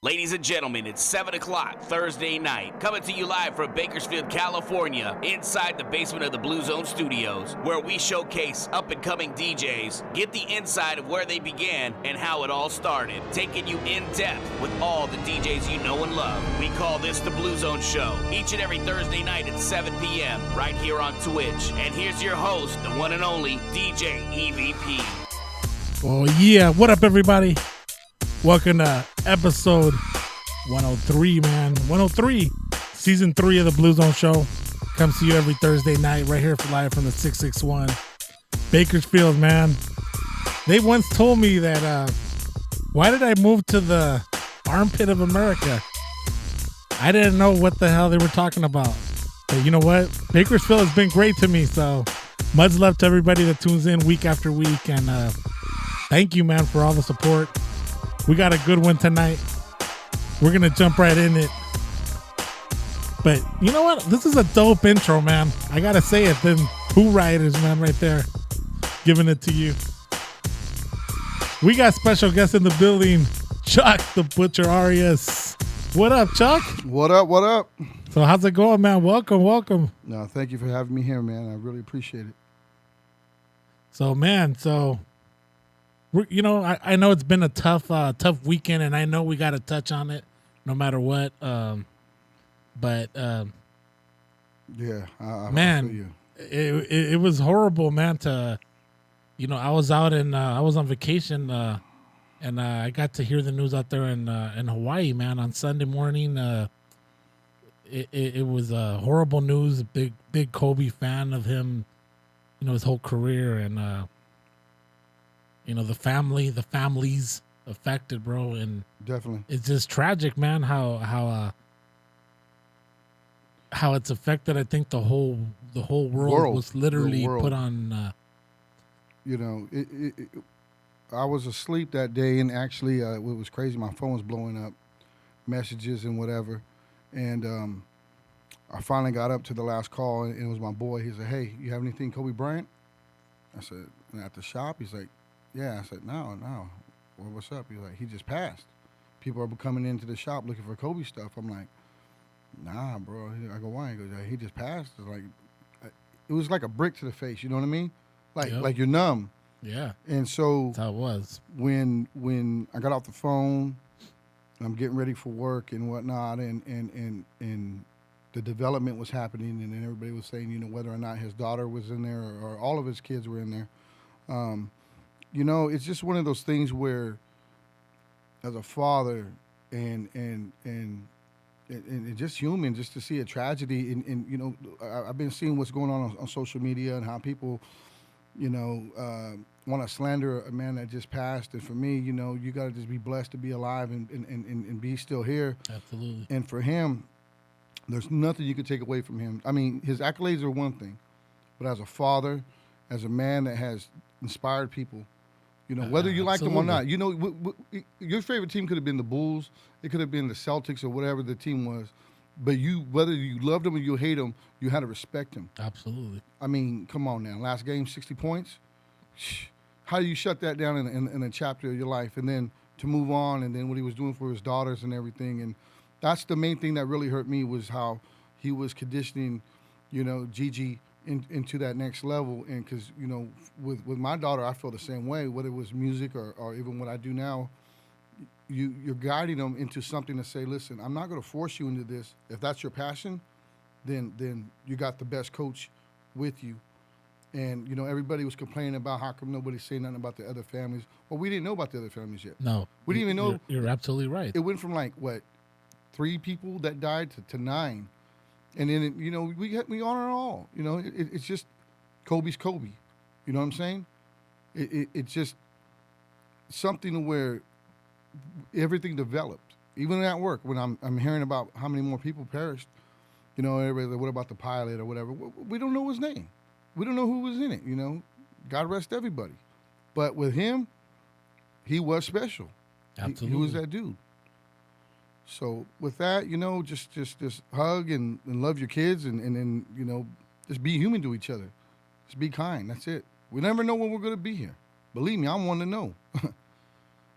Ladies and gentlemen, it's 7 o'clock Thursday night, coming to you live from Bakersfield, California, inside the basement of the Blue Zone Studios, where we showcase up-and-coming DJs, get the inside of where they began and how it all started, taking you in-depth with all the DJs you know and love. We call this the Blue Zone Show, each and every Thursday night at 7 p.m., right here on Twitch. And here's your host, the one and only DJ EVP. Oh, yeah. What up, everybody? Welcome to episode 103, man. 103, season 3 of the Blue Zone Show. Comes to you every Thursday night right here live from the 661 Bakersfield, man. They once told me that, why did I move to the armpit of America? I didn't know what the hell they were talking about. But you know what? Bakersfield has been great to me, so much love to everybody that tunes in week after week. And thank you, man, for all the support. We got a good one tonight. We're going to jump right in it. But you know what? This is a dope intro, man. I got to say it. Then Who Riders, man, right there. Giving it to you. We got special guests in the building. Chuck, the Butcher Arias. What up, Chuck? What up, what up? So how's it going, man? Welcome. No, thank you for having me here, man. I really appreciate it. So, man, you know, I know it's been a tough weekend, and I know we got to touch on it no matter what. Yeah, I man, feel you. It was horrible, man. I was out I was on vacation, and I got to hear the news out there in Hawaii, man, on Sunday morning. It was horrible news. Big Kobe fan of him, you know, his whole career, and you know, the families affected, bro, and Definitely. it's just tragic, man, how it's affected. I think the whole world was literally put on. You know, I was asleep that day, and actually, it was crazy. My phone was blowing up, messages and whatever, and I finally got up to the last call, and it was my boy. He said, "Hey, you have anything, Kobe Bryant?" I said, "At the shop." He's like, "Yeah." I said, No. Well, what's up? He's like, "He just passed. People are coming into the shop looking for Kobe stuff." I'm like, "Nah, bro." I go, "Why?" He goes, "He just passed." It's like, it was like a brick to the face. You know what I mean? Like you're numb. Yeah. And so That's how it was. when I got off the phone, I'm getting ready for work and whatnot, and the development was happening, and then everybody was saying, you know, whether or not his daughter was in there or all of his kids were in there. You know, it's just one of those things where, as a father and just human, just to see a tragedy, and you know, I've been seeing what's going on social media and how people, you know, want to slander a man that just passed. And for me, you know, you got to just be blessed to be alive and be still here. Absolutely. And for him, there's nothing you could take away from him. I mean, his accolades are one thing, but as a father, as a man that has inspired people, you know, whether you like them or not, you know, your favorite team could have been the Bulls, it could have been the Celtics or whatever the team was, but whether you loved them or you hate them, you had to respect him. Absolutely. I mean, come on now. Last game, 60 points. How do you shut that down in a chapter of your life, and then to move on, and then what he was doing for his daughters and everything? And that's the main thing that really hurt me, was how he was conditioning, you know, Gigi into that next level. And because with my daughter, I feel the same way. Whether it was music or even what I do now, you're guiding them into something to say, listen, I'm not going to force you into this. If that's your passion, then you got the best coach with you. And everybody was complaining about how come nobody's saying nothing about the other families. Well, we didn't know about the other families yet. No, we didn't even know. You're absolutely right. It went from like 3 people that died to 9, and then we honor it all. It's just Kobe's Kobe. You know what I'm saying? It's just something where everything developed. Even at work, when I'm hearing about how many more people perished, everybody's like, what about the pilot or whatever? We don't know his name. We don't know who was in it. God rest everybody. But with him, he was special. Absolutely, he was that dude. So with that, just hug and love your kids, and then just be human to each other. Just be kind. That's it. We never know when we're going to be here. Believe me, I'm one to know. I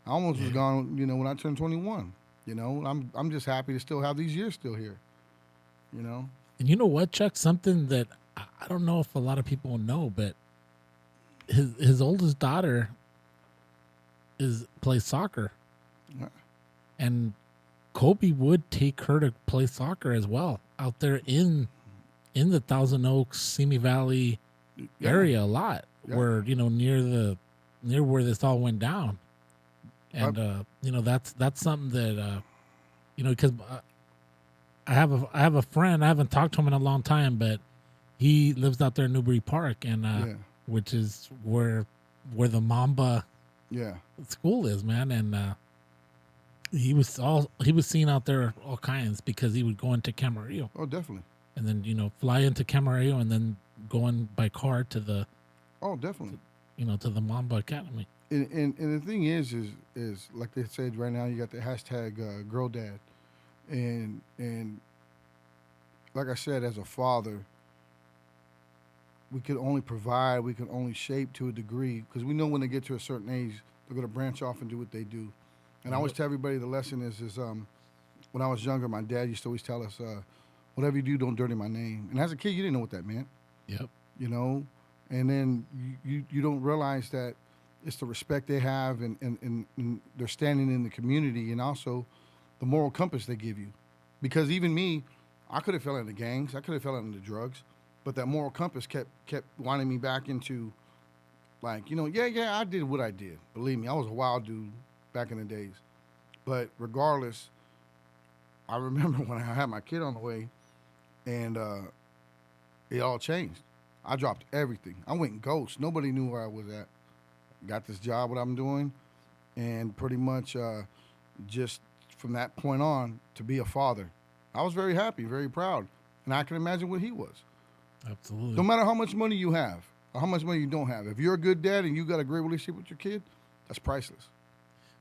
almost was gone, when I turned 21. I'm just happy to still have these years still here. And you know what, Chuck? Something that I don't know if a lot of people know, but his oldest daughter plays soccer, and Kobe would take her to play soccer as well out there in the Thousand Oaks, Simi Valley area a lot, where near where this all went down. And that's something that because I have a friend. I haven't talked to him in a long time, but he lives out there in Newbury Park, and which is where the Mamba school is, man. And he was seen out there all kinds because he would go into Camarillo. Oh, definitely. And then fly into Camarillo and then going by car to the definitely to the Mamba Academy. And the thing is like they said right now, you got the hashtag Girl Dad, and like I said, as a father, we can only provide, we can only shape to a degree, because we know when they get to a certain age, they're going to branch off and do what they do. And I always tell everybody the lesson is when I was younger, my dad used to always tell us, whatever you do, don't dirty my name. And as a kid, you didn't know what that meant. Yep. And then you don't realize that it's the respect they have and they're standing in the community, and also the moral compass they give you. Because even me, I could have fell into gangs, I could have fell into drugs, but that moral compass kept winding me back into, like, I did what I did. Believe me, I was a wild dude back in the days. But regardless, I remember when I had my kid on the way, and it all changed. I dropped everything. I went ghost. Nobody knew where I was at. Got this job, what I'm doing, and pretty much just from that point on to be a father. I was very happy, very proud, and I can imagine what he was. Absolutely. No matter how much money you have or how much money you don't have, if you're a good dad and you got a great relationship with your kid, that's priceless.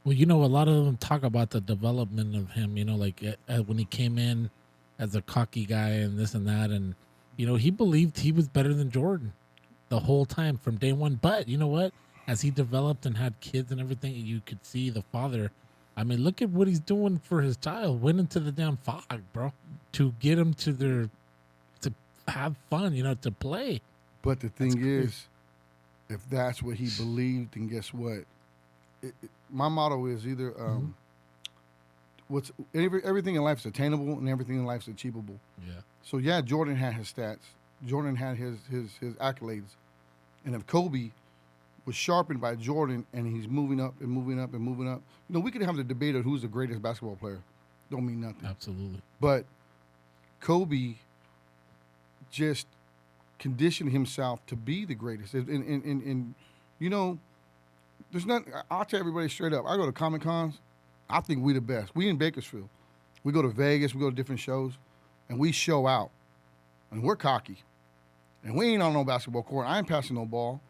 Well, a lot of them talk about the development of him, like when he came in as a cocky guy and this and that, and he believed he was better than Jordan the whole time from day one. But you know what? As he developed and had kids and everything, you could see the father. I mean, look at what he's doing for his child. Went into the damn fog, bro, to get him to have fun, to play. But the thing is, if that's what he believed, then guess what? My motto is either everything in life is attainable and everything in life is achievable. Yeah. So Jordan had his stats. Jordan had his accolades, and if Kobe was sharpened by Jordan and he's moving up and moving up and moving up, we could have the debate of who's the greatest basketball player. Don't mean nothing. Absolutely. But Kobe just conditioned himself to be the greatest. And there's not. I'll tell everybody straight up. I go to Comic Cons. I think we the best. We in Bakersfield. We go to Vegas. We go to different shows, and we show out. And we're cocky. And we ain't on no basketball court. I ain't passing no ball,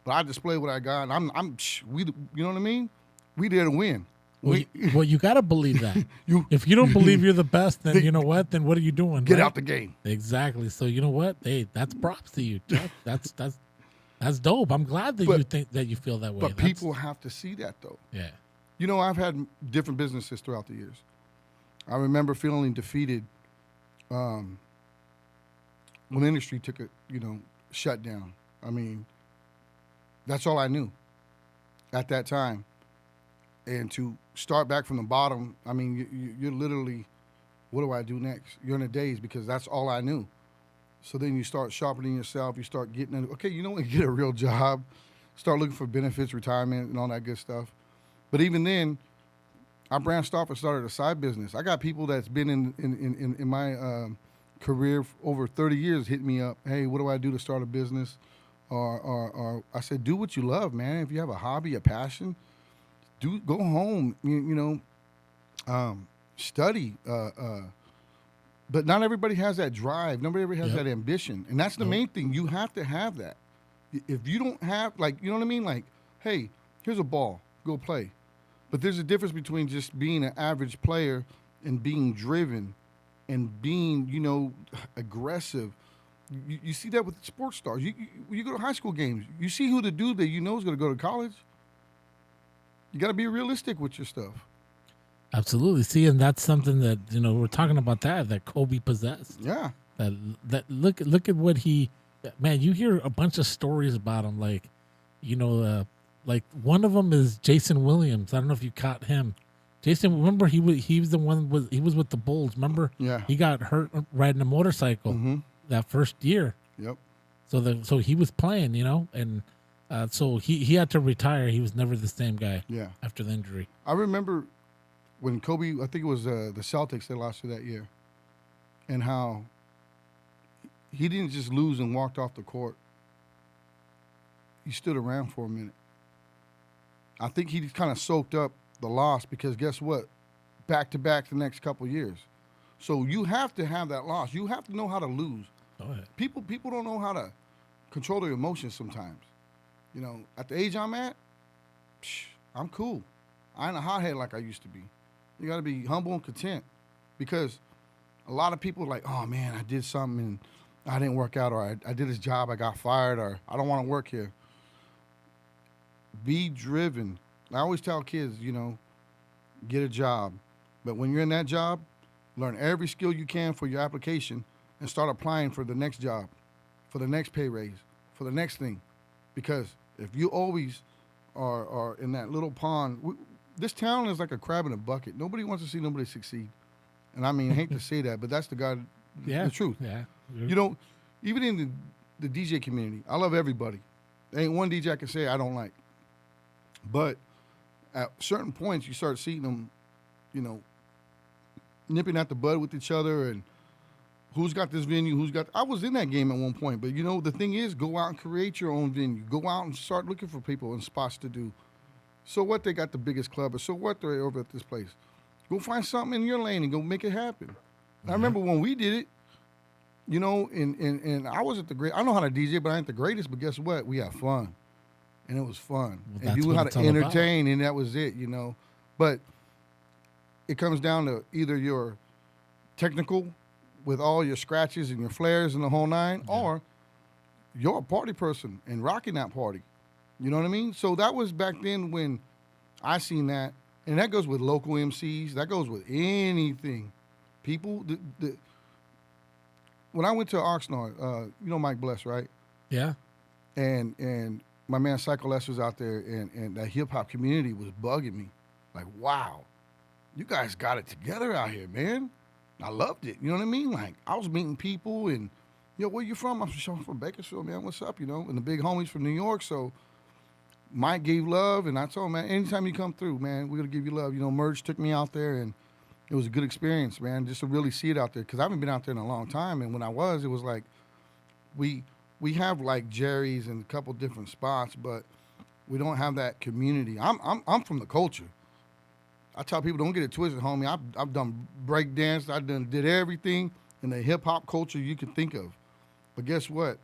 but I display what I got. And we. You know what I mean? We there to win. Well, you got to believe that. If you don't believe you're the best, then you know what? Then what are you doing? Get out the game. Exactly. So you know what? Hey, that's props to you, Chuck. That's dope. I'm glad that you think that you feel that way. But people have to see that, though. Yeah. I've had different businesses throughout the years. I remember feeling defeated when the industry took shut down. I mean, that's all I knew at that time. And to start back from the bottom, I mean, you're literally, what do I do next? You're in a daze because that's all I knew. So then you start sharpening yourself. You start getting, okay, you know what, get a real job, start looking for benefits, retirement, and all that good stuff. But even then, I branched off and started a side business. I got people that's been in my career over 30 years hit me up. Hey, what do I do to start a business? Or I said, do what you love, man. If you have a hobby, a passion, go home. Study. But not everybody has that drive. Nobody ever has that ambition, and that's the main thing. You have to have that. If you don't have, like, you know what I mean? Like, hey, here's a ball, go play. But there's a difference between just being an average player and being driven and being, aggressive. You see that with sports stars. You go to high school games. You see who the dude that you know is going to go to college. You got to be realistic with your stuff. Absolutely. See, and that's something that, we're talking about that Kobe possessed. Yeah. That look at what he, man, you hear a bunch of stories about him. Like, like one of them is Jason Williams. I don't know if you caught him. Jason, remember he was the one he was with the Bulls. Remember? Yeah. He got hurt riding a motorcycle that first year. Yep. So he was playing, and so he had to retire. He was never the same guy. Yeah. After the injury. I remember when Kobe, I think it was the Celtics that lost to that year, and how he didn't just lose and walked off the court. He stood around for a minute. I think he kind of soaked up the loss because guess what? Back-to-back the next couple of years. So you have to have that loss. You have to know how to lose. Oh, yeah. People don't know how to control their emotions sometimes. At the age I'm at, I'm cool. I ain't a hothead like I used to be. You got to be humble and content because a lot of people are like, oh, man, I did something and I didn't work out, or I did this job, I got fired, or I don't want to work here. Be driven. I always tell kids, get a job. But when you're in that job, learn every skill you can for your application and start applying for the next job, for the next pay raise, for the next thing. Because if you always are in that little pond, this town is like a crab in a bucket. Nobody wants to see nobody succeed. And I mean, I hate to say that, but that's the truth. Yeah. Even in the DJ community, I love everybody. There ain't one DJ I can say I don't like. But at certain points, you start seeing them, nipping at the bud with each other and who's got this venue, I was in that game at one point. But, the thing is, go out and create your own venue. Go out and start looking for people and spots to do. So what, they got the biggest club, or so what, they're over at this place. Go find something in your lane and go make it happen. Mm-hmm. I remember when we did it, and I wasn't I know how to DJ, but I ain't the greatest, but guess what? We had fun. And it was fun. Well, and you knew how to entertain, and that was it, But it comes down to either you're technical with all your scratches and your flares and the whole nine, or you're a party person and rocking that party. You know what I mean? So that was back then when I seen that. And that goes with local MCs. That goes with anything. People, when I went to Oxnard, Mike Bless, right? Yeah. And my man Psycho Les was out there, and that hip-hop community was bugging me. Like, wow, you guys got it together out here, man. I loved it. You know what I mean? Like, I was meeting people, and, where you from? I'm from Bakersfield, man. What's up, And the big homies from New York, so Mike gave love, and I told him, man, anytime you come through, man, we're going to give you love. Merge took me out there, and it was a good experience, man, just to really see it out there, because I haven't been out there in a long time, and when I was, it was like we have, like, Jerry's and a couple different spots, but we don't have that community. I'm from the culture. I tell people, don't get it twisted, homie. I've done break dance. Did everything in the hip-hop culture you can think of. But guess what?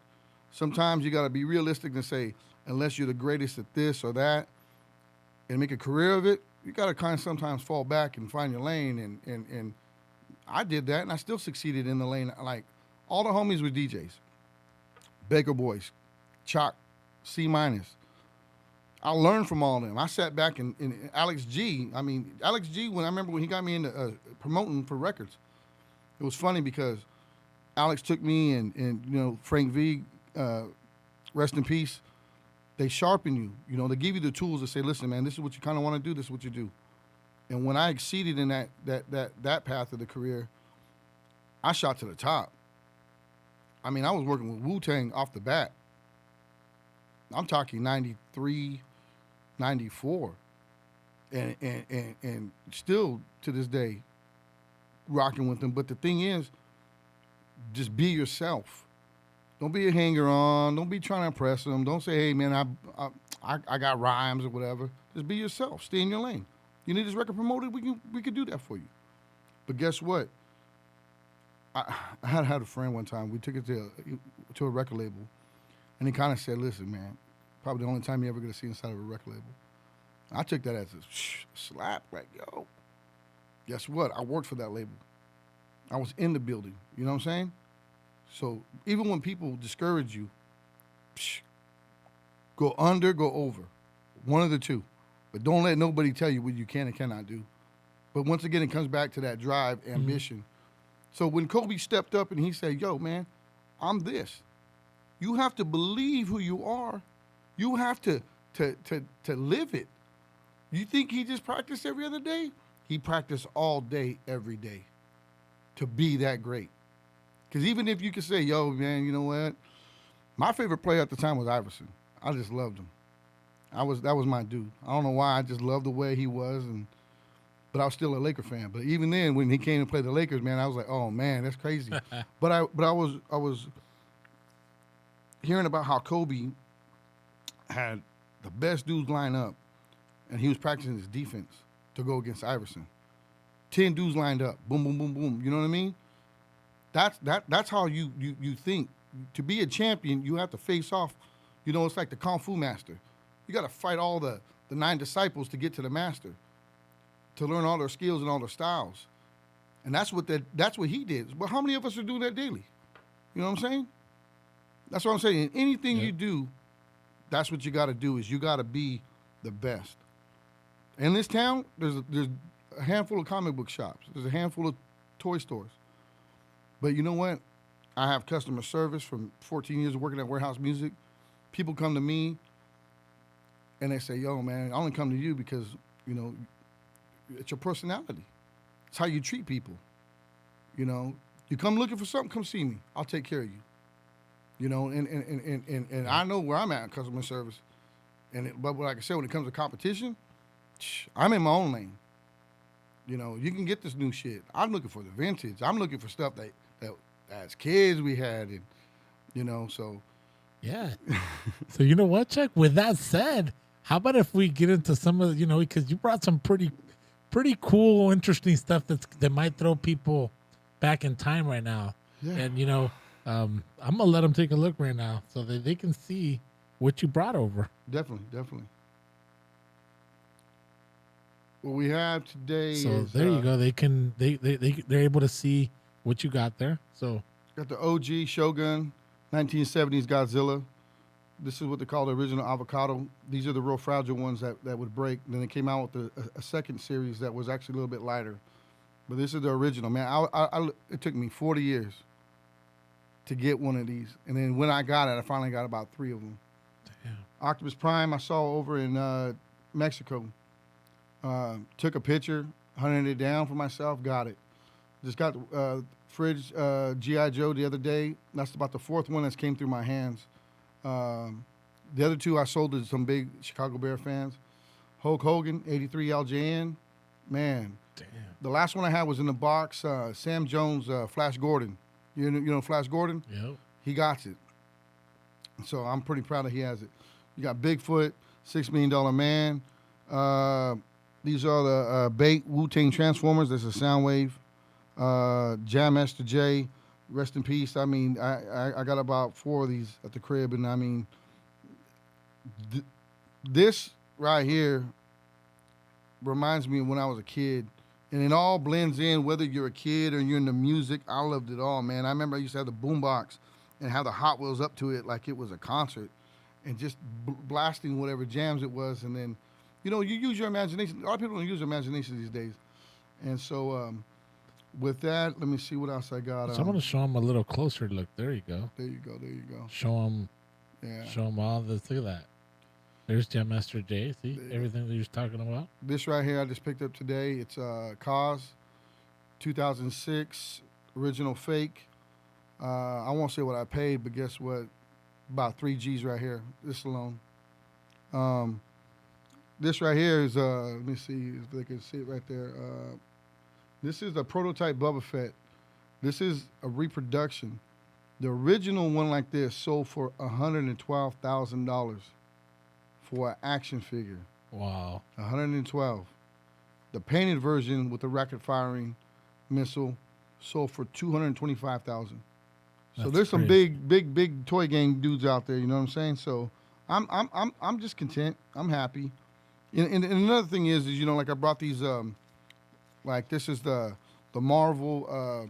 Sometimes you got to be realistic and say, unless you're the greatest at this or that and make a career of it, you got to kind of sometimes fall back and find your lane. And I did that, and I still succeeded in the lane. Like, all the homies were DJs. Baker Boys, Chalk, C-. I learned from all of them. I sat back and Alex G, when I remember when he got me into promoting for records, it was funny because Alex took me and Frank V rest in peace, they sharpen you. You know, they give you the tools to say, listen, man, this is what you kind of want to do. This is what you do. And when I exceeded in that path of the career, I shot to the top. I mean, I was working with Wu-Tang off the bat. I'm talking 93, 94. And still to this day rocking with them. But the thing is, just be yourself. Don't be a hanger-on. Don't be trying to impress them. Don't say, hey, man, I got rhymes or whatever. Just be yourself. Stay in your lane. You need this record promoted? We can do that for you. But guess what? I had a friend one time. We took it to a record label, and he kind of said, listen, man, probably the only time you're ever going to see inside of a record label. I took that as a slap, like, yo, guess what? I worked for that label. I was in the building. You know what I'm saying? So even when people discourage you, go under, go over. One of the two. But don't let nobody tell you what you can and cannot do. But once again, it comes back to that drive, ambition. So when Kobe stepped up and he said, yo, man, I'm this. You have to believe who you are. You have to live it. You think he just practiced every other day? He practiced all day, every day to be that great. Because even if you could say, yo, man, you know what? My favorite player at the time was Iverson. I just loved him. That was my dude. I don't know why. I just loved the way he was, but I was still a Laker fan. But even then, when he came to play the Lakers, man, I was like, oh man, that's crazy. but I was hearing about how Kobe had the best dudes line up, and he was practicing his defense to go against Iverson. 10 dudes lined up, boom, boom, boom, boom. You know what I mean? That's how you think. To be a champion, you have to face off. You know, it's like the Kung Fu master. You got to fight all the 9 disciples to get to the master, to learn all their skills and all their styles. And that's what he did. But how many of us are doing that daily? You know what I'm saying? That's what I'm saying. Anything you do, that's what you got to do, is you got to be the best. In this town, there's a handful of comic book shops. There's a handful of toy stores. But you know what? I have customer service from 14 years of working at Warehouse Music. People come to me, and they say, yo, man, I only come to you because, you know, it's your personality. It's how you treat people. You know, you come looking for something, come see me. I'll take care of you. You know, and I know where I'm at in customer service. But like I said, when it comes to competition, I'm in my own lane. You know, you can get this new shit. I'm looking for the vintage. I'm looking for stuff that as kids we had, and you know, so. Yeah. So you know what, Chuck? With that said, how about if we get into some of the, you know, because you brought some pretty cool, interesting stuff that might throw people back in time right now. Yeah. And you know, I'm gonna let them take a look right now so that they can see what you brought over. Definitely. What we have today so is, there you go. They're able to see what you got there. So got the OG Shogun 1970s Godzilla. This is what they call the original avocado. These are the real fragile ones that would break. Then they came out with a second series that was actually a little bit lighter. But this is the original, man. It took me 40 years to get one of these. And then when I got it, I finally got about 3 of them. Damn. Optimus Prime I saw over in Mexico. Took a picture, hunted it down for myself, got it. Just got the fridge G.I. Joe the other day. That's about the 4th one that's came through my hands. The other 2 I sold to some big Chicago Bear fans. Hulk Hogan, 83 LJN. Man, damn. The last one I had was in the box. Sam Jones, Flash Gordon. You know Flash Gordon? Yep. He got it. So I'm pretty proud that he has it. You got Bigfoot, $6 Million Man. These are the Bait Wu-Tang Transformers. There's a Soundwave. Jam Master J, rest in peace. I mean, I got about 4 of these at the crib, and I mean, this right here reminds me of when I was a kid, and it all blends in, whether you're a kid or you're into music. I loved it all, man. I remember I used to have the boombox and have the Hot Wheels up to it like it was a concert, and just blasting whatever jams it was, and then, you know, you use your imagination. A lot of people don't use their imagination these days, and so with that, let me see what else I got. So I'm gonna show them a little closer look. There you go. There you go. There you go. Show them. Yeah. Show them all this. Look at that. There's Jam Master J. See everything that he was talking about. This right here I just picked up today. It's Cause 2006 original fake. I won't say what I paid, but guess what? About 3 G's right here. This alone. This right here is let me see if they can see it right there. This is a prototype Boba Fett. This is a reproduction. The original one like this sold for $112,000 for an action figure. Wow. 112. The painted version with the rocket firing missile sold for $225,000. So there's some big toy game dudes out there. You know what I'm saying? So I'm just content. I'm happy. And another thing is you know, like I brought these like this is the Marvel.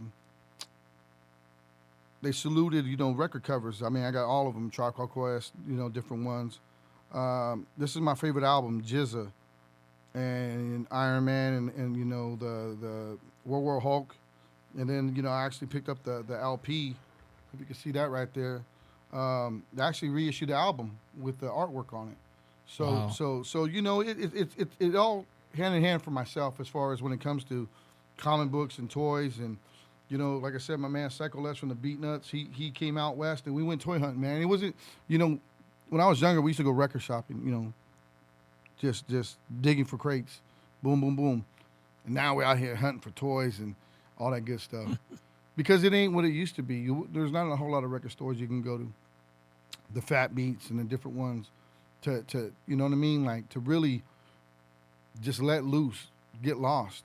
They saluted, you know, record covers. I mean, I got all of them, Charcoal Quest, you know, different ones. This is my favorite album, Jizza, and Iron Man, and you know, the World War Hulk. And then, you know, I actually picked up the LP, if you can see that right there. They actually reissued the album with the artwork on it. So, wow. so you know, it all hand in hand for myself as far as when it comes to comic books and toys. And you know, like I said, my man Psycho Les from the Beatnuts, he came out west and we went toy hunting, man. It wasn't, you know, when I was younger, we used to go record shopping, you know, just digging for crates, boom, boom, boom. And now we're out here hunting for toys and all that good stuff. Because it ain't what it used to be. There's not a whole lot of record stores you can go to. The Fat Beats and the different ones to you know what I mean? Like to really just let loose, get lost.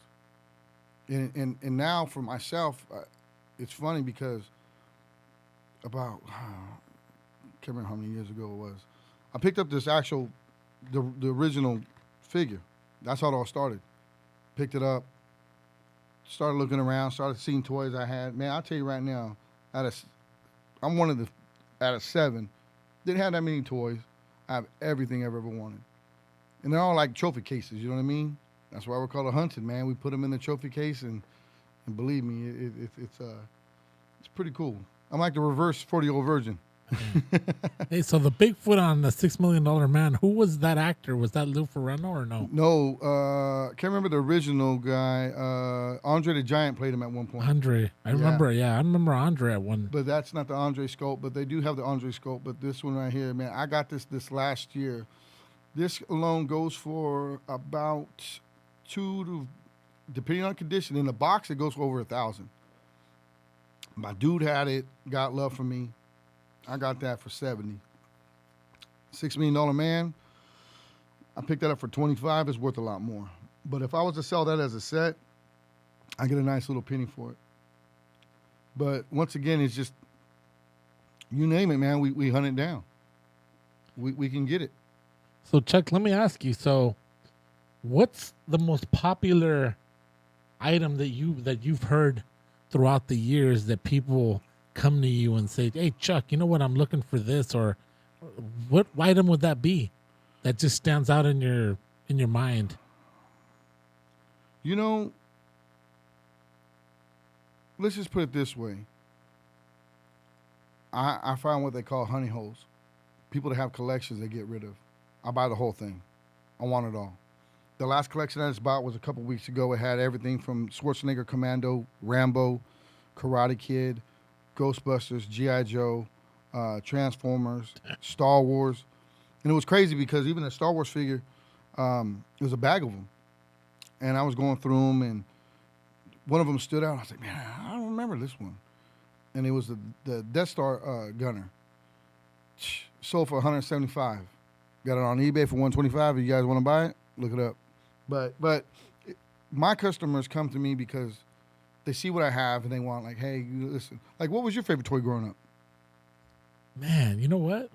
And now for myself, it's funny because about, I can't remember how many years ago it was, I picked up this actual, the original figure. That's how it all started. Picked it up, started looking around, started seeing toys I had. Man, I'll tell you right now, I'm one of the, out of 7, didn't have that many toys. I have everything I've ever wanted. And they're all like trophy cases, you know what I mean? That's why we're called a hunting, man. We put them in the trophy case, and believe me, it's pretty cool. I'm like the reverse 40-year-old virgin. Hey, so the Bigfoot on the $6 Million Man, who was that actor? Was that Lou Ferrigno or no? No, can't remember the original guy. Andre the Giant played him at one point. Andre. I remember Andre at one. But that's not the Andre sculpt, but they do have the Andre sculpt. But this one right here, man, I got this last year. This alone goes for about depending on condition. In the box, it goes for over $1,000. My dude had it, got love from me. I got that for $70. $6 Million Man, I picked that up for $25. It's worth a lot more. But if I was to sell that as a set, I get a nice little penny for it. But once again, it's just, you name it, man, we hunt it down. We can get it. So Chuck, let me ask you. So, what's the most popular item that you've heard throughout the years that people come to you and say, "Hey, Chuck, you know what? I'm looking for this," or what item would that be that just stands out in your mind? You know, let's just put it this way. I find what they call honey holes. People that have collections they get rid of. I buy the whole thing. I want it all. The last collection I just bought was a couple weeks ago. It had everything from Schwarzenegger Commando, Rambo, Karate Kid, Ghostbusters, G.I. Joe, Transformers, Star Wars. And it was crazy because even the Star Wars figure, it was a bag of them. And I was going through them, and one of them stood out. I was like, man, I don't remember this one. And it was the Death Star gunner. Sold for $175. Got it on eBay for $125. If you guys want to buy it, look it up. But my customers come to me because they see what I have and they want, like, hey, listen. Like, what was your favorite toy growing up? Man, you know what?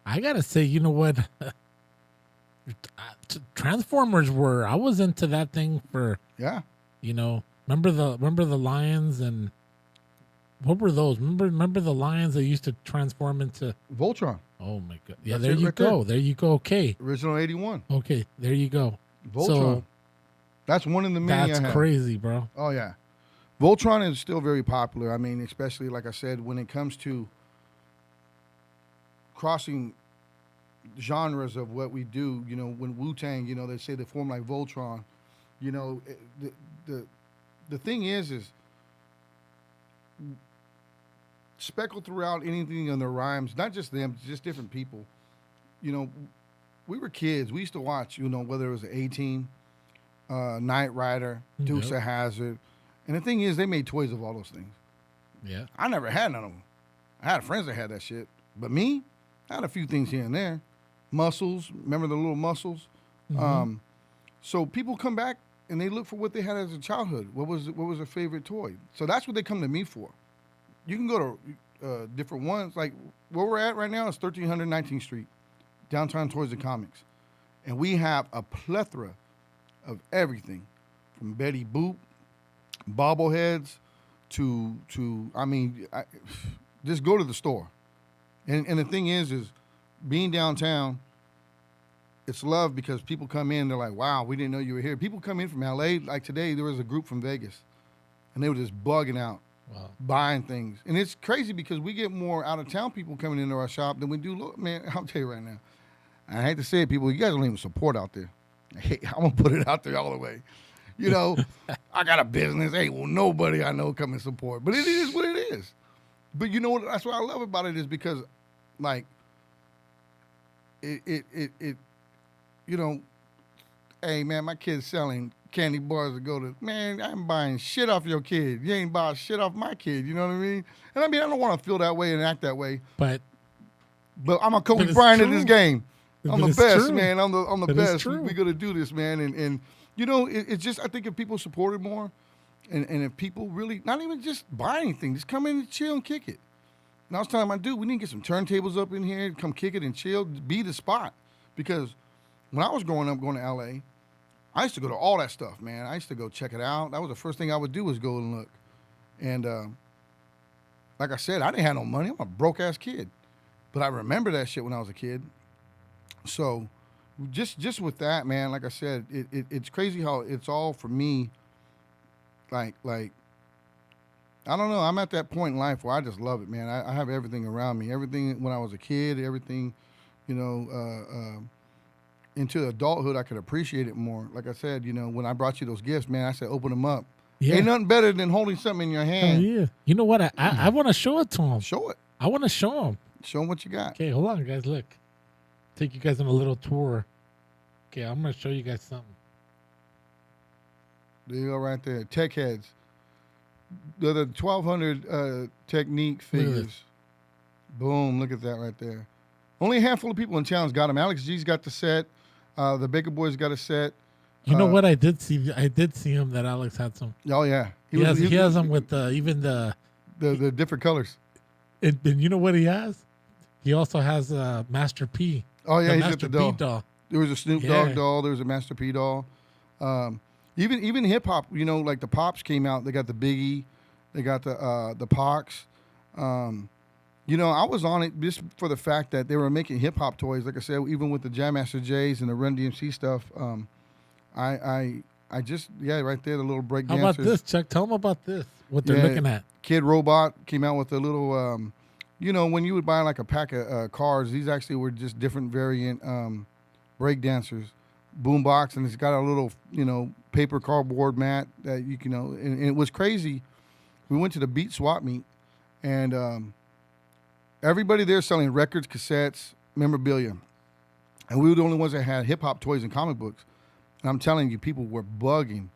I gotta say, you know what? Transformers I was into that thing for, yeah. You know, remember the lions, and what were those? Remember the lions that used to transform into Voltron. Oh my god! Yeah, That's there it you right go. there. There you go. Okay. Original 81. Okay, there you go. Voltron. So, That's one in the many. That's I have. crazy, bro. Oh yeah, Voltron is still very popular. I mean, especially like I said, when it comes to crossing genres of what we do. You know, when Wu-Tang, you know, they say they form like Voltron. You know, the the thing is speckled throughout anything in their rhymes, not just them, just different people. You know, we were kids. We used to watch, you know, whether it was the A-Team, Knight Rider, Dukes of Hazzard. And the thing is, they made toys of all those things. Yeah. I never had none of them. I had friends that had that shit. But me, I had a few things here and there. Muscles, remember the little muscles? So people come back and they look for what they had as a childhood. What was their favorite toy? So that's what they come to me for. You can go to different ones. Like where we're at right now is 1300 19th Street, downtown Toys and Comics. And we have a plethora of everything from Betty Boop, bobbleheads, to I mean, just go to the store. And the thing is being downtown, it's love because people come in, they're like, wow, we didn't know you were here. People come in from LA, like today, there was a group from Vegas, and they were just bugging out, buying things. And it's crazy because we get more out-of-town people coming into our shop than we do, look, man, I'll tell you right now. I hate to say it, people, you guys don't even support out there. I'm going to put it out there all the way. You know, I got a business. Hey, well, nobody I know come and support. But it is what it is. But you know what? That's what I love about it is because, like, it you know, hey, man, my kid's selling candy bars to go to, man, I'm buying shit off your kid. You ain't buying shit off my kid. You know what I mean? And I mean, I don't want to feel that way and act that way. But I'm a Kobe Bryant in this game. I'm the best, true. man. I'm the best. We're going to do this, man. And you know, it's just, I think if people support it more and if people really, not even just buy anything, just come in and chill and kick it. And I was telling my dude, we need to get some turntables up in here, come kick it and chill, be the spot. Because when I was growing up going to L.A., I used to go to all that stuff, man. I used to go check it out. That was the first thing I would do was go and look. And like I said, I didn't have no money. I'm a broke-ass kid. But I remember that shit when I was a kid. So just with that, man, like I said, it's crazy how it's all for me, like I don't know. I'm at that point in life where I just love it, man. I have everything around me. Everything when I was a kid, everything, you know, into adulthood, I could appreciate it more. Like I said, you know, when I brought you those gifts, man, I said, open them up. Yeah. Ain't nothing better than holding something in your hand. Oh, yeah. You know what? I want to show it to him. Show it. I want to show him. Show him what you got. Okay, hold on, guys. Look. Take you guys on a little tour. Okay, I'm going to show you guys something. There you go right there. Tech heads. They're the 1,200 Technique figures. Boom. Look at that right there. Only a handful of people in town's got them. Alex G's got the set. The Baker Boys got a set. You know what? I did see him that Alex had some. Oh, yeah. He has them with even the different colors. And you know what he has? He also has Master P. Oh, yeah, he's Master got the doll. There was a Snoop Dogg doll. There was a Master P doll. Even hip hop, you know, like the Pops came out. They got the Biggie. They got the Pox. You know, I was on it just for the fact that they were making hip hop toys. Like I said, even with the Jam Master J's and the Run DMC stuff, I just right there the little break dancers. How about this, Chuck? Tell them about this. What they're looking at. Kid Robot came out with a little. You know, when you would buy like a pack of cards, these actually were just different variant break dancers. Boombox, and it's got a little, you know, paper cardboard mat that you can, and it was crazy. We went to the Beat Swap Meet, and everybody there selling records, cassettes, memorabilia. And we were the only ones that had hip-hop toys and comic books. And I'm telling you, people were bugging.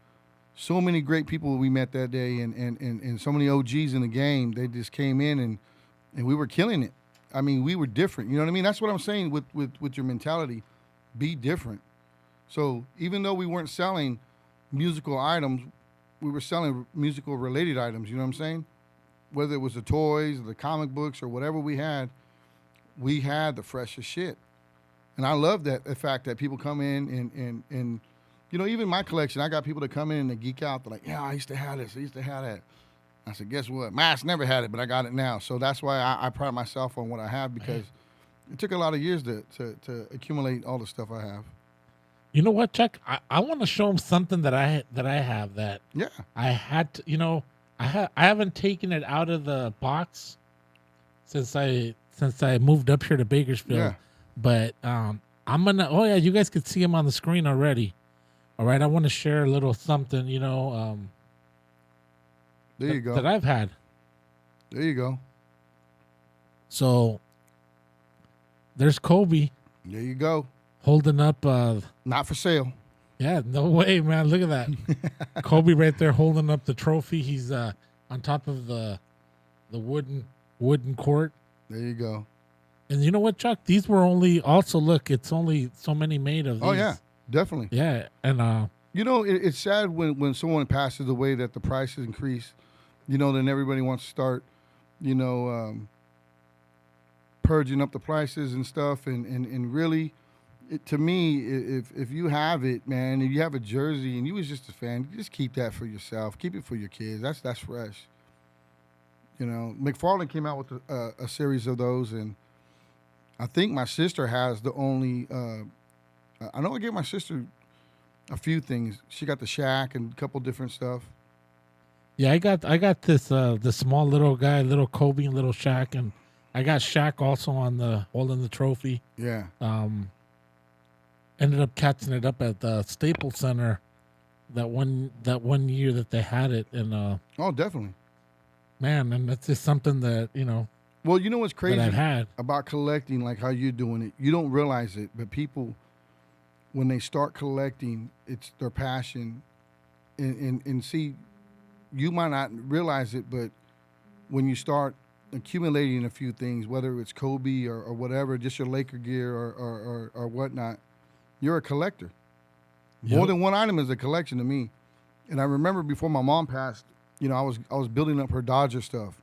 So many great people we met that day, and so many OGs in the game, they just came in, and we were killing it. I mean, we were different. You know what I mean? That's what I'm saying with your mentality. Be different. So even though we weren't selling musical items, we were selling musical-related items. You know what I'm saying? Whether it was the toys, or the comic books, or whatever we had the freshest shit. And I love the fact that people come in and you know, even my collection, I got people that come in and they geek out. They're like, yeah, I used to have this. I used to have that. I said, guess what? Mass never had it, but I got it now. So that's why I pride myself on what I have because it took a lot of years to accumulate all the stuff I have. You know what, Chuck? I want to show him something that I have that Yeah. I had to. I haven't taken it out of the box since I moved up here to Bakersfield. Yeah. But I'm gonna. Oh yeah, you guys could see him on the screen already. All right, I want to share a little something. There you go. That I've had. There you go. So there's Kobe There you go. holding up. Not for sale. Yeah, no way, man. Look at that. Kobe right there holding up the trophy. He's on top of the wooden court. There you go. And you know what, Chuck? These were look, it's only so many made of these. Oh yeah, definitely. Yeah, and it's sad when someone passes away that the prices increase. Then everybody wants to start, purging up the prices and stuff. And really, to me, if you have it, man, and you have a jersey and you was just a fan, just keep that for yourself. Keep it for your kids. That's fresh. McFarlane came out with a series of those, and I think my sister has the only. I know I gave my sister a few things. She got the Shaq and a couple different stuff. yeah, I got this the small little guy, little Kobe and little Shaq, and I got Shaq also holding the trophy. Yeah. Ended up catching it up at the Staples Center that one year that they had it, and Oh, definitely. man, and that's just something that Well, you know what's crazy that I've had. about collecting, like how you're doing it? You don't realize it, but people, when they start collecting, it's their passion. And see, you might not realize it, but when you start accumulating a few things, whether it's Kobe or whatever, just your Laker gear or whatnot, you're a collector. More Yep. than one item is a collection to me. And I remember before my mom passed, I was building up her Dodger stuff.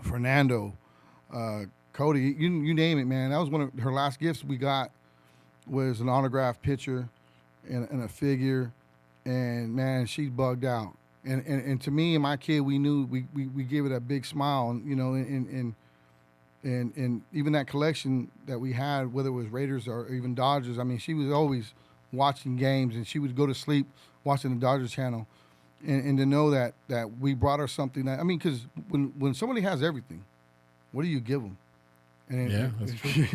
Fernando, Cody, you name it, man. That was one of her last gifts we got was an autographed picture and a figure. And man, she bugged out. And to me and my kid, we knew we gave it a big smile, and even that collection that we had, whether it was Raiders or even Dodgers. I mean, she was always watching games, and she would go to sleep watching the Dodgers channel, and to know that we brought her something that, I mean, because when somebody has everything, what do you give them? And Yeah, that's true.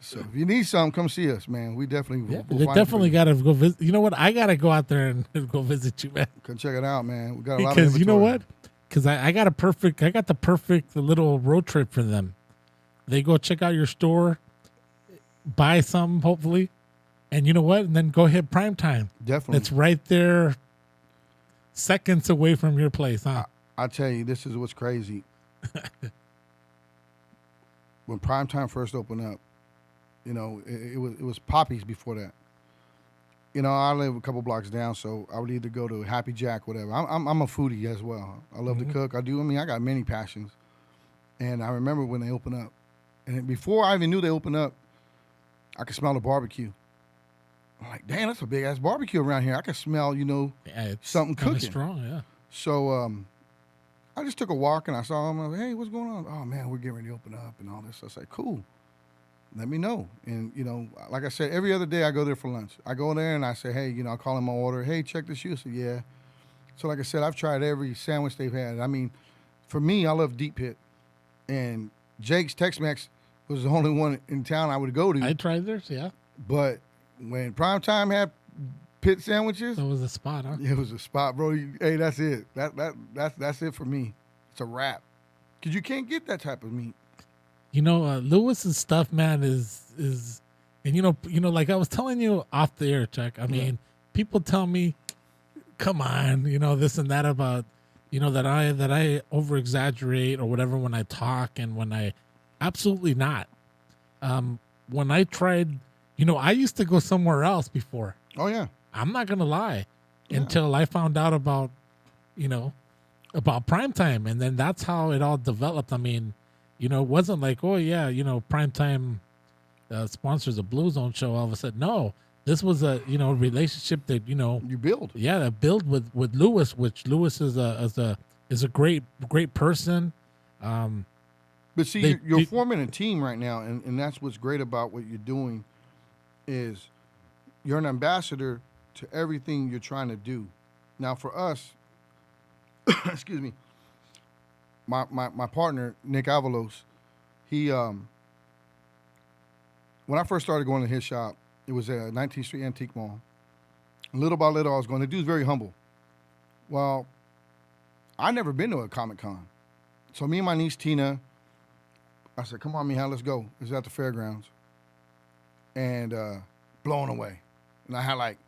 So if you need something, come see us, man. We definitely Yeah, we'll they find it for definitely you. got to go visit. You know what? I got to go out there and go visit you, man. Come check it out, man. We got a lot of Because you know inventory. what? Because I got the perfect little road trip for them. They go check out your store, buy some, hopefully, and you know what? And then go hit Prime Time. Definitely. It's right there, seconds away from your place, huh? I tell you, this is what's crazy. When Primetime first opened up, it was Poppy's before that. I live a couple blocks down, so I would either go to Happy Jack, whatever. I'm a foodie as well. I love to cook. I got many passions. And I remember when they opened up, and before I even knew they opened up, I could smell the barbecue. I'm like, damn, that's a big ass barbecue around here. I could smell, Yeah, it's something kinda cooking. strong, yeah. So I just took a walk and I saw them. I was like, hey, what's going on? Oh man, we're getting ready to open up and all this. I said, cool. Let me know. And like I said, every other day I go there for lunch. I go there and I say, hey, I call in my order. Hey, check this. I said, yeah. So like I said, I've tried every sandwich they've had. I mean, for me, I love Deep Pit, and Jake's Tex-Mex was the only one in town I would go to. I tried theirs, yeah. But when Primetime had pit sandwiches, That was a spot, huh? it was a spot, bro. Hey, that's it. That's it for me. It's a wrap. Because you can't get that type of meat. Lewis's stuff, man, is, and like I was telling you off the air, Chuck. I mean, people tell me, come on, this and that about, that I over exaggerate or whatever when I talk, and when I, absolutely not. When I tried, I used to go somewhere else before. Oh yeah. I'm not gonna lie, Yeah. until I found out about Primetime, and then that's how it all developed. I mean, it wasn't like, oh yeah, Primetime sponsors a Blue Zone show. All of a sudden, no, this was a relationship that You build. yeah, that build with Lewis, which Lewis is a great person. But see, you're forming a team right now, and that's what's great about what you're doing is you're an ambassador to everything you're trying to do. Now, for us, excuse me, my partner, Nick Avalos, he, when I first started going to his shop, it was at 19th Street Antique Mall. And little by little, I was going. The dude's very humble. Well, I never been to a Comic Con. So me and my niece, Tina, I said, come on, Mija, let's go. It was at the fairgrounds. And blown away. And I had like,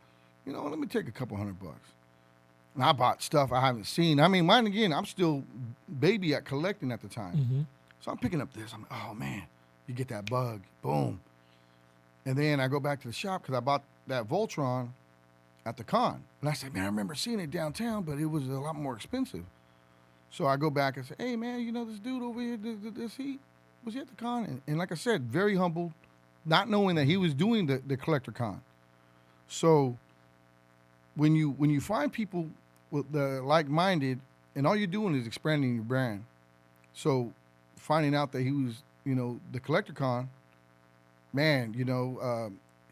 let me take a couple $100. And I bought stuff I haven't seen. I mean, mine again, I'm still baby at collecting at the time. Mm-hmm. So I'm picking up this. I'm like, oh, man, you get that bug. Boom. And then I go back to the shop because I bought that Voltron at the con. And I said, man, I remember seeing it downtown, but it was a lot more expensive. So I go back and say, hey, man, this dude over here, was he at the con? And like I said, very humble, not knowing that he was doing the collector con. So when you find people with the like-minded, and all you're doing is expanding your brand. So finding out that he was, the collector con, man,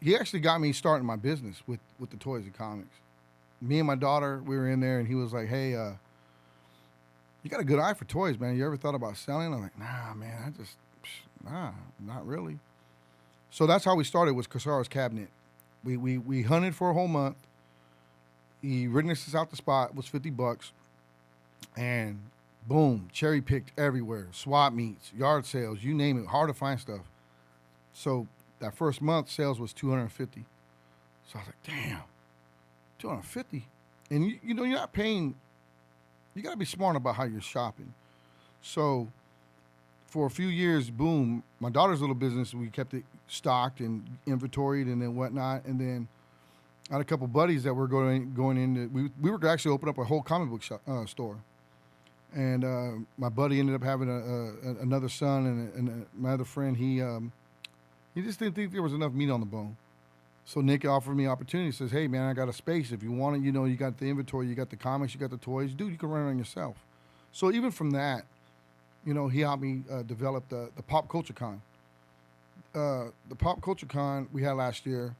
he actually got me starting my business with the toys and comics. Me and my daughter, we were in there, and he was like, hey, you got a good eye for toys, man. You ever thought about selling? I'm like, nah, man, not really. So that's how we started, was Casaro's Cabinet. We hunted for a whole month. He witnessed us out the spot, was $50, and boom, cherry picked everywhere. Swap meets, yard sales, you name it, hard to find stuff. So that first month, sales was $250. So I was like, damn, $250. And you're not paying. You got to be smart about how you're shopping. So for a few years, boom, my daughter's little business, we kept it stocked and inventoried and then whatnot, and then I had a couple buddies that were going into. We were actually open up a whole comic book store, and my buddy ended up having another son, and my other friend he just didn't think there was enough meat on the bone. So Nick offered me opportunity. He says, "Hey man, I got a space. If you want it, you got the inventory, you got the comics, you got the toys. Dude, you can run it on yourself." So even from that, he helped me develop the Pop Culture Con. The Pop Culture Con we had last year.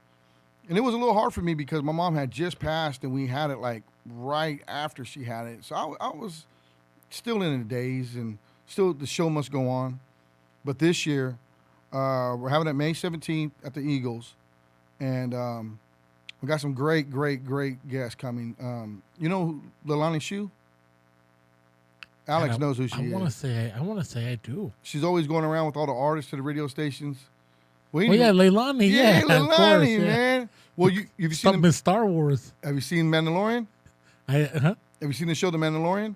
And it was a little hard for me because my mom had just passed and we had it like right after she had it. So I was still in the days and still the show must go on. But this year, we're having it May 17th at the Eagles. And we got some great guests coming. You know Leilani Shu? Alex knows who she is. I want to say I do. She's always going around with all the artists to the radio stations. Leilani. Yeah, Leilani, of course, yeah. man. Well, you've seen something in Star Wars. Have you seen Mandalorian? Have you seen the show The Mandalorian?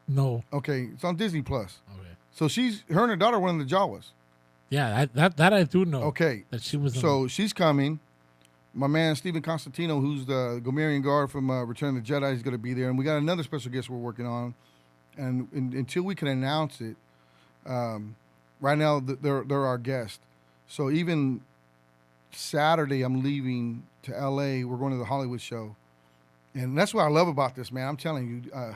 No. Okay, it's on Disney Plus. Okay. So her and her daughter were in the Jawas. Yeah, that I do know. Okay. That she was. So she's coming. My man Stephen Constantino, who's the Gomerian guard from Return of the Jedi, is going to be there, and we got another special guest we're working on. And until we can announce it, right now they're our guest. So even Saturday, I'm leaving to L.A. We're going to the Hollywood show. And that's what I love about this, man. I'm telling you,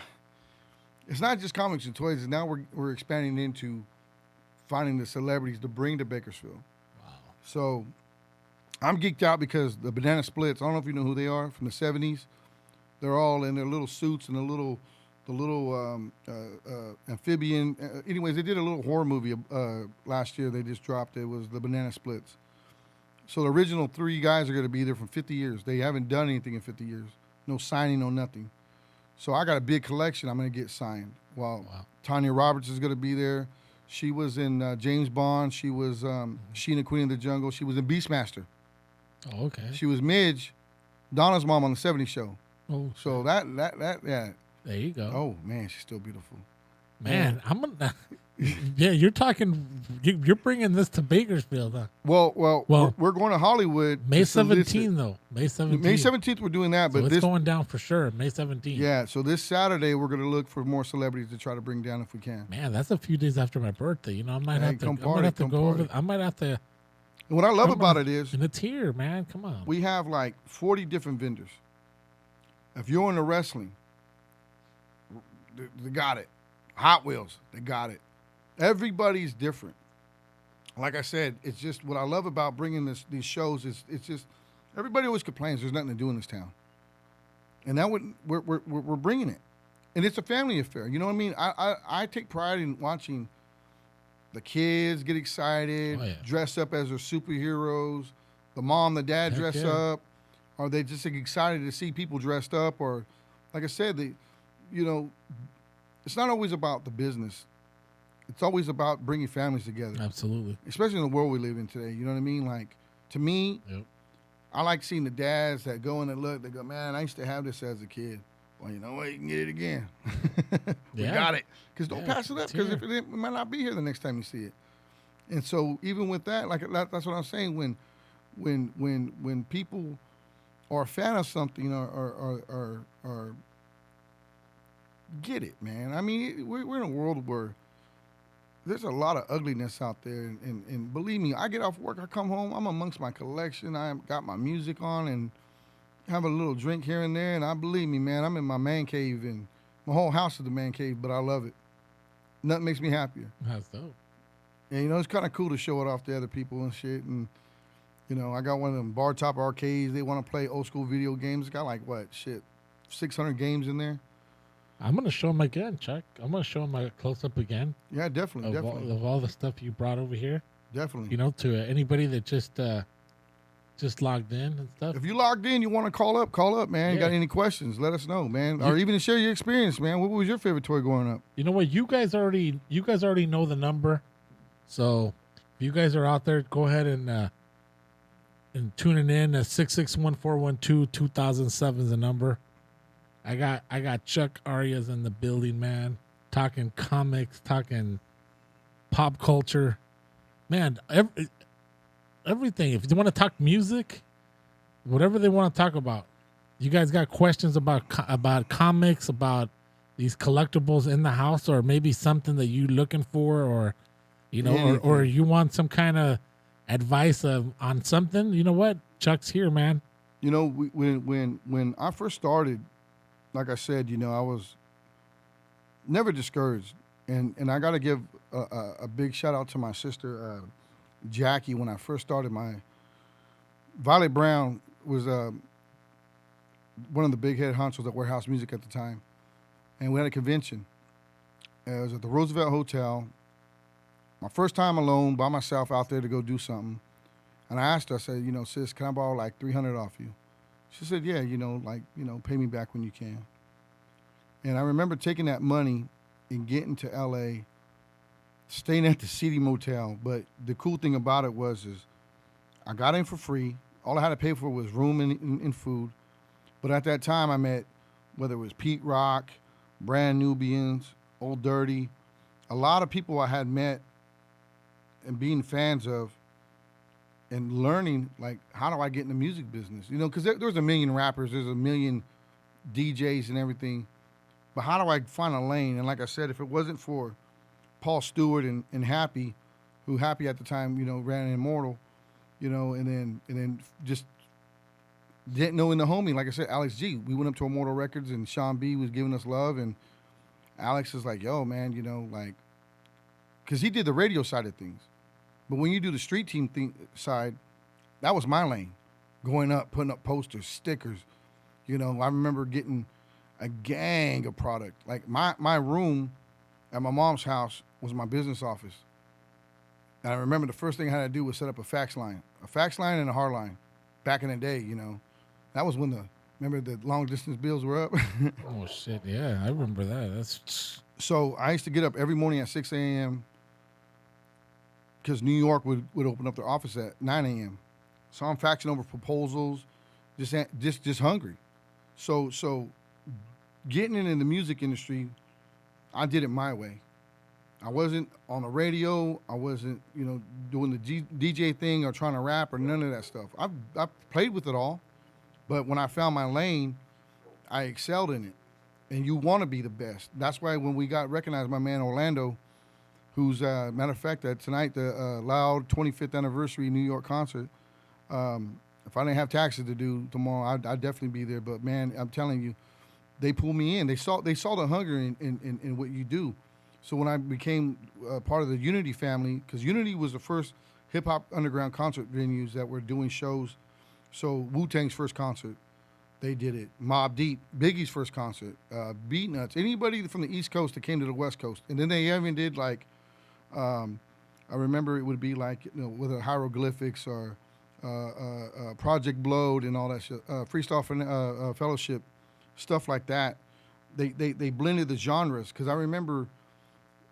it's not just comics and toys. Now we're expanding into finding the celebrities to bring to Bakersfield. Wow. So I'm geeked out because the Banana Splits, I don't know if you know who they are, from the 70s. They're all in their little suits and the little amphibian. Anyways, they did a little horror movie last year. They just dropped. It was the Banana Splits. So the original three guys are going to be there for 50 years. They haven't done anything in 50 years. No signing, no nothing. So I got a big collection I'm going to get signed. Wow. Tanya Roberts is going to be there. She was in James Bond. She was Sheena, Queen of the Jungle. She was in Beastmaster. Oh, okay. She was Midge, Donna's mom on the 70s show. Oh. So that yeah. There you go. Oh, man, she's still beautiful. Man, I'm gonna. Yeah, you're talking. You're bringing this to Bakersfield, huh? Well, we're going to Hollywood. May 17th, though. May 17th. May 17th, we're doing that. So but it's going down for sure. May 17th. Yeah. So this Saturday, we're going to look for more celebrities to try to bring down if we can. Man, that's a few days after my birthday. I might have to. Come I might have to go party. over. I might have to. And what I love about it is, and it's here, man. Come on. We have like 40 different vendors. If you're into wrestling, they got it. Hot Wheels, they got it. Everybody's different. Like I said, it's just what I love about bringing these shows is it's just Everybody always complains there's nothing to do in this town, and that we're bringing it, and it's a family affair. You know what I mean? I take pride in watching the kids get excited, dress up as their superheroes. The mom, the dad dress up. Are they just excited to see people dressed up? Or, like I said, it's not always about the business. It's always about bringing families together. Absolutely. Especially in the world we live in today. You know what I mean? Like, to me, I like seeing the dads that go in and look. They go, man, I used to have this as a kid. Well, you know what? You can get it again. We got it. Because don't pass it up. Because it might not be here the next time you see it. And so even with that, that's what I'm saying. When people are a fan of something or get it, man. I mean, we're in a world where there's a lot of ugliness out there. And believe me, I get off work, I come home, I'm amongst my collection. I got my music on and have a little drink here and there. And believe me, man, I'm in my man cave. And my whole house is the man cave, but I love it. Nothing makes me happier. That's dope. And, it's kind of cool to show it off to other people and shit. And, I got one of them bar top arcades. They want to play old school video games. It's got 600 games in there. I'm going to show them again, Chuck. I'm going to show them a close-up again. Yeah, definitely. Of all the stuff you brought over here. Definitely. To anybody that just logged in and stuff. If you logged in, you want to call up, man. You got any questions, let us know, man. Or even to share your experience, man. What was your favorite toy growing up? You know what? You guys already know the number. So if you guys are out there, go ahead and tuning in. 661-412-2007 is the number. I got Chuck Arias in the building, man. Talking comics, talking pop culture, man. Everything. If you want to talk music, whatever they want to talk about, you guys got questions about comics, about these collectibles in the house, or maybe something that you looking for, or or you want some kind of advice on something. You know what? Chuck's here, man. When I first started, like I said, I was never discouraged, and I got to give a big shout out to my sister Jackie. When I first started, Violet Brown was one of the big head honchos at Warehouse Music at the time, and we had a convention. It was at the Roosevelt Hotel. My first time alone by myself out there to go do something, and I asked her, I said, sis, can I borrow $300 off you? She said, yeah, pay me back when you can. And I remember taking that money and getting to L.A., staying at the City Motel. But the cool thing about it was I got in for free. All I had to pay for was room and food. But at that time, I met, whether it was Pete Rock, Brand Nubians, Old Dirty, a lot of people I had met and being fans of, and learning, how do I get in the music business? Because there's a million rappers, there's a million DJs and everything. But how do I find a lane? And like I said, if it wasn't for Paul Stewart and Happy, who Happy at the time, ran Immortal, and then just didn't know in the homie, like I said, Alex G. We went up to Immortal Records and Sean B was giving us love. And Alex is like, yo, man, because he did the radio side of things. But when you do the street team side, that was my lane. Going up, putting up posters, stickers. I remember getting a gang of product. My room at my mom's house was my business office. And I remember the first thing I had to do was set up a fax line and a hard line. Back in the day, that was when remember the long distance bills were up? Oh, shit, yeah, I remember that. So I used to get up every morning at 6 a.m., because New York would open up their office at 9 a.m. So I'm faxing over proposals, just hungry. So getting into the music industry, I did it my way. I wasn't on the radio. I wasn't, doing the DJ thing or trying to rap or none of that stuff. I played with it all, but when I found my lane, I excelled in it. And you want to be the best. That's why when we got recognized, my man Orlando, who's, matter of fact, tonight, the Loud 25th anniversary New York concert, if I didn't have taxes to do tomorrow, I'd definitely be there. But, man, I'm telling you, they pulled me in. They saw the hunger in what you do. So when I became part of the Unity family, because Unity was the first hip-hop underground concert venues that were doing shows So Wu-Tang's first concert, they did it. Mobb Deep, Biggie's first concert, Beatnuts, anybody from the East Coast that came to the West Coast. And then they even did like, I remember it would be like, with hieroglyphics or Project Blowed and all that shit, Freestyle Fellowship, stuff like that. They blended the genres, because I remember,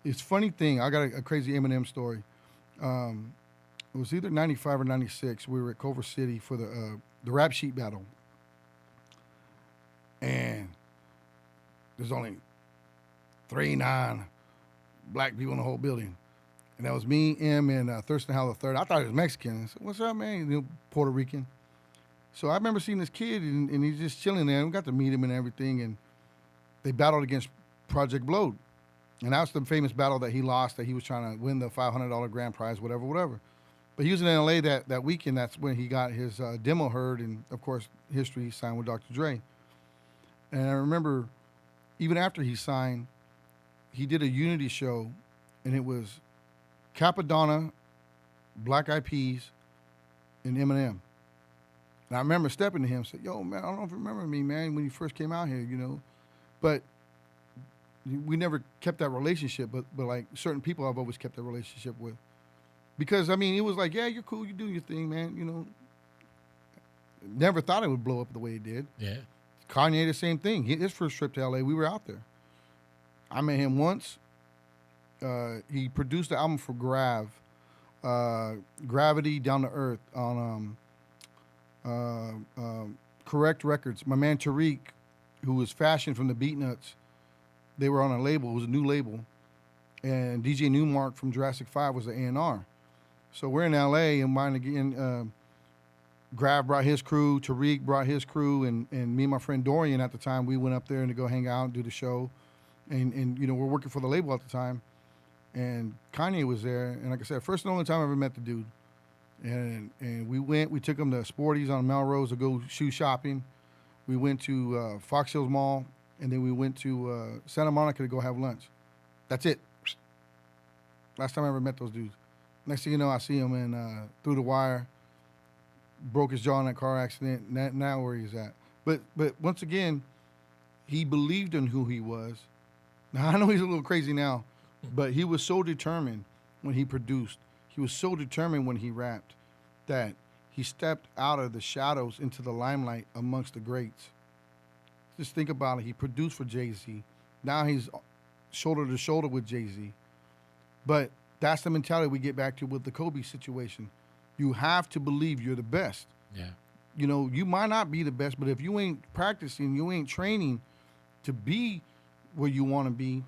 it's funny thing, I got a crazy Eminem story. It was either 95 or 96. We were at Culver City for the rap sheet battle. And there's only 3 black people in the whole building. And that was me, M, and Thurston Howell III. I thought he was Mexican. I said, "What's up, man?" Puerto Rican. So I remember seeing this kid, and he's just chilling there. We got to meet him and everything, and they battled against Project Blowed. And that was the famous battle that he lost, that he was trying to win the $500 grand prize, whatever. But he was in L.A. that weekend. That's when he got his demo heard, and, of course, history, he signed with Dr. Dre. And I remember, even after he signed, he did a Unity show, and it was Capadonna, Black Eyed Peas, and Eminem. And I remember stepping to him and said, "Yo, man, I don't know if you remember me, man, when you first came out here, But we never kept that relationship, but like certain people I've always kept that relationship with. Because, I mean, it was like, yeah, you're cool, you do your thing, man, Never thought it would blow up the way it did. Yeah. Kanye, the same thing. His first trip to L.A., we were out there. I met him once. He produced the album for Gravity, Down to Earth, on Correct Records. My man Tariq, who was fashioned from the Beatnuts, they were on a label. It was a new label. And DJ Newmark from Jurassic 5 was the A&R. So we're in L.A., and mine again, Grav brought his crew, Tariq brought his crew, and me and my friend Dorian at the time, we went up there to go hang out and do the show. And we're working for the label at the time. And Kanye was there. And like I said, first and only time I ever met the dude. And we took him to Sporty's on Melrose to go shoe shopping. We went to Fox Hills Mall, and then we went to Santa Monica to go have lunch. That's it. Last time I ever met those dudes. Next thing you know, I see him in Through the Wire. Broke his jaw in that car accident. Now where he's at. But once again, he believed in who he was. Now, I know he's a little crazy now, but he was so determined when he produced. He was so determined when he rapped that he stepped out of the shadows into the limelight amongst the greats. Just think about it. He produced for Jay-Z. Now he's shoulder to shoulder with Jay-Z. But that's the mentality we get back to with the Kobe situation. You have to believe you're the best. Yeah. You might not be the best, but if you ain't practicing, you ain't training to be where you want to be,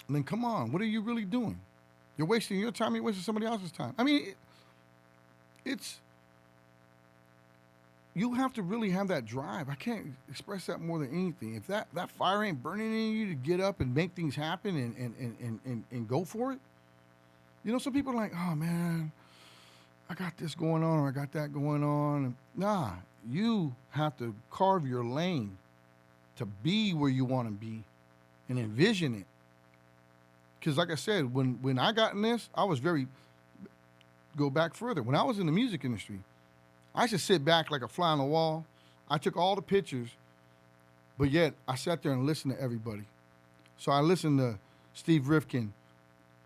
then come on, what are you really doing? You're wasting your time, you're wasting somebody else's time. I mean, you have to really have that drive. I can't express that more than anything. If that fire ain't burning in you to get up and make things happen and go for it. Some people are like, "Oh man, I got this going on or I got that going on." Nah, you have to carve your lane to be where you want to be and envision it. Because like I said, when I got in this, I was go back further. When I was in the music industry, I used to sit back like a fly on the wall. I took all the pictures, but yet I sat there and listened to everybody. So I listened to Steve Rifkin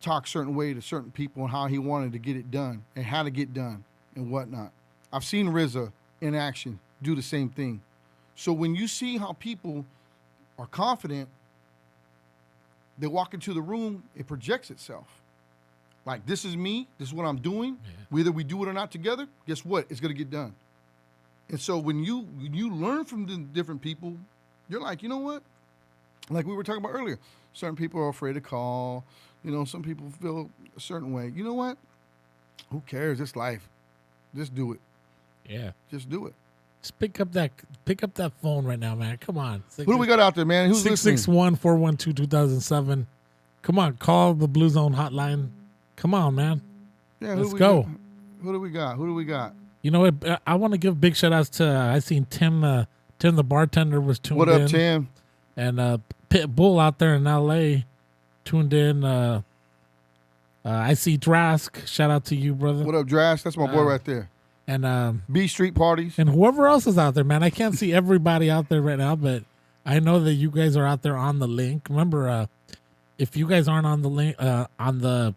talk certain way to certain people and how he wanted to get it done and how to get done and whatnot. I've seen RZA in action do the same thing. So when you see how people are confident, they walk into the room, it projects itself. Like, this is me, this is what I'm doing. Yeah. Whether we do it or not together, guess what? It's going to get done. And so when you learn from the different people, you're like, you know what? Like we were talking about earlier, certain people are afraid to call. Some people feel a certain way. You know what? Who cares? It's life. Just do it. Yeah. Just do it. Just pick up that phone right now, man. Come on. Who do we got out there, man? Who's 661-412-2007. Come on, call the Blue Zone hotline. Come on, man. Yeah, let's go. Who do we got? You know what? I want to give big shout outs to I seen Tim the bartender was tuned in. What up, Tim? And Pitbull out there in LA tuned in. I see Drask. Shout out to you, brother. What up, Drask? That's my boy right there. and B Street parties. and whoever else is out there, man. I can't see everybody out there right now, but I know that you guys are out there on the link. Remember, if you guys aren't on the link on the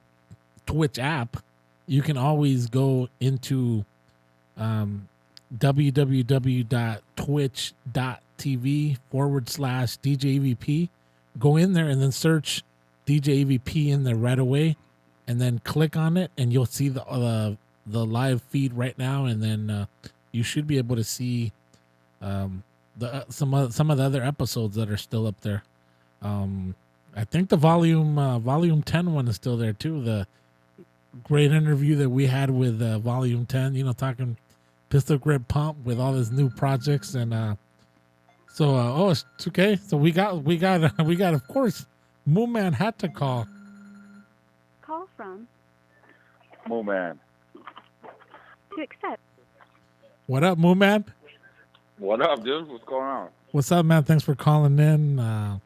Twitch app, you can always go into www.twitch.tv/DJ EVP. Go in there and then search DJ EVP in there right away, and then click on it, and you'll see the live feed right now, and then you should be able to see some of the other episodes that are still up there. I think the volume 10 one is still there too. The great interview that we had with volume 10, talking pistol grip pump with all his new projects, and so it's okay. So we got of course Moon Man had to call. Call from Moo Man. to accept. What up, Moon Man? What up, dude? What's going on? What's up, man? Thanks for calling in. For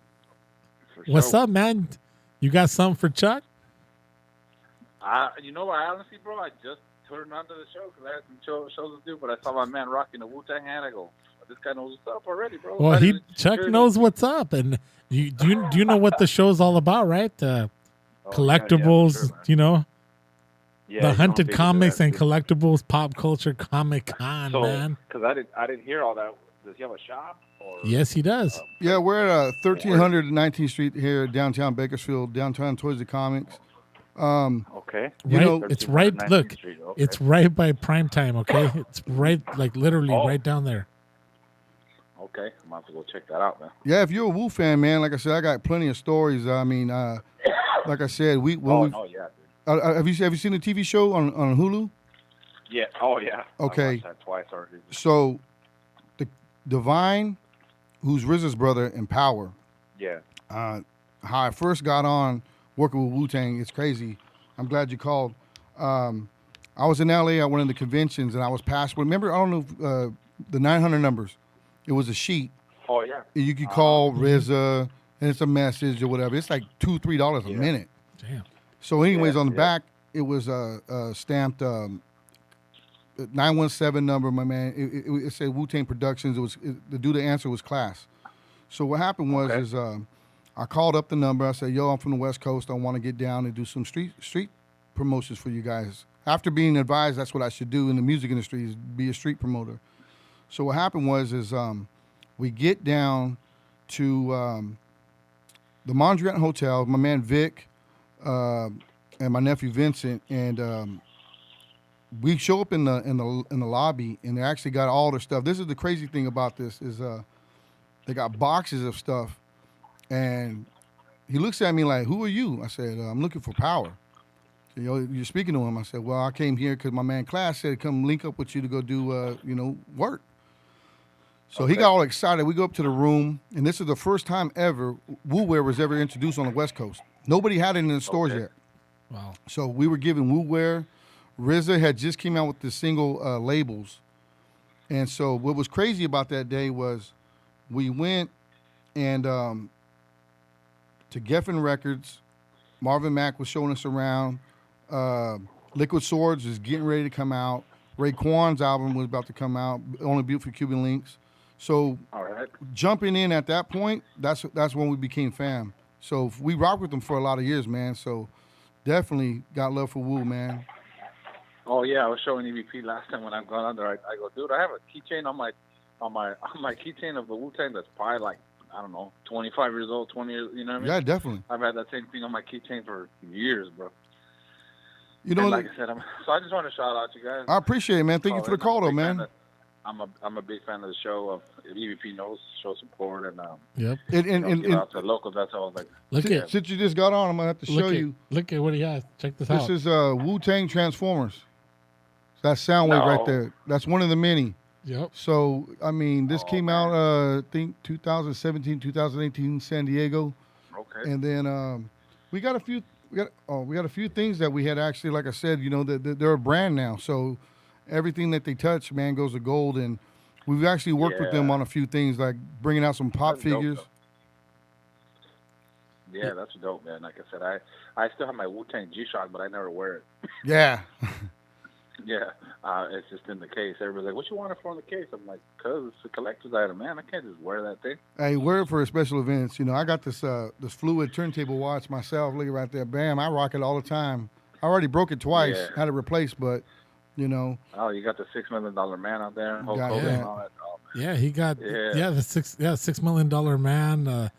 What's sure. up, man? You got something for Chuck? You know what? Honestly, bro, I just turned onto the show because I had some shows to do, but I saw my man rocking the Wu-Tang hat. I go, this guy knows what's up already, bro. Well, Chuck knows what's up, and do you know what the show's all about, right? Collectibles, yeah, for sure, man. Yeah, the you Hunted don't Comics think and Collectibles Pop Culture Comic Con, man. Because I didn't hear all that. Does he have a shop? Or, Yes, he does. Yeah, we're at 1300 19th Street here, downtown Bakersfield, downtown Toys R Comics. Okay. You Right, know, it's right. 1319th Look, Street, okay. it's right by prime time. Okay, it's right, like literally Oh. right down there. Okay, I'm about to go check that out, man. yeah, if you're a Wu fan, man, like I said, I got plenty of stories. I mean, like I said, No, yeah, dude. have you seen the TV show on Hulu? Yeah. Oh, yeah. Okay. I watched that twice already. So, the Divine, who's RZA's brother in Power, Yeah. how I first got on working with Wu-Tang, it's crazy. I'm glad you called. I was in LA at one of the conventions, and I was passed. Remember, I don't know if, the 900 numbers. It was a sheet. Oh, yeah. You could call RZA, and it's a message or whatever. It's like $2-3 a Yeah. minute. Damn. So, anyways, Yeah, on the yeah. back, it was stamped 917 number, my man. It said Wu-Tang Productions. The dude to answer was Class. So what happened was Okay. I called up the number. I said, "Yo, I'm from the West Coast. I want to get down and do some street promotions for you guys." After being advised, that's what I should do in the music industry is be a street promoter. So what happened was we get down to the Mondrian Hotel. My man Vic and my nephew Vincent, and we show up in the lobby, and they actually got all their stuff. This is the crazy thing about this is they got boxes of stuff, and he looks at me like, "Who are you?" I said, "I'm looking for Power." You're speaking to him. I said, "Well, I came here because my man Class said come link up with you to go do work." So he got all excited. We go up to the room, and this is the first time ever Wu Wear was ever introduced on the West Coast. Nobody had it in the stores yet. Wow. So we were giving Wu Wear. RZA had just came out with the single labels. And so what was crazy about that day was we went and to Geffen Records, Marvin Mack was showing us around. Liquid Swords is getting ready to come out. Raekwon's album was about to come out, Only Beautiful Cuban Links. So All right. jumping in at that point, that's when we became fam. So we rocked with them for a lot of years, man. So definitely got love for Wu, man. Oh yeah, I was showing EVP last time when I've gone on there. I go, dude, I have a keychain on my keychain of the Wu-Tang that's probably like, I don't know, 25 years old, 20 years. You know what I mean? Yeah, definitely. I've had that same thing on my keychain for years, bro. You know, And like I said, so I just want to shout out you guys. I appreciate it, man. Thank you for the call, though, man. I'm a big fan of the show. If EVP knows, show support, and Yep. And give out to locals. That's all. Like, Look at since you just got on, I'm gonna have to show you. Look at what he has. Check this This out. is Wu-Tang Transformers. That sound wave right No. there. That's one of the many. Yep. So I mean, this Oh, came man. out I think 2017, 2018, San Diego, okay. and then we got a few things that we had actually, like I said, that they're a brand now. So everything that they touch, man, goes to gold, and we've actually worked with them Yeah. on a few things, like bringing out some pop That's dope, figures. though. Yeah, that's dope, man. Like I said, I still have my Wu-Tang G-Shock, but I never wear it. Yeah. Yeah, it's just in the case. Everybody's like, "What you want it for in the case?" I'm like, "Cause it's a collector's item, man. I can't just wear that thing." Hey, wear it for special events. You know, I got this fluid turntable watch myself. Look right there, bam! I rock it all the time. I already broke it twice, Yeah. had it replaced, but you know, Oh, you got the $6 million man out there, Hulk Got Hogan that. and all that. Oh, man. Yeah, he got Yeah. the $6 million man, the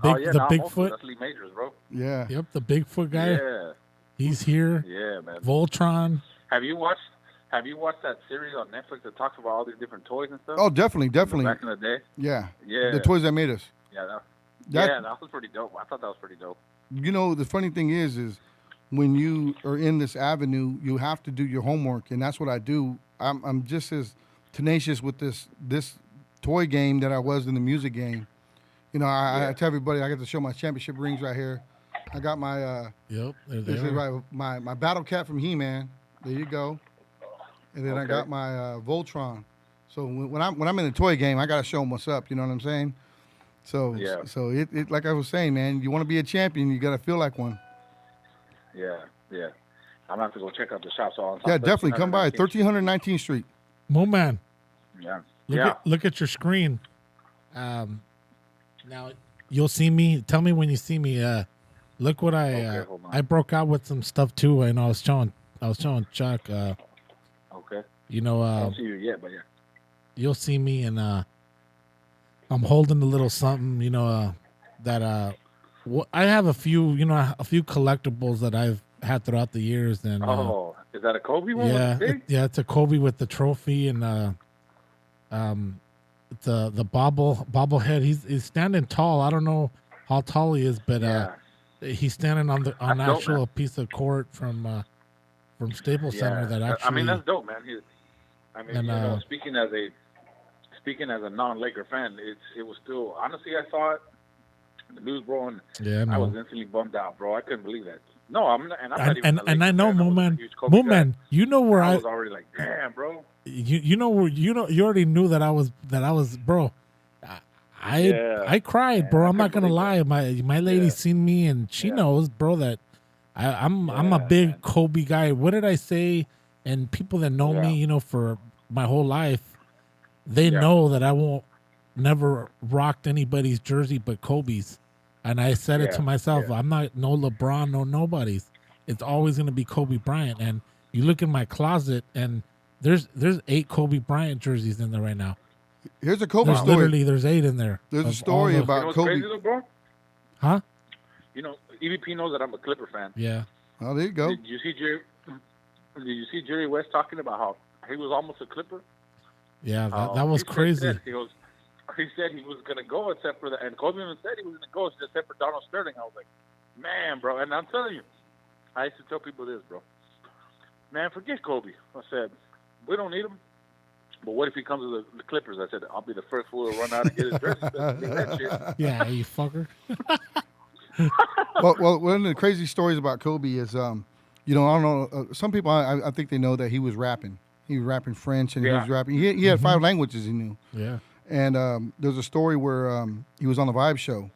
Oh, yeah, the nah, most of Bigfoot. that's Lee Majors, bro. yeah. Yep, the Bigfoot guy. Yeah, He's here. yeah, man. Voltron. Have you watched that series on Netflix that talks about all these different toys and stuff? Oh, definitely. Back in the day. Yeah. Yeah. The toys that made us. Yeah, That- that was pretty dope. I thought that was pretty dope. You know, the funny thing is when you are in this avenue, you have to do your homework, and that's what I do. I'm just as tenacious with this toy game that I was in the music game. You know, I tell everybody I got to show my championship rings right here. I got my Yep, there they this is are. right my Battle Cat from He-Man. There you go. And then I Okay. got my Voltron. So when I'm in the toy game, I got to show them what's up. You know what I'm saying? So Yeah. so it like I was saying, man, you want to be a champion, you got to feel like one. Yeah, yeah. I'm gonna have to go check out the shop. So on Yeah, definitely come by 1319th Street. Mo man, Yeah, look at your screen. Now you'll see me. Tell me when you see me. Look what Okay, hold on. I broke out with some stuff too, and I was showing Chuck. Okay. You know, I don't see you yet, but yeah. you'll see me, and I'm holding a little something. You know, that I have a few. You know, a few collectibles that I've had throughout the years, and Oh, is that a Kobe one? yeah, With the big? it's a Kobe with the trophy and the bobblehead. He's standing tall. I don't know how tall he is, but Yeah. he's standing on That's dope, actual man. piece of court from Staples Center that actually. I mean, that's dope, man. And, speaking as a non-Laker fan, it was still honestly. I saw it, the news, bro, and yeah, I no. was instantly bummed out, bro. I couldn't believe that. No, I'm not, and I'm not even. And a I Laker know, fan. I Mo was a man, huge Kobe guy. you know where I I was already like, damn, bro. you already knew that I was bro. Yeah. I cried, Man, bro. I I'm not couldn't gonna believe lie. My lady Yeah. seen me and she Yeah. knows, bro, that I'm a Yeah, big man. Kobe guy. What did I say? And people that know me, Yeah. you know, for my whole life, they Yeah. know that I won't never rocked anybody's jersey but Kobe's. And I said it Yeah, to myself, yeah. I'm not no LeBron, no nobody's. It's always gonna be Kobe Bryant. And you look in my closet and there's 8 Kobe Bryant jerseys in there right now. Here's a Kobe There's story. literally 8 in there. There's a of story all the- about You know what's Kobe. crazy though, bro? Huh? You know, EVP knows that I'm a Clipper fan. Yeah. Oh, there you go. Did you see Jerry West talking about how he was almost a Clipper? Yeah, that was He crazy. said he said he was gonna go except for and Kobe even said he was gonna go except for Donald Sterling. I was like, man, bro, and I'm telling you, I used to tell people this, bro. Man, forget Kobe. I said, we don't need him. But what if he comes to the Clippers? I said, I'll be the first fool to run out and get his jersey. That shit. Yeah, you fucker. well, one of the crazy stories about Kobe is, you know, I don't know. Some people, I think they know that he was rapping. He was rapping French and he Yeah. was rapping. He had 5 languages he knew. Yeah. And there's a story where he was on the Vibe show,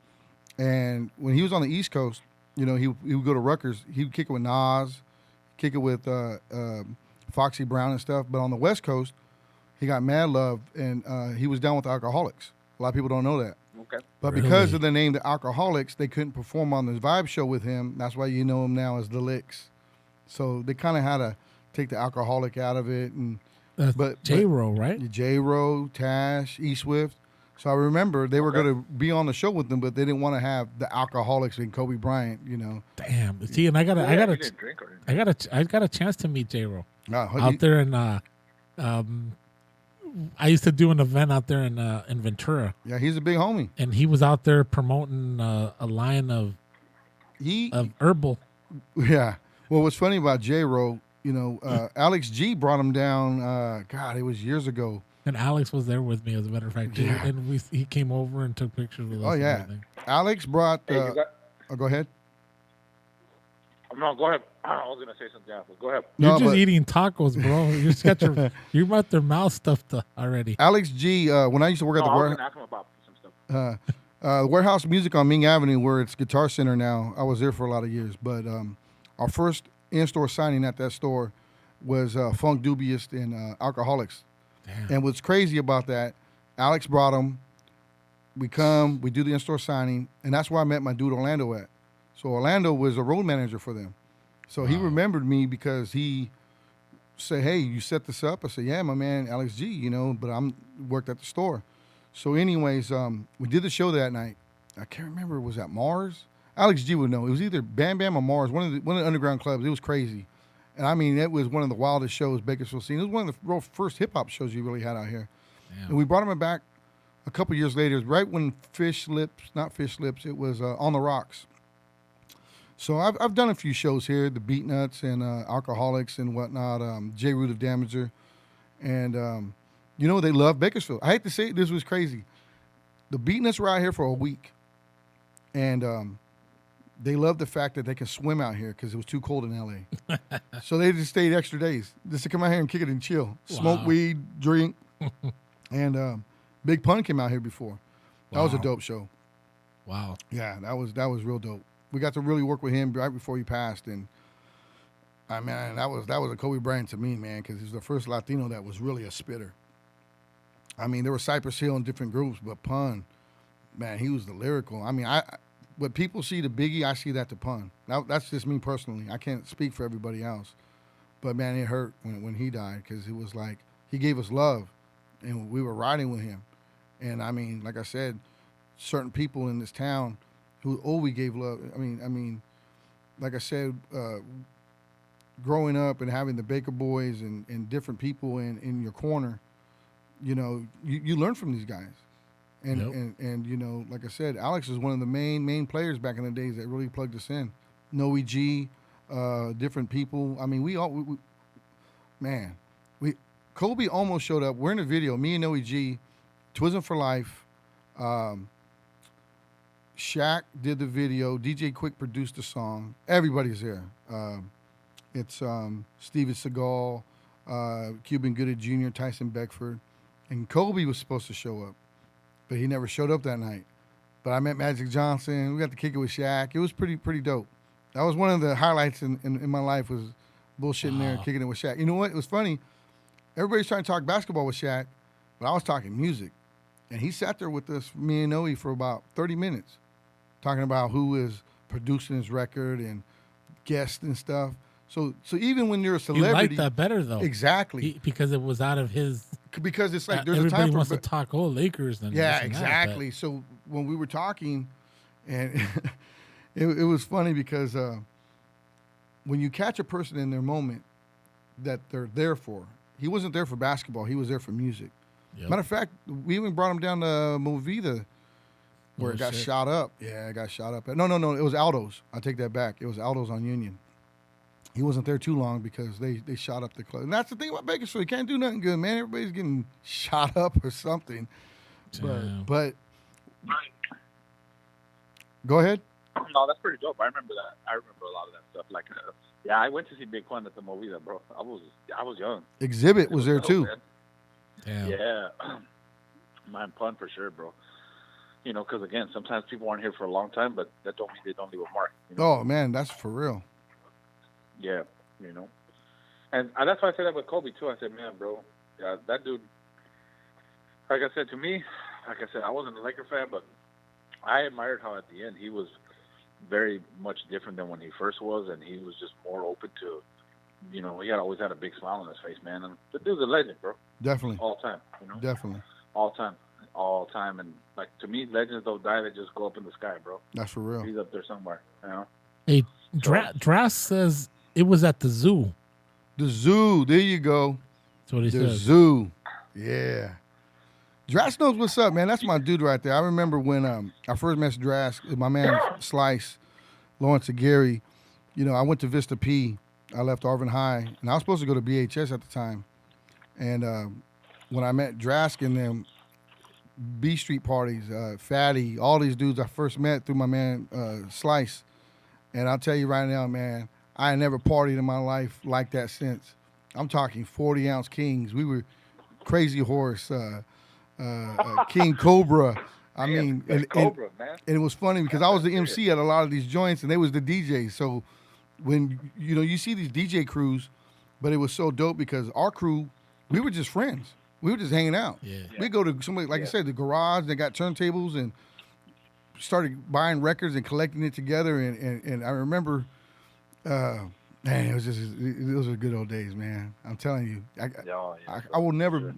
and when he was on the East Coast, you know, he would go to Rutgers. He would kick it with Nas, kick it with Foxy Brown and stuff. But on the West Coast, he got mad love, and he was down with the Alcoholics. A lot of people don't know that. Okay. But Really? because of the name the Alcoholics, they couldn't perform on the Vibe show with him. That's why you know him now as the Licks. So they kind of had to take the alcoholic out of it, and But- J-Ro, right? J-Ro, Tash, E Swift. So I remember they were Okay. going to be on the show with them, but they didn't want to have the Alcoholics and Kobe Bryant. You know, Damn. See, and I got Yeah, he didn't drink or anything. I got a chance to meet J-Ro He- out there in I used to do an event out there in Ventura, Yeah, he's a big homie. and he was out there promoting a line of He, herbal. yeah. Well, what's funny about J-Ro, you know, Alex G brought him down. God, it was years ago. And Alex was there with me, as a matter of fact. Yeah. And he came over and took pictures with us. Oh and yeah, everything. Alex brought. Hey, you got, Oh, go ahead. no, go ahead. I was gonna say something else. Go ahead. You're No, just but- eating tacos, bro. You just got you got their mouth stuffed already. Alex G. When I used to work No, at I the was warehouse. gonna ask him about some stuff. Warehouse Music on Ming Avenue, where it's Guitar Center now. I was there for a lot of years, but our first in-store signing at that store, was Funk Dubious and Alcoholics. Damn. And what's crazy about that, Alex brought them. We do the in-store signing, and that's where I met my dude Orlando at. So Orlando was a road manager for them. So he remembered me because he said, hey, you set this up? I said, yeah, my man Alex G, but I'm worked at the store. So anyways, we did the show that night. I can't remember, was that Mars? Alex G would know. It was either Bam Bam or Mars, one of the underground clubs. It was crazy. And I mean, it was one of the wildest shows Bakersfield seen. It was one of the real first hip-hop shows you really had out here. Damn. And we brought him back a couple years later, right when not Fish Lips, it was On the Rocks. So I've done a few shows here, the Beat Nuts and Alcoholics and whatnot, J. Root of Damager. And, they love Bakersfield. I hate to say it, this was crazy. The Beat Nuts were out here for a week. And they loved the fact that they can swim out here because it was too cold in L.A. So they just stayed extra days just to come out here and kick it and chill. Smoke weed, drink. And Big Pun came out here before. That was a dope show. Wow. Yeah, that was real dope. We got to really work with him right before he passed, and I mean that was a Kobe Bryant to me, man, because he was the first Latino that was really a spitter. I mean, there were Cypress Hill in different groups, but Pun, man, he was the lyrical. I mean, what people see to Biggie, I see that to Pun. That's just me personally. I can't speak for everybody else, but man, it hurt when he died because it was like he gave us love, and we were riding with him. And I mean, like I said, certain people in this town who we gave love. I mean, like I said, growing up and having the Baker Boys and different people in your corner, you learn from these guys. And like I said, Alex was one of the main players back in the days that really plugged us in. Noe G, different people. I mean, Kobe almost showed up. We're in a video, me and Noe G, Twism for Life. Shaq did the video. DJ Quick produced the song. Everybody's there. It's Steven Seagal, Cuban Gooding Jr., Tyson Beckford, and Kobe was supposed to show up, but he never showed up that night. But I met Magic Johnson. We got to kick it with Shaq. It was pretty dope. That was one of the highlights in my life was bullshitting there and kicking it with Shaq. You know what? It was funny. Everybody's trying to talk basketball with Shaq, but I was talking music. And he sat there with us, me and Noe, for about 30 minutes, talking about who is producing his record and guests and stuff. So even when you're a celebrity, you like that better though, exactly, because it was out of his. Because it's like there's a everybody time for wants to talk Lakers and yeah, this and exactly. That, so when we were talking, and it was funny because when you catch a person in their moment that they're there for, he wasn't there for basketball, he was there for music. Yep. Matter of fact, we even brought him down to Movida where it got shot up. Yeah, it got shot up. No, it was Aldo's. I take that back. It was Aldo's on Union. He wasn't there too long because they shot up the club. And that's the thing about Bakersfield. You can't do nothing good, man. Everybody's getting shot up or something. But go ahead. No, that's pretty dope. I remember that. I remember a lot of that stuff. Like, I went to see Big Pun at the Movida, bro. I was young. Exhibit was there dope, too. Man. Damn. Yeah, man, Pun for sure, bro. Because again, sometimes people aren't here for a long time, but that don't mean they don't leave a mark. Oh man, that's for real. Yeah, and that's why I said that with Kobe too. I said, man, bro, that dude. Like I said, to me, I wasn't a Laker fan, but I admired how at the end he was very much different than when he first was, and he was just more open to. He had always had a big smile on his face, man. And the dude's a legend, bro. Definitely. All time, Definitely. All time. And like to me, legends don't die; they just go up in the sky, bro. That's for real. He's up there somewhere, Hey, Drass says it was at the zoo. The zoo. There you go. That's what he The says. zoo. Yeah. Drass knows what's up, man. That's my dude right there. I remember when I first met Drass, my man Slice, Lawrence Aguirre. I went to Vista P. I left Arvin High, and I was supposed to go to BHS at the time. And when I met Drask and them B Street parties, Fatty, all these dudes I first met through my man Slice. And I'll tell you right now, man, I ain't never partied in my life like that since. I'm talking 40-ounce Kings. We were Crazy Horse, King Cobra. I mean, Cobra, man. And it was funny because I was the MC at a lot of these joints, and they was the DJs. So when you see these DJ crews, But it was so dope because our crew, we were just friends. We were just hanging out. Yeah. We go to somebody, like I said, the garage. They got turntables and started buying records and collecting it together. And I remember, man, it was just those were good old days, man. I'm telling you, I will never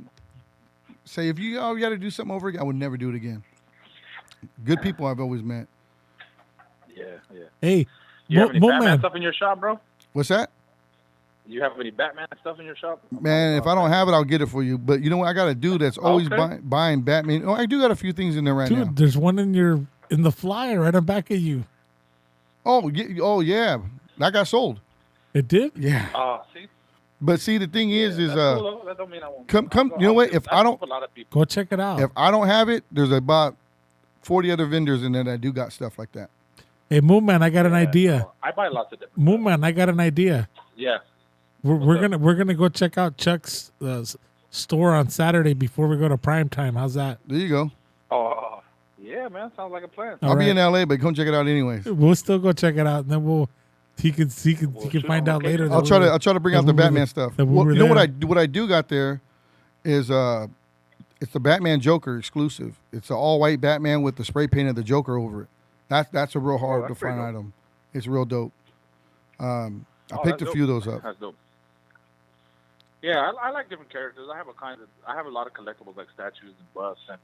say if you got to do something over again. I would never do it again. Good people I've always met. Yeah. Hey, You have any Batman man. stuff in your shop, bro? What's that? You have any Batman stuff in your shop? Man, if I don't have it, I'll get it for you. But you know what? I got a dude that's always buying Batman. Oh, I do got a few things in there right Dude, now. there's one in the flyer right on back of you. Oh yeah, that got sold. It did? Yeah. See? But see, the thing is That's cool, though. That don't mean I won't. come. You know what? If I don't, a lot of people. Go check it out. if I don't have it, there's about 40 other vendors in there that do got stuff like that. Hey, Moon Man, I got an idea. I buy lots of different. Moon Man, I got an idea. Yeah. We're gonna go check out Chuck's store on Saturday before we go to prime time. How's that? There you go. Oh, yeah, man. Sounds like a plan. I'll be in LA, but come check it out anyways. We'll still go check it out, and then he can find out later. I'll try to bring out the Batman stuff. that we Well, were you know there. what I do got there is it's the Batman Joker exclusive. It's an all white Batman with the spray paint of the Joker over it. That's a real hard to that's find pretty dope. item. It's real dope. I picked a few of those up. That's dope. Yeah, I like different characters. I have a lot of collectibles like statues and busts and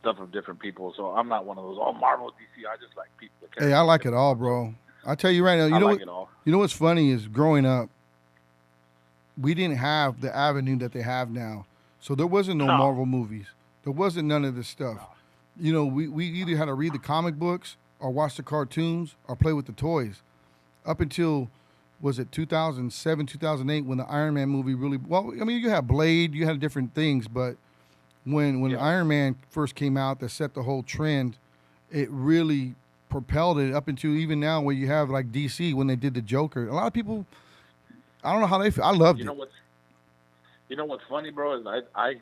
stuff of different people. So I'm not one of those Marvel, DC. I just like people. Hey, I like it all, bro. I tell you right now. You know what's funny is growing up, we didn't have the avenue that they have now. So there wasn't no Marvel movies. There wasn't none of this stuff. You know, we either had to read the comic books or watch the cartoons or play with the toys. Up until, was it 2007, 2008 when the Iron Man movie really, well, I mean, you had Blade, you had different things, but when Iron Man first came out that set the whole trend, it really propelled it up into even now where you have like DC when they did the Joker. A lot of people, I don't know how they feel. I loved it. You know what's funny, bro, is I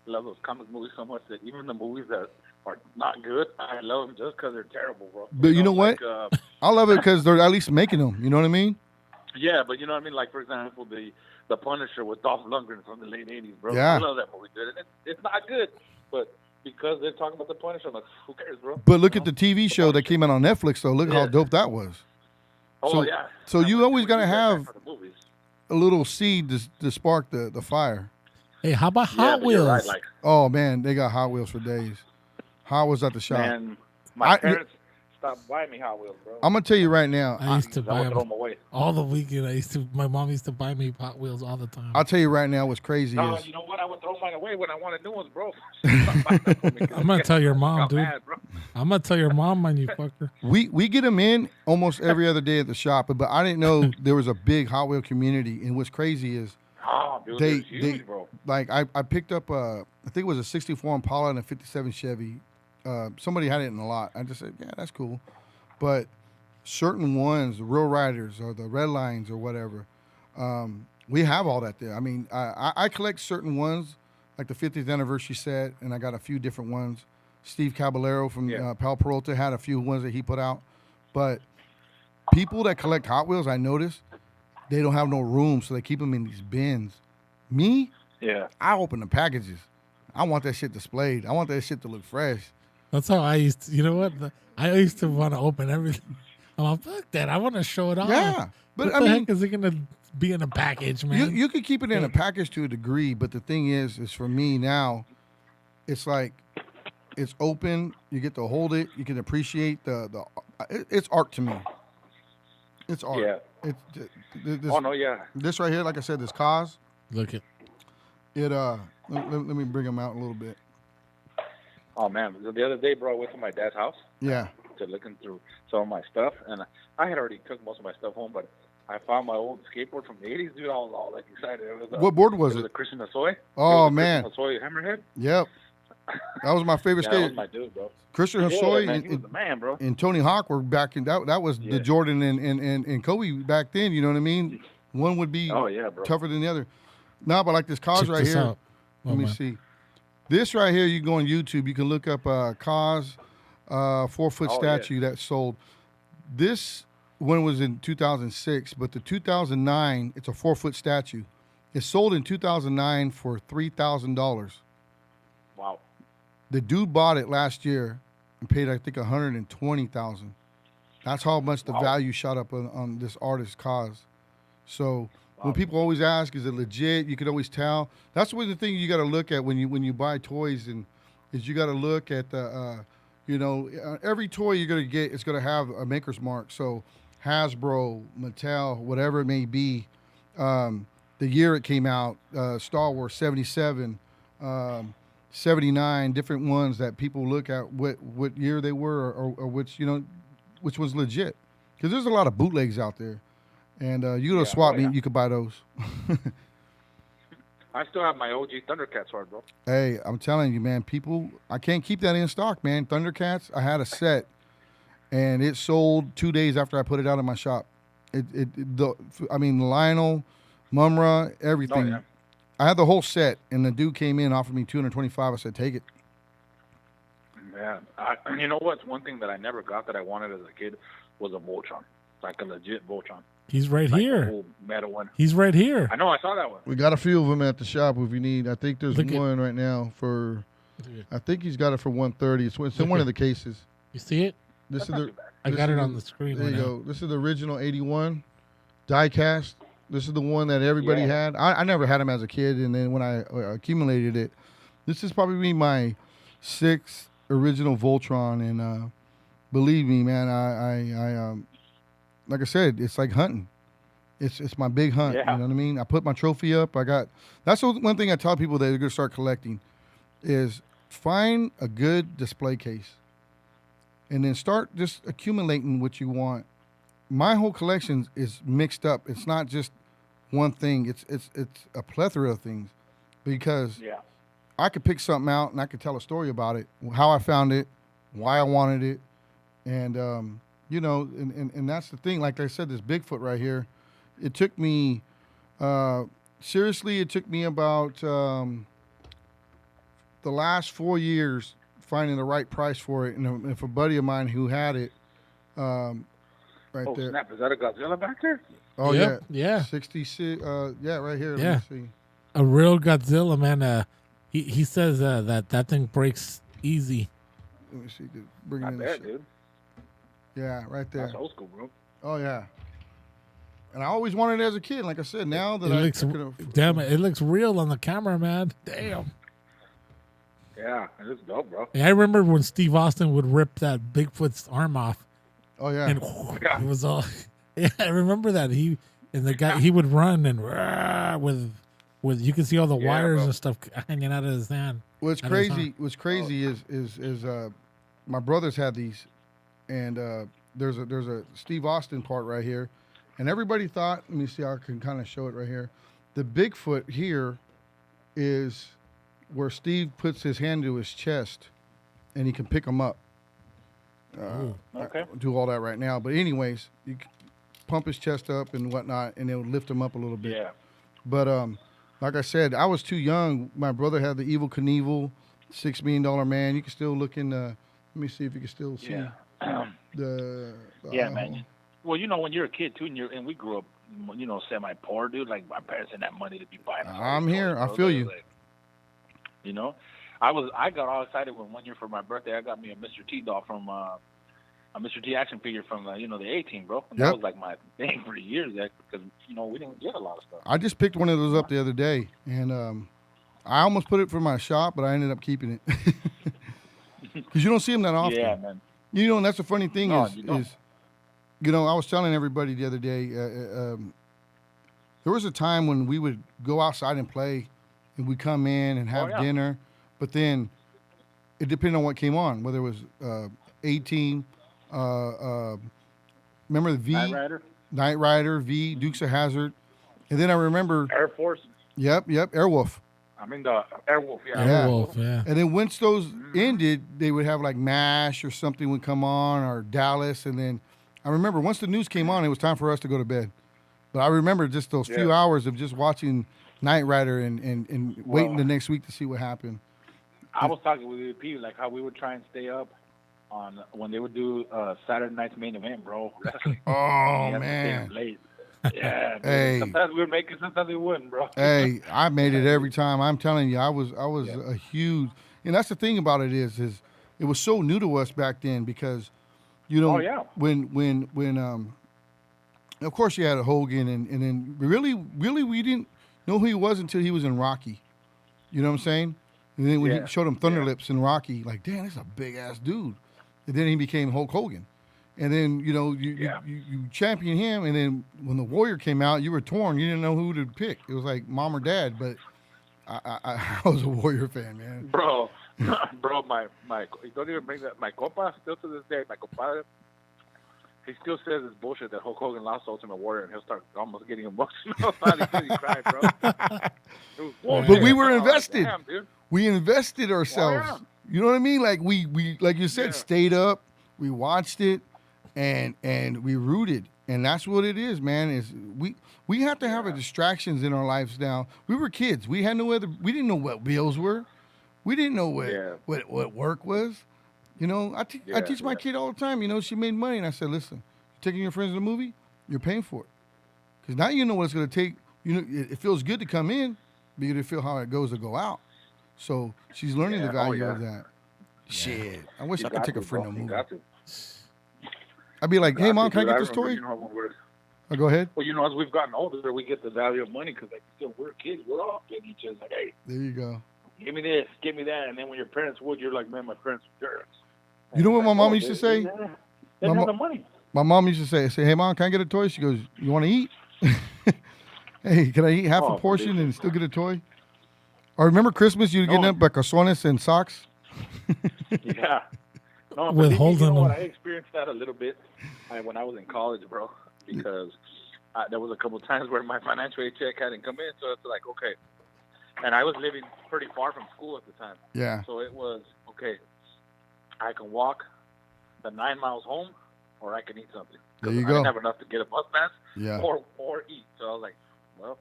love those comic movies so much that even the movies that are not good, I love them just because they're terrible, bro. But you know what? I love it because they're at least making them. You know what I mean? Yeah, but you know what I mean? Like, for example, the Punisher with Dolph Lundgren from the late 80s, bro. Yeah. I love that movie, dude. And it's not good, but because they're talking about the Punisher, I'm like, who cares, bro? But look at the TV show that came out on Netflix, though. Look how dope that was. Oh, yeah. So you always got to have for the movies. a little seed to spark the fire. Hey, how about Hot but you're Wheels? right, like, Oh, man, they got Hot Wheels for days. Hot Wheels at the shop. man, my parents stopped buying me Hot Wheels, bro. I'm going to tell you right now. I used to I buy would throw them them away. all the weekend. My mom used to buy me Hot Wheels all the time. I'll tell you right now what's crazy No, is you know what? I would throw mine away when I wanted new ones, bro. I'm gonna tell your mom, Got dude. mad, bro. I'm gonna tell your mom, man, you fucker. we get them in almost every other day at the shop, but I didn't know there was a big Hot Wheel community. And what's crazy is Oh, dude, it's huge, bro. like I picked up I think it was a 64 Impala and a 57 Chevy. Somebody had it in a lot. I just said, yeah, that's cool. But certain ones, the Real Riders or the Red Lines or whatever, we have all that there. I mean, I collect certain ones, like the 50th anniversary set, and I got a few different ones. Steve Caballero from Pal Peralta had a few ones that he put out. But people that collect Hot Wheels, I noticed, they don't have no room, so they keep them in these bins. Me, I open the packages. I want that shit displayed. I want that shit to look fresh. That's how I used to. You know what? I used to want to open everything. I'm like, fuck that. I want to show it off. Yeah, but what I the mean, heck is it gonna be in a package, man? you could keep it in a package to a degree, but the thing is for me now, it's like it's open. You get to hold it. You can appreciate it's art to me. It's art. Yeah. It's this right here, like I said, this cause. Look at it. Let me bring them out a little bit. Oh, man. The other day, bro, I went to my dad's house. Yeah. To looking through some of my stuff. And I had already took most of my stuff home, but I found my old skateboard from the 80s, dude. I was all like excited. It was, what board was it? It was a Christian Asoy. Oh, man. Christian Asoy Hammerhead. Yep. That was my favorite That skater. was my dude, bro. Christian Hosoi man, he was the man, bro. and Tony Hawk were back in that was the Jordan and Kobe back then, you know what I mean? One would be tougher than the other. No, but like this cause right here. Out. Let me see. This right here, you go on YouTube, you can look up cause 4-foot statue that sold. This one was in 2006, but the 2009, it's a 4-foot statue. It sold in 2009 for $3,000. Wow. The dude bought it last year and paid, I think, $120,000. That's how much the value shot up on this artist's cause. So when people always ask, is it legit? You could always tell. That's one of the things you got to look at when you buy toys, and is you got to look at the every toy you're gonna get is gonna have a maker's mark. So Hasbro, Mattel, whatever it may be, the year it came out, Star Wars 77, 79, different ones that people look at what year they were or which was legit. Because there's a lot of bootlegs out there. And you go to swap meet, you could buy those. I still have my OG Thundercat sword, bro. Hey, I'm telling you, man, I can't keep that in stock, man. Thundercats, I had a set, and it sold 2 days after I put it out in my shop. Lionel, Mumra, everything. Oh, yeah. I had the whole set, and the dude came in, offered me $225. I said, take it. Man, you know what's one thing that I never got that I wanted as a kid was a Voltron, like a legit Voltron. He's right like here. The whole metal one. He's right here. I know, I saw that one. We got a few of them at the shop if you need. I think there's Look one right now for, I think he's got it for $130. It's in one of the cases. You see it? This That's is not the. too bad. I got it on the screen There right you now. go. This is the original 81 die cast. This is the one that everybody had. I never had them as a kid, and then when I accumulated it, this is probably my 6th original Voltron. And believe me, man, I like I said, it's like hunting. It's my big hunt. Yeah. You know what I mean? I put my trophy up. That's one thing I tell people that they're going to start collecting is find a good display case and then start just accumulating what you want. My whole collection is mixed up. It's not just one thing. It's a plethora of things because I could pick something out and I could tell a story about it, how I found it, why I wanted it. And, and that's the thing. Like I said, this Bigfoot right here, it took me, seriously, it took me about the last 4 years finding the right price for it. And if a buddy of mine who had it, right there. Snap. Is that a Godzilla back there? Oh, Yep, yeah. 66, right here. Yeah. Let me see. A real Godzilla, man. He says that thing breaks easy. Let me see. Bring it Not in. bad, dude. Yeah, right there. That's old school, bro. Oh, yeah. And I always wanted it as a kid. Like I said, now that it looks real on the camera, man. Damn. Yeah, it is dope, bro. I remember when Steve Austin would rip that Bigfoot's arm off. Oh, yeah. And it was all. Yeah, I remember that he would run and with you can see all the wires bro. and stuff hanging out of his hand. What's crazy is my brothers had these, and there's a Steve Austin part right here, and everybody thought. Let me see how I can kind of show it right here. The Bigfoot here is where Steve puts his hand to his chest, and he can pick them up. Okay. I'll do all that right now, but anyways, you can pump his chest up and whatnot, and it'll lift him up a little bit. Yeah. But like I said, I was too young. My brother had the Evil Knievel, $6 Million Man. You can still look in the. Let me see if you can still see the. Yeah, man. Well, when you're a kid too, and we grew up, semi-poor, dude. Like my parents didn't have money to be buying. I'm here. I feel you. Like, I got all excited when one year for my birthday I got me a Mr. T doll from a Mr. T action figure from the A-Team, bro. And that was like my thing for years, because we didn't get a lot of stuff. I just picked one of those up the other day, and I almost put it for my shop, but I ended up keeping it because you don't see them that often. Yeah, man. And that's the funny thing is I was telling everybody the other day, there was a time when we would go outside and play, and we'd come in and have dinner, but then it depended on what came on, whether it was A-Team, remember the V? Knight Rider, V, Dukes of Hazzard. And then I remember... Air Force. Yep, Airwolf. I mean, the Airwolf, yeah. Airwolf, yeah. And then once those ended, they would have like MASH or something would come on, or Dallas, and then I remember once the news came on, it was time for us to go to bed. But I remember just those few hours of just watching Knight Rider and waiting the next week to see what happened. I was talking with EVP, like how we would try and stay up on when they would do Saturday night's main event, bro. Wrestling. Oh, He had to stay man. late. Yeah, dude. Hey. Sometimes we would make it, sometimes we wouldn't, bro. Hey, I made it every time. I'm telling you, I was Yeah. a huge, and that's the thing about it is it was so new to us back then because, you know, Oh, yeah. when of course you had a Hogan and then really we didn't know who he was until he was in Rocky. You know what I'm saying? And then when Yeah. he showed him Thunder Yeah. Lips in Rocky, like, damn, that's a big ass dude. And then he became Hulk Hogan. And then, you know, you champion him, and then when the Warrior came out, you were torn. You didn't know who to pick. It was like mom or dad, but I was a Warrior fan, man. Bro, my don't even bring that. My compa, still to this day, my compadre, he still says it's bullshit that Hulk Hogan lost to Ultimate Warrior, and he'll start almost getting emotional. He cried, bro. It was bullshit. But we were I was like, invested. damn, dude. We invested ourselves. Oh, You know what I mean? Like we like you said, Yeah. stayed up, we watched it, and we rooted. And that's what it is, man. Is we have to have a distractions in our lives now. We were kids. We had no other. We didn't know what bills were. We didn't know what work was. You know, I teach my kid all the time. You know, she made money, and I said, listen, you're taking your friends to the movie, you're paying for it, because now you know what it's going to take. You know, it feels good to come in, but you got to feel how it goes to go out. So she's learning the value of that. Shit, I wish I could take a friend to a movie. I'd be like, hey, Mom, can I get this toy? You know, Oh, go ahead. well, you know, as we've gotten older, we get the value of money because, like, still we're kids. We're all getting each other. Like, hey, There you go. give me this, give me that. And then when your parents would, you're like, man, my parents were jerks. You know what my Like, mom oh, used to they- say? They My have mo- the money. My mom used to say, hey, Mom, can I get a toy? She goes, you want to eat? Hey, can I eat half Oh, a portion dude. and still get a toy? Or remember Christmas, you were getting No. up vacaciones and socks? Yeah. No, With but holes you in know what? them. I experienced that a little bit when I was in college, bro, because there was a couple times where my financial aid check hadn't come in, so it's like, okay. And I was living pretty far from school at the time. Yeah. So it was, okay, I can walk the 9 miles home, or I can eat something. 'Cause There you I go. didn't have enough to get a bus pass Yeah. or eat. So I was like, well,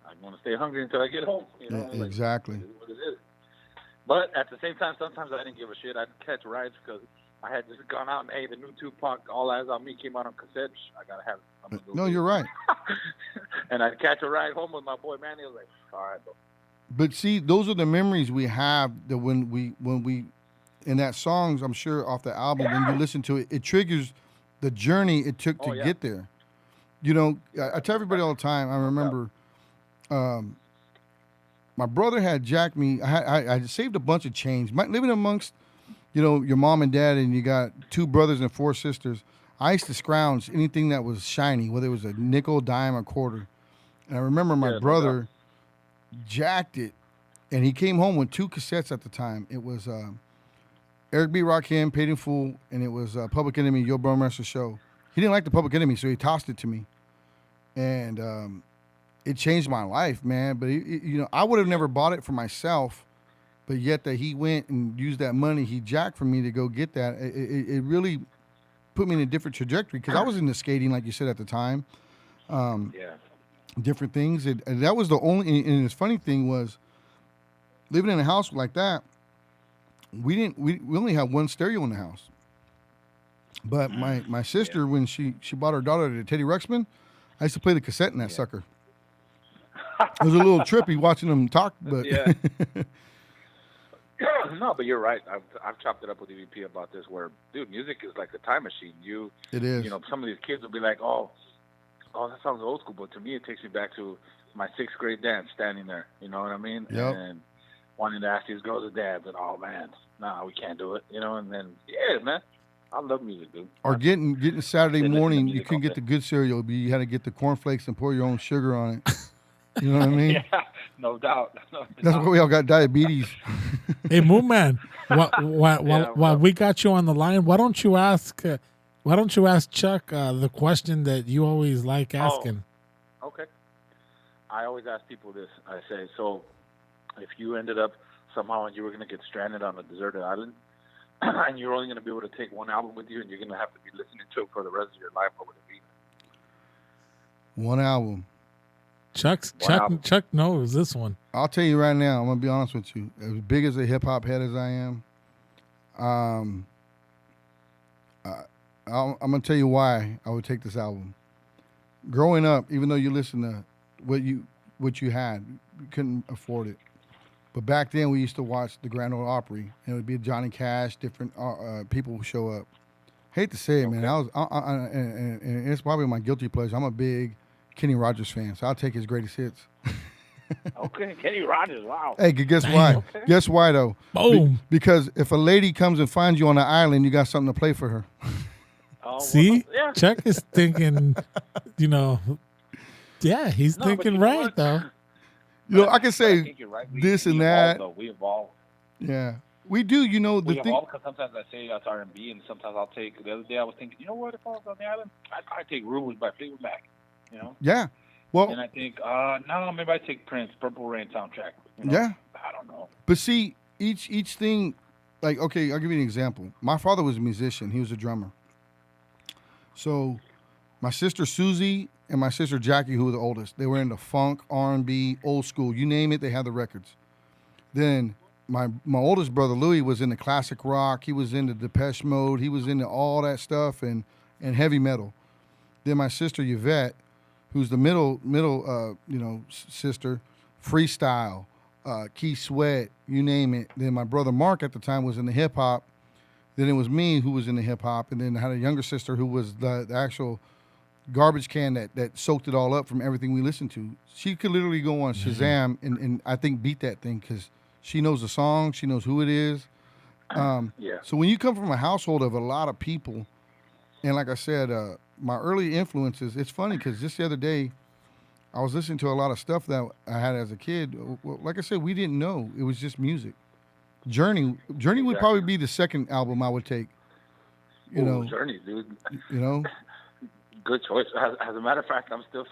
I'm going to stay hungry until I get home. You know, Yeah, like, exactly. it is what it is. But at the same time, sometimes I didn't give a shit. I'd catch rides because I had just gone out and, hey, the new Tupac, All Eyes on Me came out on cassette. I got to have it. I'm gonna go No, get it. you're right. And I'd catch a ride home with my boy Manny. I was like, all right, bro. But see, those are the memories we have that when we in that songs, I'm sure off the album, when you listen to it, it triggers the journey it took to Oh, yeah. get there. You know, I tell everybody all the time, I remember my brother had jacked me. I saved a bunch of change. Living amongst, you know, your mom and dad, and you got 2 brothers and 4 sisters. I used to scrounge anything that was shiny, whether it was a nickel, dime, or quarter. And I remember my Yeah, no brother jacked it, and he came home with 2 cassettes at the time. It was Eric B. Rakim, Paid in Full, and it was Public Enemy, Yo Burmester Show. He didn't like the Public Enemy, so he tossed it to me. And it changed my life, man. But, you know, I would have never bought it for myself, but yet that he went and used that money he jacked for me to go get that, it really put me in a different trajectory because I was into skating, like you said, at the time. Yeah. Different things, and that was the only. And the funny thing was, living in a house like that, we only had 1 stereo in the house. But my sister, when she bought her daughter the Teddy Ruxpin, I used to play the cassette in that sucker. It was a little trippy watching them talk, but Yeah. No, but you're right. I've chopped it up with EVP about this. Where, dude, music is like a time machine. it is. You know, some of these kids will be like, oh, that sounds old school. But to me, it takes me back to my 6th grade dance, standing there. You know what I mean? Yep. And wanting to ask these girls to dance, and oh man, nah, we can't do it. You know, and then yeah, man, I love music, dude. Or getting Saturday They listen to morning, you music couldn't all get day. the good cereal, but you had to get the cornflakes and pour your own sugar on it. You know what I mean? Yeah, no doubt. No That's doubt. why we all got diabetes. Hey, Moon Man, while what's up? we got you on the line, why don't you ask Chuck the question that you always like asking? Okay. I always ask people this. I say, so if you ended up somehow and you were going to get stranded on a deserted island, and you're only going to be able to take 1 album with you, and you're going to have to be listening to it for the rest of your life, what would it be? 1 album. Chuck knows this one. I'll tell you right now, I'm gonna be honest with you. As big as a hip hop head as I am, I'm gonna tell you why I would take this album. Growing up, even though you listen to what you had, you couldn't afford it. But back then, we used to watch the Grand Ole Opry, and it would be Johnny Cash, different people who show up. Hate to say it, man. And it's probably my guilty pleasure. I'm a big Kenny Rogers fan, so I'll take his greatest hits. Okay, Kenny Rogers. Wow. Hey, guess why? Okay. Guess why though? Boom. Because if a lady comes and finds you on the island, you got something to play for her. Oh, See, well, yeah. Chuck is thinking, yeah, he's No, but thinking you know right what? though. I can I say think you're right. this we and evolve, that. Though. We evolve. Yeah, we do. The We thing. evolve because sometimes I say that's R&B, and sometimes I'll take. The other day I was thinking, you know what? If I was on the island, I'd take Rumors by Fleetwood Mac. Yeah. Well, And I think, no, maybe I take Prince, Purple Rain soundtrack. Yeah. I don't know. But see, each thing, like, okay, I'll give you an example. My father was a musician. He was a drummer. So my sister Susie and my sister Jackie, who were the oldest, they were into funk, R&B, old school. You name it, they had the records. Then my oldest brother Louis was into classic rock. He was into Depeche Mode. He was into all that stuff and heavy metal. Then my sister Yvette, who's the middle sister, freestyle, Keith Sweat, you name it. Then my brother Mark at the time was into hip hop. Then it was me who was into hip hop, and then I had a younger sister who was the actual garbage can that soaked it all up from everything we listened to. She could literally go on Shazam and I think beat that thing because she knows the song, she knows who it is. Yeah. So when you come from a household of a lot of people, and like I said, my early influences, it's funny because just the other day, I was listening to a lot of stuff that I had as a kid. Well, like I said, we didn't know. It was just music. Journey would probably be the second album I would take. Journey, dude. You know, Good choice. As a matter of fact, I'm still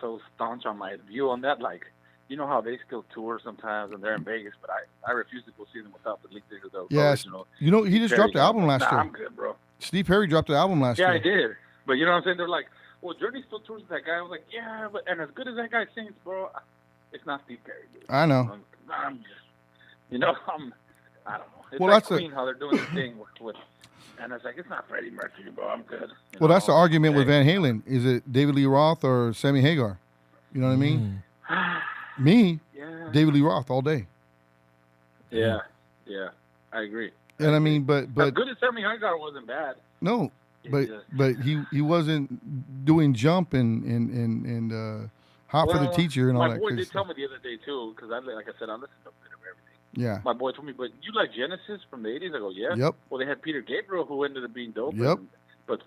so staunch on my view on that. Like, you know how they still tour sometimes and they're in Vegas, but I refuse to go see them without the lead singer, though. yes. He just dropped the album last year. I'm good, bro. Steve Perry dropped the album last year. Yeah, I did. But you know what I'm saying? They're like, well, Journey still tours with that guy. I was like, yeah, but and as good as that guy sings, bro, it's not Steve Perry, dude. I know. I'm just, I don't know. It's Well, like that's Queen, how they're doing the thing with and it's like, it's not Freddie Mercury, bro. I'm good. Well, that's the argument with Van Halen. Is it David Lee Roth or Sammy Hagar? You know what I mean? Me, Yeah. David Lee Roth all day. Yeah. I agree. And I mean, but As good as Sammy Hagar wasn't bad. no, It's but just- he wasn't doing Jump and Hot for the Teacher and all my that. boy crazy did tell stuff. me the other day too, because like I said, I listened to a bit of everything. Yeah. My boy told me, but you like Genesis from the '80s? I go, yeah. Yep. Well, they had Peter Gabriel, who ended up being dope. Yep. But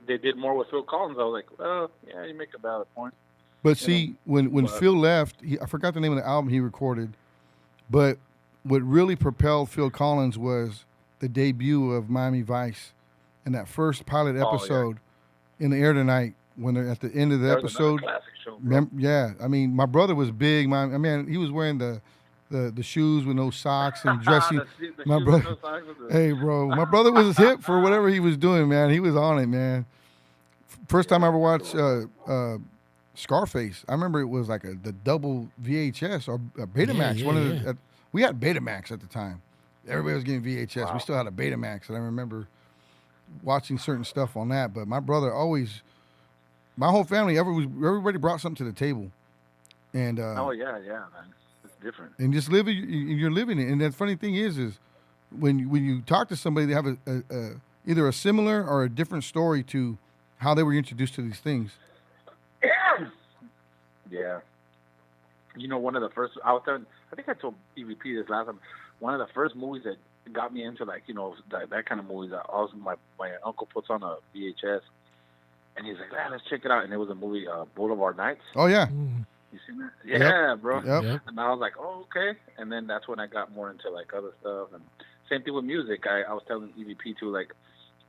they did more with Phil Collins. I was like, well, yeah, you make a valid point. But see, when Phil left, I forgot the name of the album he recorded, but what really propelled Phil Collins was the debut of Miami Vice and that first pilot episode In the Air Tonight when they're at the end of the That was another episode. classic show, bro. Yeah, I mean, my brother was big. I mean, he was wearing the shoes with no socks and dressing. The My shoes brother, with no socks with the- hey, bro, my brother was hip for whatever he was doing, man. He was on it, man. First time I ever watched Scarface, I remember it was like the double VHS or a Betamax. We had Betamax at the time. Everybody was getting VHS. Wow. We still had a Betamax, and I remember watching certain stuff on that. But my brother always, my whole family, everybody brought something to the table, and oh yeah, man, it's different. and just you're living it. And the funny thing is when you talk to somebody, they have a either a similar or a different story to how they were introduced to these things. Yeah. You know, one of the first, I think I told EVP this last time, one of the first movies that got me into, like, you know, that kind of movies, my uncle puts on a VHS, and he's like, let's check it out. And it was a movie, Boulevard Nights. Oh, yeah. You seen that? Yeah, bro. Yep. And I was like, oh, okay. And then that's when I got more into, like, other stuff. And same thing with music. I was telling EVP, too, like,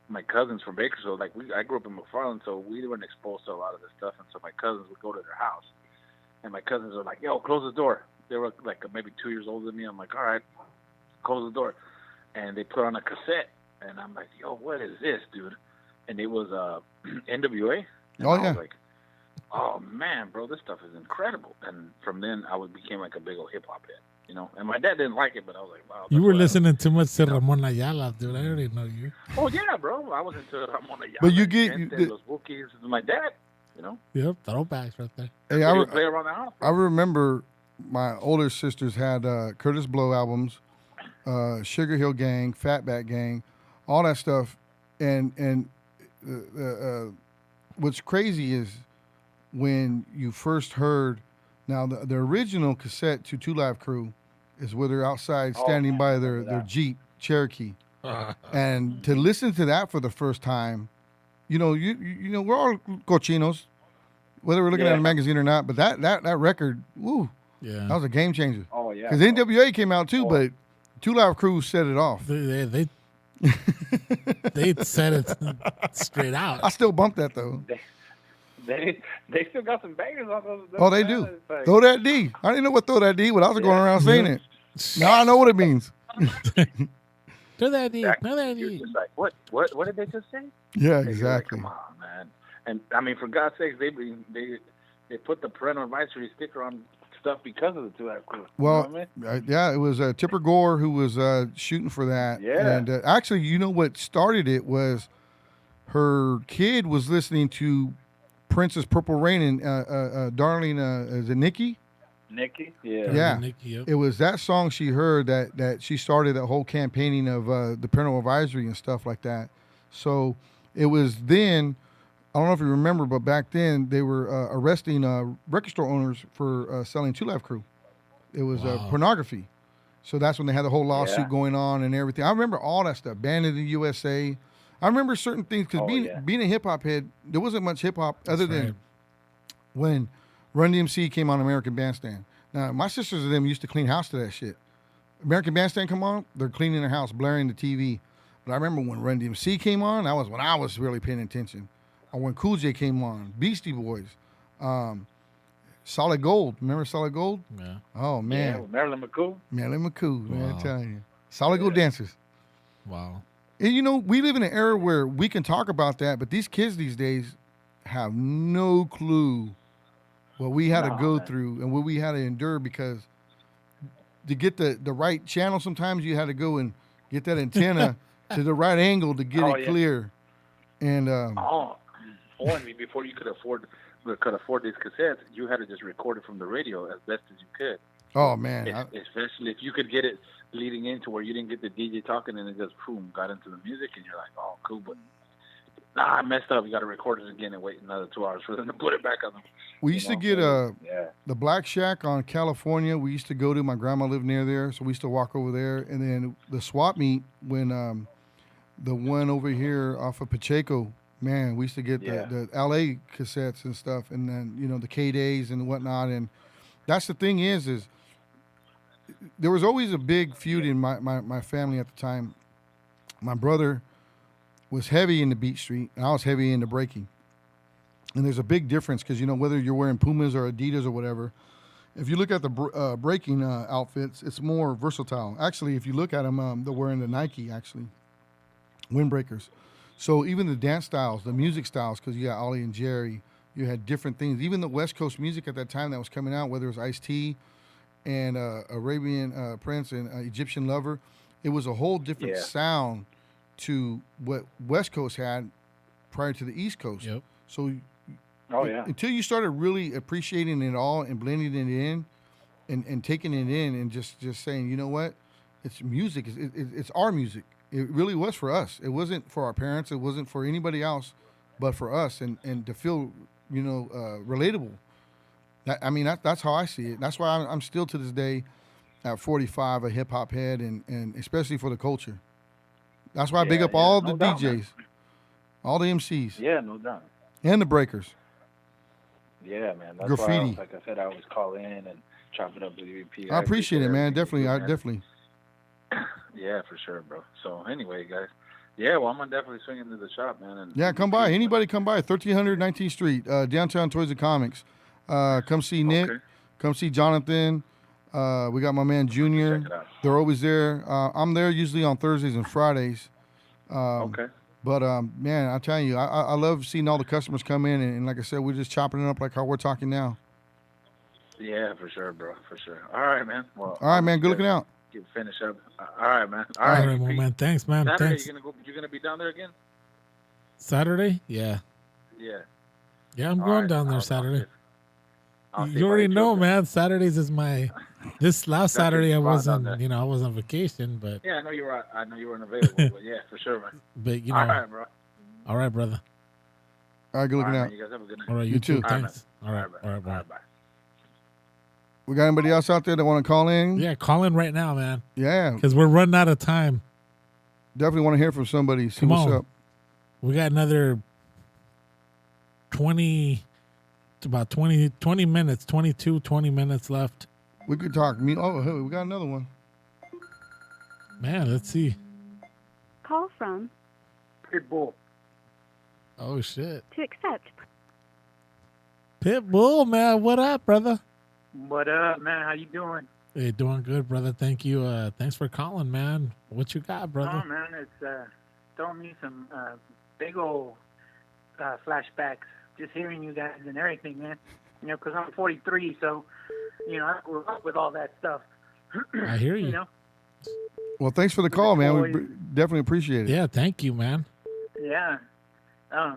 my cousins from Bakersfield, like, I grew up in McFarland, so we weren't exposed to a lot of this stuff. And so my cousins would go to their house. And my cousins were like, yo, close the door. They were like maybe 2 years older than me. I'm like, all right, close the door. And they put on a cassette. And I'm like, yo, what is this, dude? And it was NWA. And I was like, oh, man, bro, this stuff is incredible. And from then, became like a big old hip-hop head. You know, and my dad didn't like it, but I was like, wow. You that's were what I- listening too much to Ramon Ayala, dude. I already know you. Oh yeah, bro. I was into Ramon Ayala. But you get- Chente, Los Bookies. My dad. You know, Yep, throwbacks right there. Hey, he would play around the house. I Bro. remember my older sisters had Curtis Blow albums, Sugar Hill Gang, Fatback Gang, all that stuff. And what's crazy is when you first heard, now the original cassette to Two Live Crew is where they're outside standing by their Jeep Cherokee. And to listen to that for the first time, you know, we're all cochinos, whether we're looking at a magazine or not. But that record, woo, Yeah. that was a game changer. Oh yeah. Because NWA came out too, but Two Live Crew set it off. They said it straight out. I still bump that though. They still got some bangers on those. Oh, they do. Throw that D. I didn't know what throw that D, but I was going around saying it. Now I know what it means. Do that, D. Do that, You're D. just like, what did they just say? Yeah, Like, exactly. come on, man. And I mean, for God's sakes, they put the parental advisory sticker on stuff because of the Two Live Crew. Well, you know what I mean? yeah, it was Tipper Gore who was shooting for that. Yeah. And actually, you know what started it was her kid was listening to Prince's Purple Rain and Darlene, is it Nikki? Nikki. Yeah. Yeah. Nikki, yep. It was that song she heard that she started that whole campaigning of the parental advisory and stuff like that. So it was then, I don't know if you remember, but back then they were arresting record store owners for selling Two Live Crew. It was pornography. So that's when they had the whole lawsuit going on and everything. I remember all that stuff, banned in the USA. I remember certain things because being a hip hop head, there wasn't much hip hop other than when Run DMC came on American Bandstand. Now, my sisters and them used to clean house to that shit. American Bandstand come on, they're cleaning their house, blaring the TV. But I remember when Run DMC came on, that was when I was really paying attention. Or when Cool J came on, Beastie Boys, Solid Gold. Remember Solid Gold? Yeah. Oh, man. Yeah, with Marilyn McCool. Marilyn McCool, man, Wow. I'm telling you. Solid Gold dancers. Wow. And, you know, we live in an era where we can talk about that, but these kids these days have no clue what we had to go through and what we had to endure, because to get the right channel, sometimes you had to go and get that antenna to the right angle to get it clear. And Before you could afford these cassettes, you had to just record it from the radio as best as you could. oh man, Especially if you could get it leading into where you didn't get the DJ talking and it just boom got into the music and you're like, oh cool, but I messed up. You got to record it again and wait another 2 hours for them to put it back on. we used to get the Black Shack on California. We used to go to, my grandma lived near there, so we used to walk over there. And then the swap meet when the one over here off of Pacheco, man, we used to get the LA cassettes and stuff, and then, you know, the K-Days and whatnot. And that's the thing is there was always a big feud in my family at the time. My brother was heavy into Beat Street, and I was heavy into breaking. And there's a big difference because, you know, whether you're wearing Pumas or Adidas or whatever, if you look at the breaking outfits, it's more versatile. Actually, if you look at them, they're wearing the Nike, actually, windbreakers. So even the dance styles, the music styles, because you got Ollie and Jerry, you had different things. Even the West Coast music at that time that was coming out, whether it was Ice-T and Arabian Prince and Egyptian Lover, it was a whole different sound to what West Coast had prior to the East Coast. Yep. So until you started really appreciating it all and blending it in and taking it in and just saying, you know what, it's music, it's our music. It really was for us. It wasn't for our parents. It wasn't for anybody else, but for us, and to feel, you know, relatable. That's how I see it. That's why I'm still to this day at 45 a hip hop head, and especially for the culture. That's why I big up all the DJs, all the MCs. Yeah, no doubt. And the breakers. Yeah, man. That's Graffiti. why, like I said, I always call in and chop it up with EVP. I appreciate it, man. Definitely. Yeah, for sure, bro. So anyway, guys. Yeah, well, I'm gonna definitely swing into the shop, man. And come by. Anybody come by. 1300 19th Street, downtown Toys and Comics. Come see Nick. Okay. Come see Jonathan. We got my man Junior. Check it out. They're always there. I'm there usually on Thursdays and Fridays. Okay. But man, I'm telling you, I love seeing all the customers come in, and like I said, we're just chopping it up like how we're talking now. Yeah, for sure, bro. For sure. All right, man. Well, All right, man. Good looking out. Get finish up. All right, man. All All right, right, well, Pete. man. Thanks, man. Saturday, Thanks. you're gonna be down there again? Saturday? Yeah. Yeah. Yeah, I'm All going right. down there I'll Saturday. see if You I already hit you know, up there. man. Saturdays is my. This last That's your Saturday, I spot down wasn't. there. I was on vacation, but Yeah, I know you were. I know you weren't available, but yeah, for sure, man. but All right, bro. All right, brother. All right, good All looking right, out. man. You guys have a good night. All right, You you too. too. All right, Thanks. All right, man. all right, bye. All right, bye. We got anybody else out there that want to call in? Yeah, call in right now, man, Yeah, because we're running out of time. definitely want to hear from somebody. See Come what's on. up. We got another 20 minutes, 20 minutes left. We could talk. Hey, we got another one. Man, let's see. Call from Pitbull. Oh, shit. to accept. Pitbull, man. What up, brother? What up, man? How you doing? Hey, doing good, brother. Thank you. Thanks for calling, man. What you got, brother? Oh, man, it's throwing me some big old flashbacks just hearing you guys and everything, man. You know, because I'm 43, so, you know, I grew up with all that stuff. I hear you. You know? Well, thanks for the call, man. We boys. definitely appreciate it. Yeah, thank you, man. Yeah. I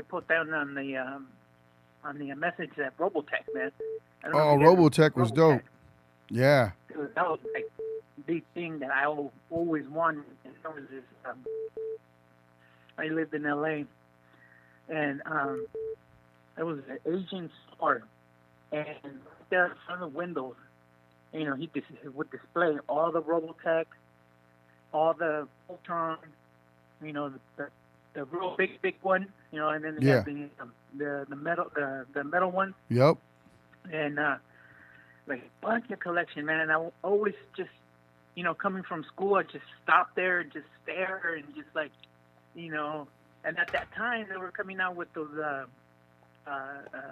put down on the message that Robotech, man. I don't know Oh, if you guys Robotech was dope. Yeah. That was like the thing that I always wanted. And that was this. I lived in LA, and it was an Asian store, and there in front of the windows, you know, he would display all the Robotech, all the Voltron, you know, the real big one, you know, and then they had the metal one, Yep. and like a bunch of collection, man. And I always just, you know, coming from school, I just stop there and just stare and just like, you know. And at that time, they were coming out with those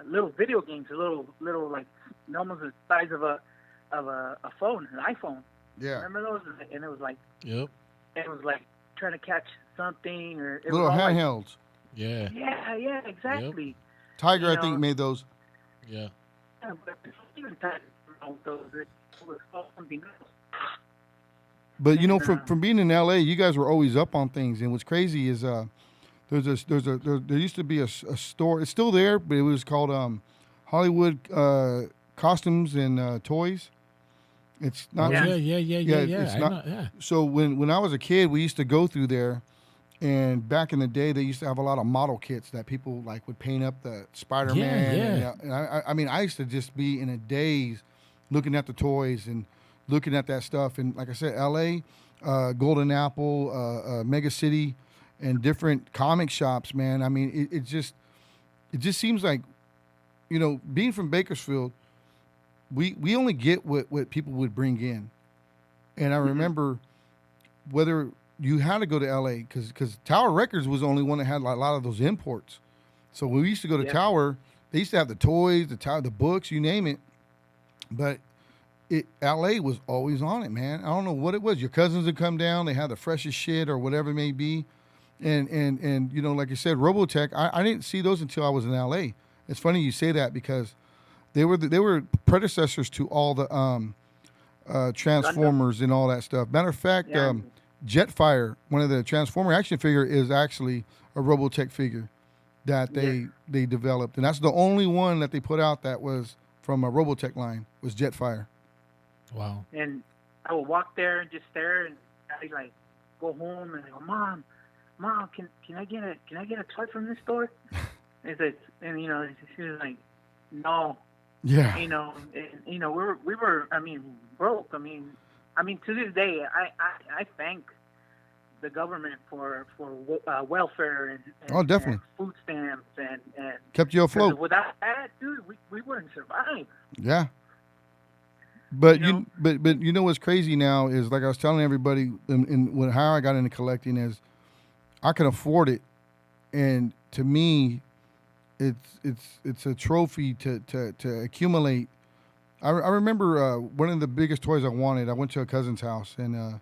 little video games, little like almost the size of a phone, an iPhone. Yeah. Remember those? And it was like, Yep. it was like trying to catch something, or it Little was all like, handhelds. Yeah. yeah, exactly. Tiger, You I think, know. made those. Yeah. Yeah, but even time, those it was something else. But you know, And, from being in LA, you guys were always up on things. And what's crazy is there used to be a store. It's still there, but it was called Hollywood Costumes and Toys. It's not. Oh, too- yeah. it's I not- know, yeah. So when I was a kid, we used to go through there, and back in the day, they used to have a lot of model kits that people like would paint up the Spider-Man. Yeah. And I mean, I used to just be in a daze, looking at the toys and looking at that stuff. And like I said, L.A., Golden Apple, Mega City, and different comic shops. Man, I mean, it just seems like, you know, being from Bakersfield, we only get what people would bring in. And I remember whether you had to go to LA because Tower Records was the only one that had like a lot of those imports. So when we used to go to Yeah. Tower, they used to have the toys, the books, you name it. But LA was always on it, man. I don't know what it was. Your cousins would come down, they had the freshest shit or whatever it may be. And you know, like you said, Robotech, I didn't see those until I was in LA. It's funny you say that because they were predecessors to all the Transformers and all that stuff. Matter of fact, Yeah. Jetfire, one of the Transformer action figure, is actually a Robotech figure that they developed, and that's the only one that they put out that was from a Robotech line was Jetfire. Wow. And I would walk there and just stare, and I'd like go home and I go, Mom, can I get a toy from this store? And you know, she was like, no, Yeah, you know, we were, I mean, broke. I mean, to this day, I thank the government for welfare and Oh, definitely. and food stamps and kept you afloat. without that, dude, we wouldn't survive. Yeah. But You know? but you know what's crazy now is, like I was telling everybody, how I got into collecting is I can afford it, and to me, it's a trophy to accumulate. I remember one of the biggest toys I wanted. I went to a cousin's house, and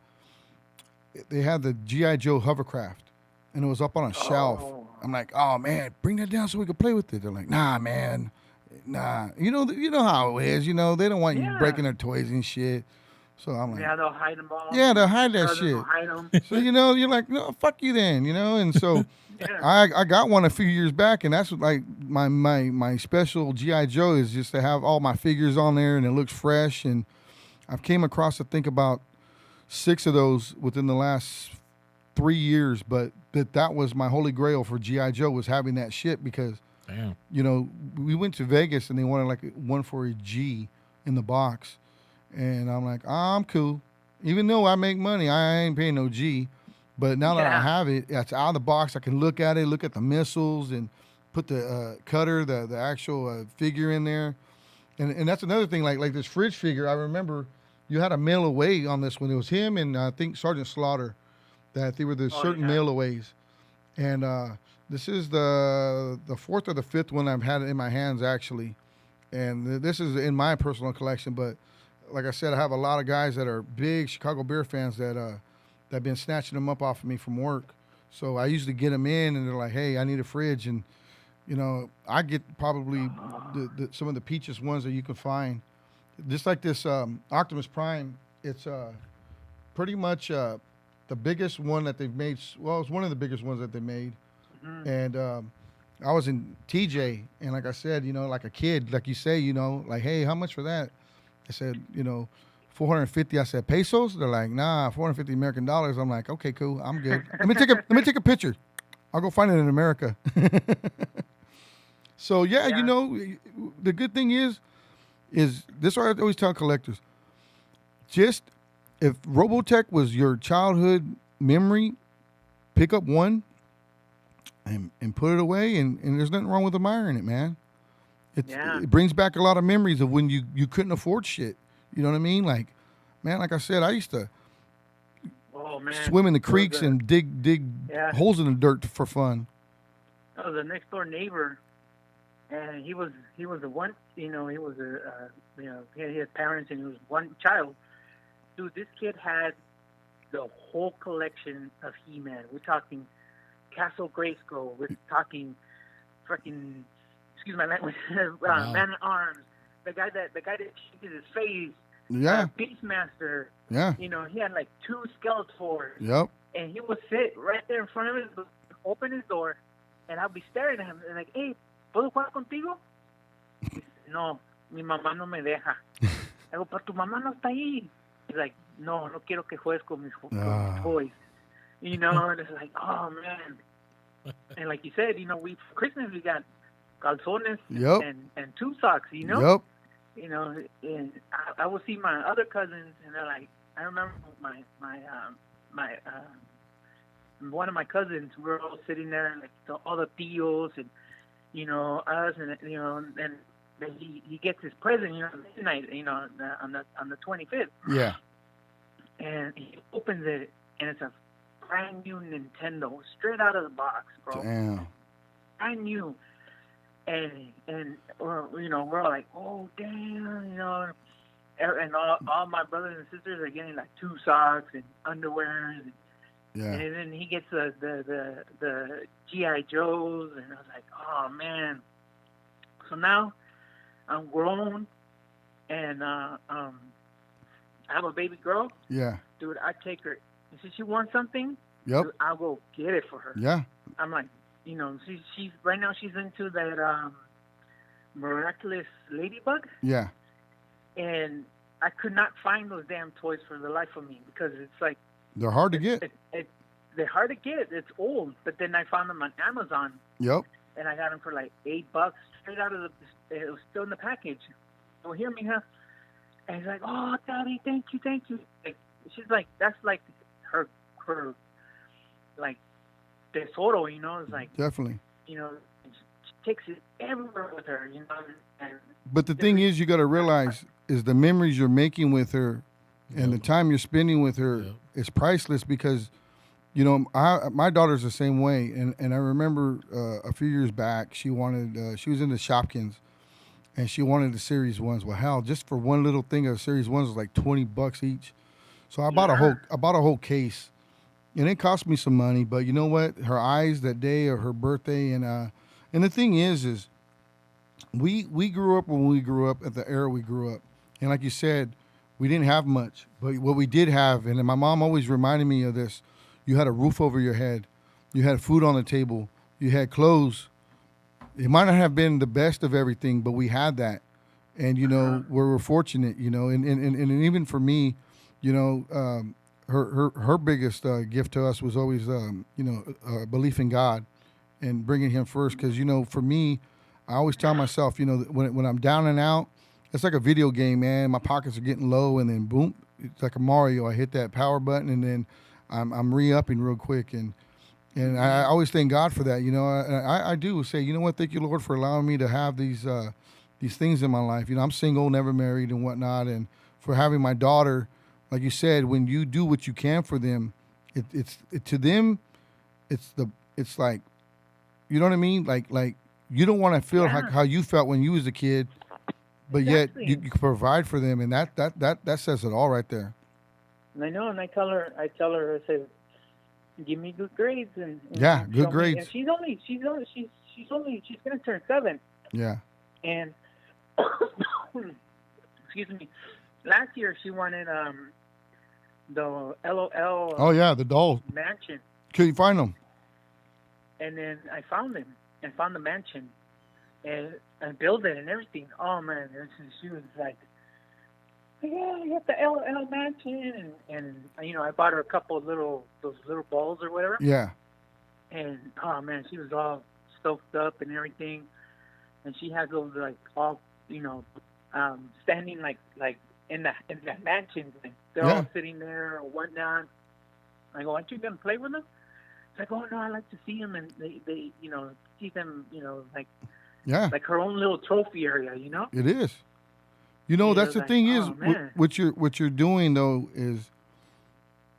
they had the G.I. Joe hovercraft, and it was up on a shelf. Oh. I'm like, oh man, bring that down so we could play with it. They're like, nah, man, Nah, you know how it is. You know they don't want you Yeah. breaking their toys and shit. So I'm like, Yeah, they'll hide them all. yeah, they'll hide that Cousins shit. will hide them. So you're like, no, fuck you then, and so Yeah. I got one a few years back, and that's what, like my special GI Joe is just to have all my figures on there, and it looks fresh. And I've came across I think about 6 of those within the last 3 years, but that was my holy grail for GI Joe was having that shit because Damn. we went to Vegas and they wanted like one for a G in the box, and I'm like, I'm cool. Even though I make money, I ain't paying no G. But now that I Yeah. have it, it's out of the box. I can look at it, look at the missiles, and put the cutter, the actual figure in there. And that's another thing. Like this fridge figure, I remember you had a mail away on this one. It was him and I think Sergeant Slaughter. That they were the certain yeah. mail aways. And this is the 4th or the 5th one I've had it in my hands actually. And this is in my personal collection, but like I said, I have a lot of guys that are big Chicago Bear fans that have been snatching them up off of me from work. So I usually get them in, and they're like, "Hey, I need a fridge," and I get probably some of the peachiest ones that you can find. Just like this Optimus Prime, it's pretty much the biggest one that they've made. Well, it's one of the biggest ones that they made, and I was in TJ, and like I said, like a kid, like you say, like, hey, how much for that? I said, 450. I said pesos. They're like, nah, 450 American dollars. I'm like, okay, cool, I'm good. Let me take a picture. I'll go find it in America. So yeah, the good thing is this. What I always tell collectors: just if Robotech was your childhood memory, pick up one and put it away, and there's nothing wrong with admiring it, man. It brings back a lot of memories of when you couldn't afford shit. You know what I mean? Like, man, like I said, I used to swim in the creeks and dig holes in the dirt for fun. I was a next door neighbor, and he was the one. He was he had parents and he was one child. Dude, this kid had the whole collection of He-Man. We're talking Castle Grayskull. We're talking freaking, excuse my language, Man at Arms. The guy that shakes his face. Yeah. Beastmaster. Yeah. He had like 2 Skeletors. Yep. And he would sit right there in front of his, open his door, and I'd be staring at him and like, hey, ¿puedo jugar contigo? No, mi mamá no me deja. I go, pero tu mamá no está ahí. He's like, no quiero que juegues con mis toys. And it's like, oh, man. And like you said, we for Christmas we got calzones and 2 socks, Yep. And I would see my other cousins, and they're like, I remember my one of my cousins, we were all sitting there, like all the tios and us, and and then he gets his present, midnight, on the 25th. Yeah. And he opens it, and it's a brand new Nintendo, straight out of the box, bro. Damn. Brand new. And we're all like, oh damn, and all my brothers and sisters are getting like 2 socks and underwear, and then he gets the GI Joes, and I was like, oh man. So now I'm grown, and I have a baby girl. Yeah. Dude, I take her. If she wants something, Yep. dude, I'll go get it for her. Yeah. I'm like, she's right now she's into that miraculous ladybug. Yeah. And I could not find those damn toys for the life of me because it's like they're hard to get. They're hard to get. It's old, but then I found them on Amazon. Yep. And I got them for like $8 straight out of the. It was still in the package. Oh, here, mija. And he's like, oh, Daddy, thank you. Like, she's like, that's like her like tesoro, It's like definitely. She takes it everywhere with her, And but the thing is, you got to realize is the memories you're making with her, and the time you're spending with her is priceless because, my daughter's the same way, and I remember a few years back she wanted she was into Shopkins, and she wanted the Series 1s. Well, hell, just for one little thing of Series 1s was like $20 each, so I bought a whole case, and it cost me some money. But you know what? Her eyes that day of her birthday, and the thing is we grew up when we grew up at the era we grew up, and like you said, we didn't have much, but what we did have, and my mom always reminded me of this: you had a roof over your head, you had food on the table, you had clothes. It might not have been the best of everything, but we had that, and we're fortunate, and even for me, her biggest gift to us was always belief in God and bringing Him first, because for me, I always tell myself, that when I'm down and out, it's like a video game, man. My pockets are getting low, and then boom, it's like a Mario. I hit that power button, and then I'm re-upping real quick, and I always thank God for that. I do say, you know what? Thank you, Lord, for allowing me to have these things in my life. I'm single, never married, and whatnot, and for having my daughter, like you said, when you do what you can for them, it's to them, it's like, you know what I mean? Like you don't want to feel like how you felt when you was a kid, but Exactly. yet you provide for them, and that says it all right there. And I know, and I tell her, I say, give me good grades, and Yeah, good show me- grades. and she's gonna turn 7, Yeah. and excuse me, last year she wanted the LOL Oh yeah, the doll. mansion, Can you find them? and then I found them and found the mansion, and built it and everything. Oh man, she was like, yeah, I got the LOL mansion, and I bought her a couple of those little balls or whatever. Yeah. And oh man, she was all stoked up and everything, and she has those like all standing like in that mansion. Like they're all sitting there or whatnot. I go, aren't you gonna play with them? It's like, oh no, I like to see them, and they see them, like her own little trophy area, It is. Yeah, That's the like, thing oh, is, man. what you're doing though is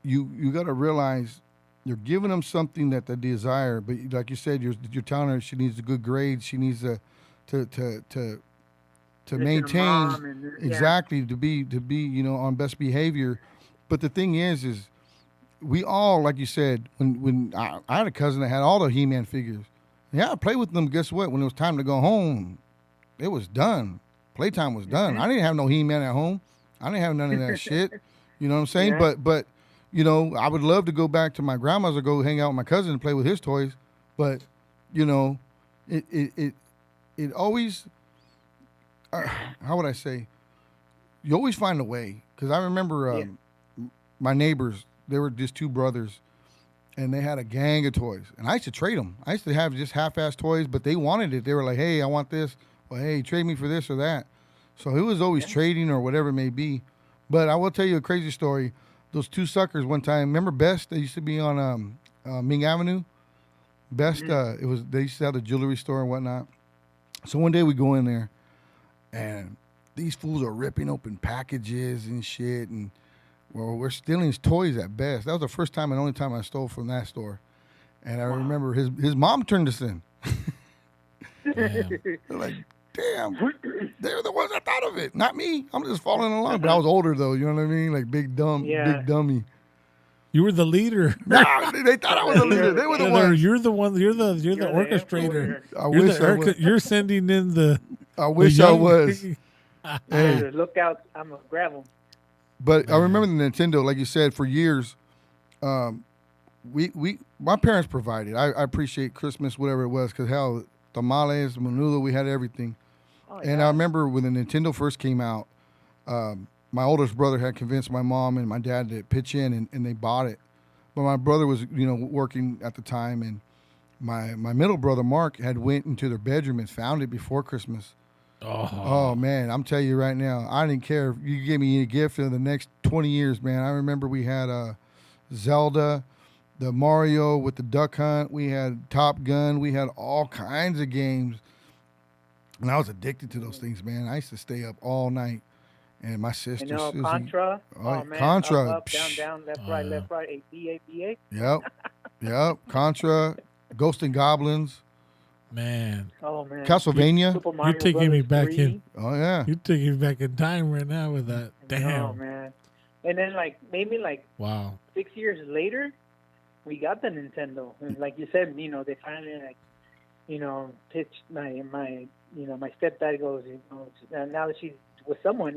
you got to realize you're giving them something that they desire, but like you said, you're telling her she needs a good grade, she needs to Listen to maintain mom and, exactly to be on best behavior. But the thing is we all, like you said, when I had a cousin that had all the He-Man figures. Yeah, I played with them. Guess what? When it was time to go home, it was done. Playtime was done. Mhm. I didn't have no He-Man at home. I didn't have none of that shit. You know what I'm saying? Yeah. But I would love to go back to my grandma's or go hang out with my cousin and play with his toys. But it always how would I say? You always find a way. Because I remember my neighbors. They were just two brothers, and they had a gang of toys. And I used to trade them. I used to have just half-ass toys, but they wanted it. They were like, hey, I want this. Well, hey, trade me for this or that. So it was always trading or whatever it may be. But I will tell you a crazy story. Those two suckers one time, remember Best? They used to be on Ming Avenue. Best, they used to have the jewelry store and whatnot. So one day we go in there, and these fools are ripping open packages and shit, and we're stealing his toys at Best. That was the first time and only time I stole from that store. And I remember his mom turned us in. They're like, damn, they're the ones that thought of it, not me. I'm just following along. But I was older though, you know what I mean? Like big dummy. You were the leader. Nah, they thought I was the leader. They were the ones. You're the one. You're the orchestrator. I wish I was. You're sending in the. I wish I was. Hey, look out! I'm gonna grab them. But I remember the Nintendo, like you said, for years. My parents provided. I appreciate Christmas, whatever it was, because hell, tamales, menudo, we had everything. Oh, And I remember when the Nintendo first came out, my oldest brother had convinced my mom and my dad to pitch in, and they bought it. But my brother was, working at the time, and my middle brother Mark had went into their bedroom and found it before Christmas. Oh man, I'm telling you right now, I didn't care if you gave me a gift in the next 20 years, man. I remember we had Zelda, the Mario with the Duck Hunt. We had Top Gun. We had all kinds of games, and I was addicted to those things, man. I used to stay up all night, and my sister Susie. Contra. Oh, man. Contra. Up, down, left, right. A. Yep. Contra, Ghost and Goblins. Man. Oh man. Castlevania. Super Mario You're taking me back 3. in. Oh yeah. You're taking me back in time right now with that. Damn. Oh man. And then maybe wow. 6 years later, we got the Nintendo. And like you said, they finally pitched my my stepdad goes, now that she's with someone,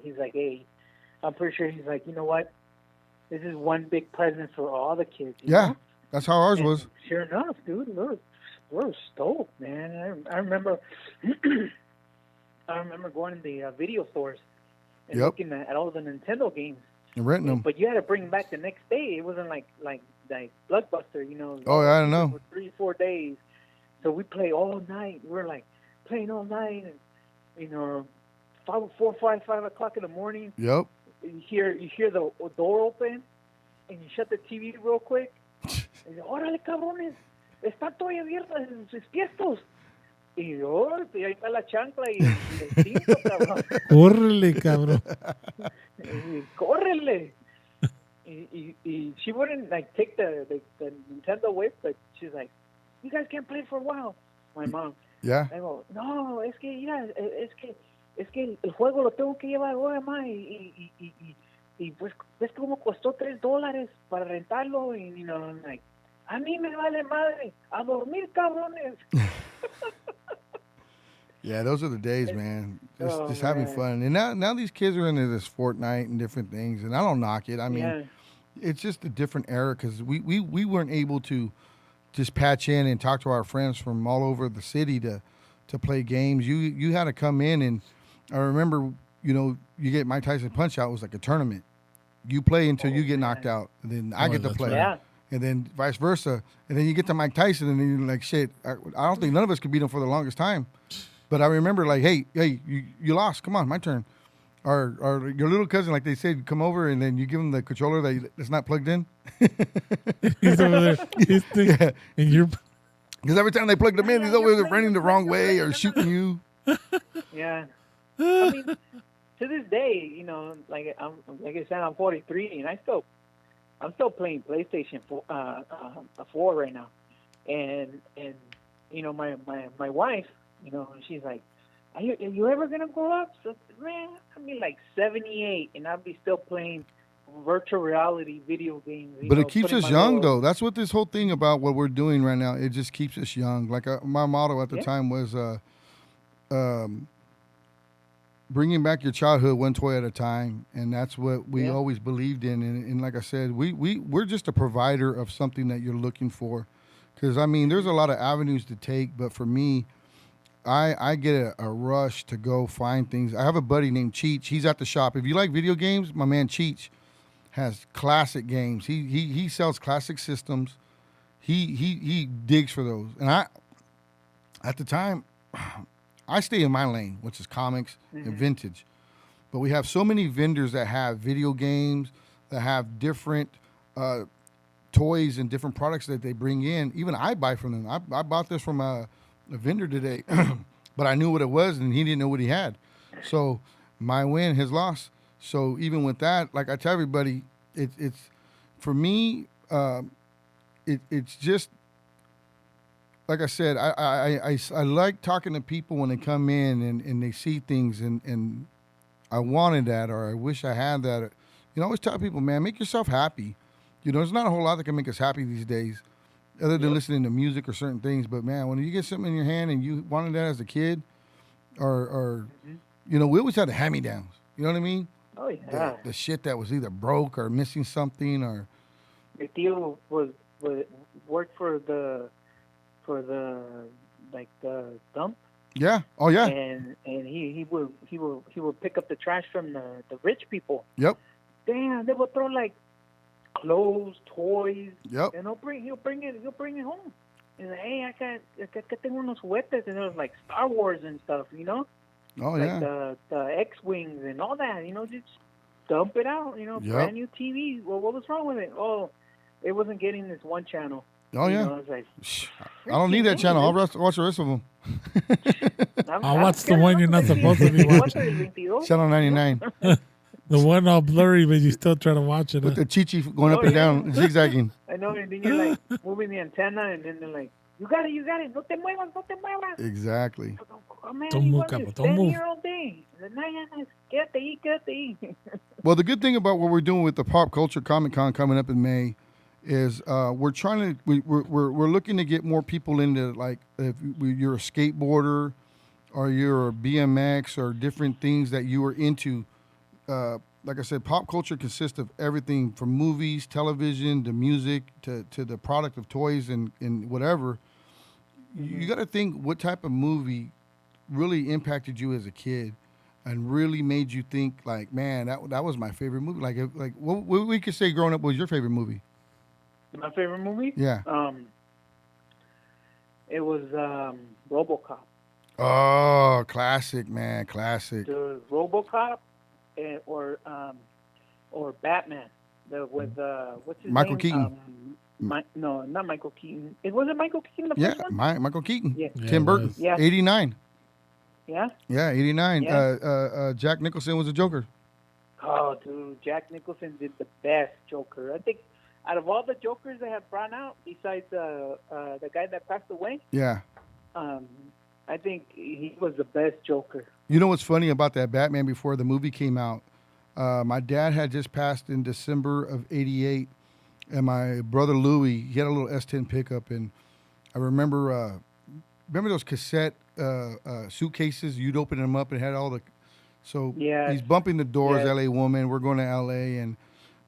he's like, hey, I'm pretty sure he's like, you know what? This is one big present for all the kids. You know? That's how ours And was. Sure enough, dude, we're stoked, man. I remember, going to the video stores and looking at all the Nintendo games and renting them. But you had to bring them back the next day. It wasn't like Blockbuster, Oh, yeah, I don't know. For 3-4 days. So we play all night. We were like playing all night, and 5 o'clock in the morning. Yep. You hear the door open, and you shut the TV real quick. And you, órale, cabrones, están todavía abiertas, despiertos. Y ahí está la chancla y el cinto, cabrón. Córrele, cabrón. Y córrele. Y she wouldn't like take the Nintendo away, but she's like, you guys can't play for a while. My mom. Yeah. I go, no, es que el juego lo tengo que llevar hoy, mamá, y pues ves cómo costó $3 para rentarlo, y I'm like, a mí me vale madre, a dormir, cabrones. Yeah, those are the days, man. Just having man. fun. And now these kids are into this Fortnite and different things, and I don't knock it. I mean, it's just a different era because we weren't able to just patch in and talk to our friends from all over the city to play games. You had to come in, and I remember, you get Mike Tyson Punch-Out was like a tournament. You play until you get knocked out, and then I get to play. Yeah. And then vice versa. And then you get to Mike Tyson, and then you're like, shit, I don't think none of us could beat him for the longest time. But I remember, like, hey, you lost. Come on, my turn. Or your little cousin, like they said, come over, and then you give him the controller that's not plugged in. He's over there. He's thinking, and you're... Because every time they plugged him in, he's over there running the wrong way or shooting you. Yeah. I mean, to this day, like I said, I'm 43, and I'm still playing PlayStation 4 right now, and my wife, she's like, are you ever gonna grow up? So, man, I'll be like 78, and I'll be still playing virtual reality video games. But it keeps us young, though. That's what this whole thing about what we're doing right now. It just keeps us young. Like my motto at the time was, bringing back your childhood one toy at a time, and that's what we always believed in. And like I said, we're just a provider of something that you're looking for. Because, I mean, there's a lot of avenues to take, but for me, I get a rush to go find things. I have a buddy named Cheech. He's at the shop. If you like video games, my man Cheech has classic games. He sells classic systems. He digs for those. And at the time, I stay in my lane, which is comics and vintage. But we have so many vendors that have video games, that have different toys and different products that they bring in. Even I buy from them. I bought this from a vendor today, but I knew what it was, and he didn't know what he had. So my win, his loss. So even with that, like I tell everybody, it's for me, it's just, like I said, I like talking to people when they come in and they see things and I wanted that, or I wish I had that. I always tell people, man, make yourself happy. There's not a whole lot that can make us happy these days, other than listening to music or certain things. But man, when you get something in your hand and you wanted that as a kid, or we always had the hand-me-downs. You know what I mean? Oh yeah. The shit that was either broke or missing something, or. The deal worked for the dump. Yeah. Oh yeah. And he would pick up the trash from the rich people. Yep. Damn, they would throw like clothes, toys. Yep. And he'll bring it home. And like, hey, I tengo unos juguetes, and it was like Star Wars and stuff, Oh like yeah. the X-wings and all that, just dump it out, brand new TV. Well, what was wrong with it? Oh, it wasn't getting this one channel. Oh yeah. I was like, I don't need that channel. I'll watch the rest of them. I'll watch the one you're not supposed to be watching. Channel 99. The one all blurry, but you still try to watch it. With the chichi going up and down, zigzagging. I know, and then you're like moving the antenna, and then they're like, you got it. No te muevas. Exactly. Oh, man, Don't move, Capo. Don't move. Here all day. Quédate ahí. Well, the good thing about what we're doing with the Pop Culture Comic Con coming up in May is we're looking to get more people into, like, if you're a skateboarder or your BMX or different things that you were into. Like I said, pop culture consists of everything from movies, television, to music, to the product of toys and whatever. You got to think what type of movie really impacted you as a kid and really made you think like, man, that was my favorite movie. Like what we could say growing up was your favorite movie? My favorite movie? Yeah. It was RoboCop. Oh, classic, man, classic. The RoboCop, or Batman. With what's his Michael name? Keaton. No, not Michael Keaton. Was it Michael Keaton? The Yeah, first one? Michael Keaton. Yeah. Tim Burton. Yeah. 89. Yeah. Yeah, 89. Yeah. Jack Nicholson was a Joker. Oh, dude, Jack Nicholson did the best Joker. I think out of all the Jokers they have brought out, besides the guy that passed away, Yeah. I think he was the best Joker. You know what's funny about that Batman before the movie came out? My dad had just passed in December of 88, and my brother Louie, he had a little S10 pickup, and I remember those cassette suitcases? You'd open them up and it had all the... So Yeah. he's bumping the doors, Yeah. LA Woman, we're going to LA, and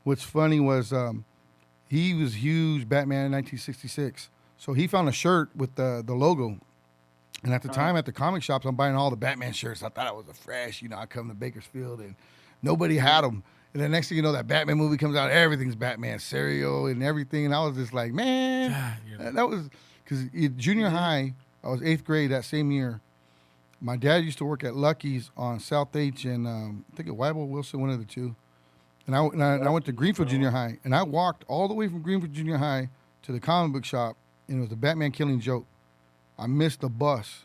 what's funny was he was huge Batman in 1966. So he found a shirt with the logo. And at the time, at the comic shops, I'm buying all the Batman shirts. I thought I was a fresh, I come to Bakersfield, and nobody had them. And the next thing you know, that Batman movie comes out, everything's Batman, cereal and everything. And I was just like, man, that was, because junior high, I was 8th grade that same year. My dad used to work at Lucky's on South H and I think at Weibel Wilson, one of the two. And I went to Greenfield Junior High, and I walked all the way from Greenfield Junior High to the comic book shop, and it was the Batman Killing Joke. I missed the bus.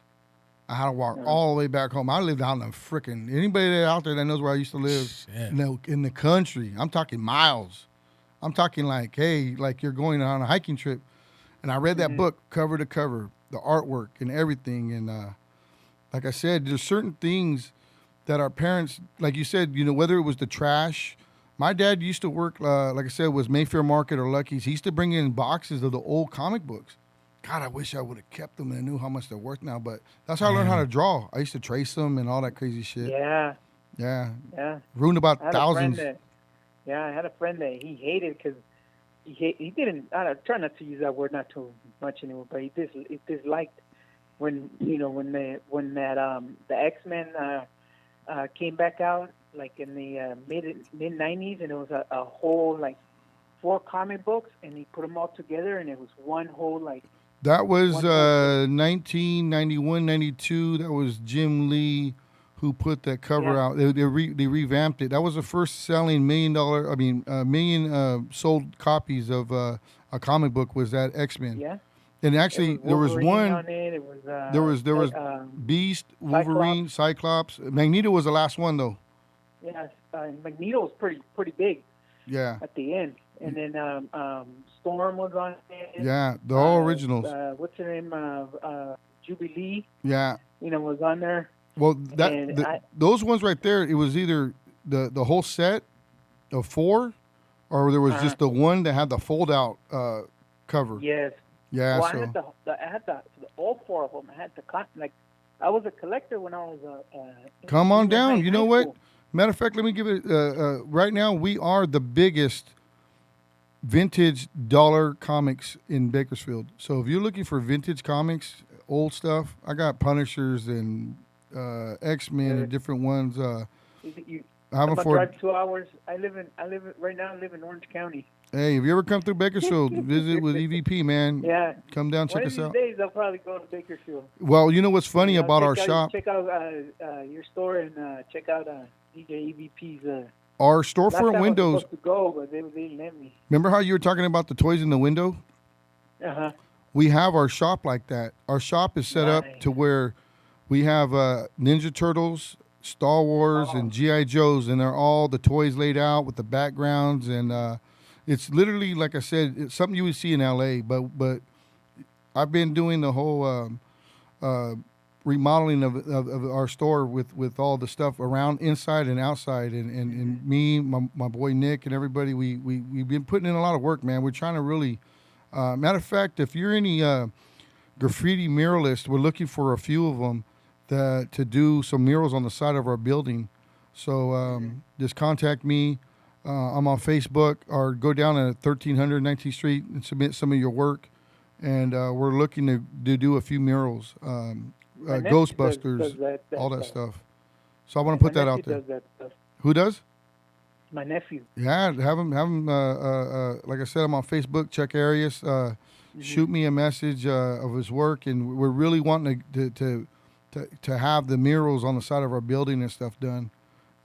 I had to walk all the way back home. I lived out in the frickin', anybody that out there that knows where I used to live in the country, I'm talking miles. I'm talking like, hey, like you're going on a hiking trip. And I read that book cover to cover, the artwork and everything. And like I said, there's certain things that our parents, like you said, whether it was the trash. My dad used to work, like I said, was Mayfair Market or Lucky's. He used to bring in boxes of the old comic books. God, I wish I would have kept them and I knew how much they're worth now. But that's how I learned how to draw. I used to trace them and all that crazy shit. Yeah. Yeah. Yeah. Ruined about thousands. I had a friend that he hated because he didn't. I try not to use that word not too much anymore, but he disliked when the X-Men came back out like in the mid '90s, and it was a whole like 4 comic books, and he put them all together, and it was one whole like. That was 1991, 92. That was Jim Lee who put that cover out. They revamped it. That was the first selling million sold copies of a comic book was that X-Men. Yeah. And actually, there was one. On it. It was, there was Beast, Wolverine, Cyclops. Magneto was the last one though. Yeah, Magneto was pretty big. Yeah. At the end, and then Storm was on it. Yeah, the all originals. What's her name? Jubilee. Yeah. Was on there. Well, those ones right there, it was either the whole set of 4, or there was just the one that had the fold out cover. Yes. Yeah. Well, so I had all 4 of them. I had I was a collector when I was come on down. You know what? School. Matter of fact, let me give it. Right now, we are the biggest vintage dollar comics in Bakersfield. So if you're looking for vintage comics, old stuff, I got Punishers and X-Men and different ones. I'm gonna drive 2 hours. I live in Orange County. Hey, if you ever come through Bakersfield, visit with EVP, man. Yeah. Come down, check us out. One of these days, I'll probably go to Bakersfield. Well, you know what's funny about our shop? Check out your store and check out DJ EVP's. Our storefront windows. I was supposed to go, but they didn't let me. Remember how you were talking about the toys in the window? Uh-huh. We have our shop like that. Our shop is set up to where we have Ninja Turtles, Star Wars, and G.I. Joes, and they're all the toys laid out with the backgrounds, and it's literally, like I said, it's something you would see in L.A., but I've been doing the whole remodeling of our store with all the stuff around, inside and outside, and me, my boy Nick, and everybody, we've been putting in a lot of work, man. We're trying to really, matter of fact, if you're any graffiti muralist, we're looking for a few of them to do some murals on the side of our building. So just contact me. I'm on Facebook, or go down at 1300 19th Street and submit some of your work. And we're looking to do a few murals, My nephew Ghostbusters, does that all that stuff. stuff. So I want to put My that out nephew there. does that stuff. Who does? My nephew. Yeah, have him. Like I said, I'm on Facebook. Check Arias. Shoot me a message of his work, and we're really wanting to have the murals on the side of our building and stuff done.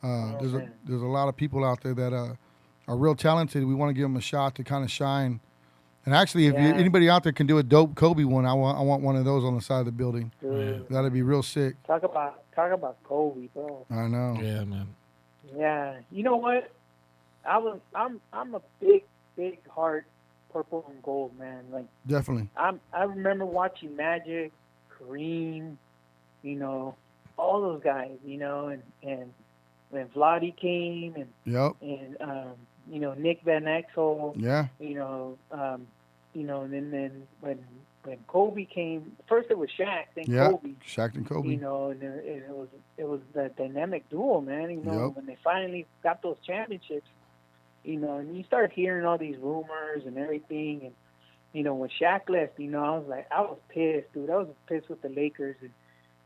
There's a lot of people out there that are real talented. We want to give them a shot to kind of shine. And actually, if anybody out there can do a dope Kobe one, I want one of those on the side of the building. Dude, That'd be real sick. talk about Kobe, bro. I know. Yeah, man. Yeah, you know what? I'm a big heart purple and gold man. Like Definitely. I remember watching Magic, Kareem, you know, all those guys, you know, and when Vladi came and Yep. and you know, Nick Van Exel, Yeah. you know, and then when Kobe came, first it was Shaq, then Yeah. Kobe. Shaq and Kobe. You know, and it was the dynamic duo, man. You know, Yep. when they finally got those championships, you know, and you start hearing all these rumors and everything, and you know, when Shaq left, you know, I was pissed, dude. I was pissed with the Lakers,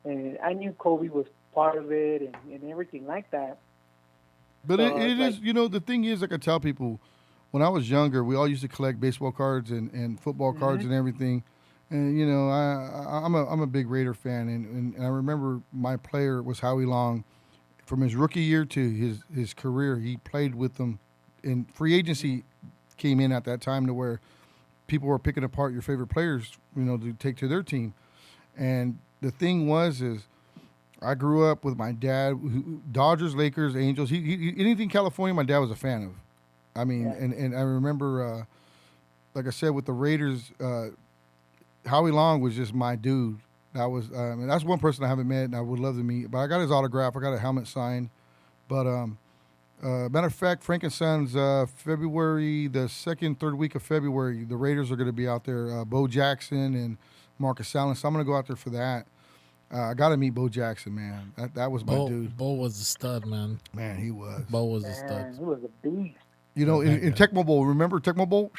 and I knew Kobe was part of it and everything like that. But So it it's is, like- you know, the thing is, like I tell people, when I was younger, we all used to collect baseball cards and football cards and everything. And, you know, I'm a big Raider fan. And I remember my player was Howie Long. From his rookie year to his career, he played with them. And free agency came in at that time to where people were picking apart your favorite players, you know, to take to their team. And the thing is I grew up with my dad, Dodgers, Lakers, Angels. He anything California, my dad was a fan of. I mean, and I remember, like I said, with the Raiders, Howie Long was just my dude. That was, that's one person I haven't met and I would love to meet. But I got his autograph. I got a helmet signed. But matter of fact, Frank and Sons, February, the third week of February, the Raiders are going to be out there. Bo Jackson and Marcus Allen. So I'm going to go out there for that. I got to meet Bo Jackson, man. That was my dude. Bo was a stud, man. Man, he was. Bo was a Man, stud. he was a beast. You know, in Tecmo Bowl, remember Tecmo Bowl?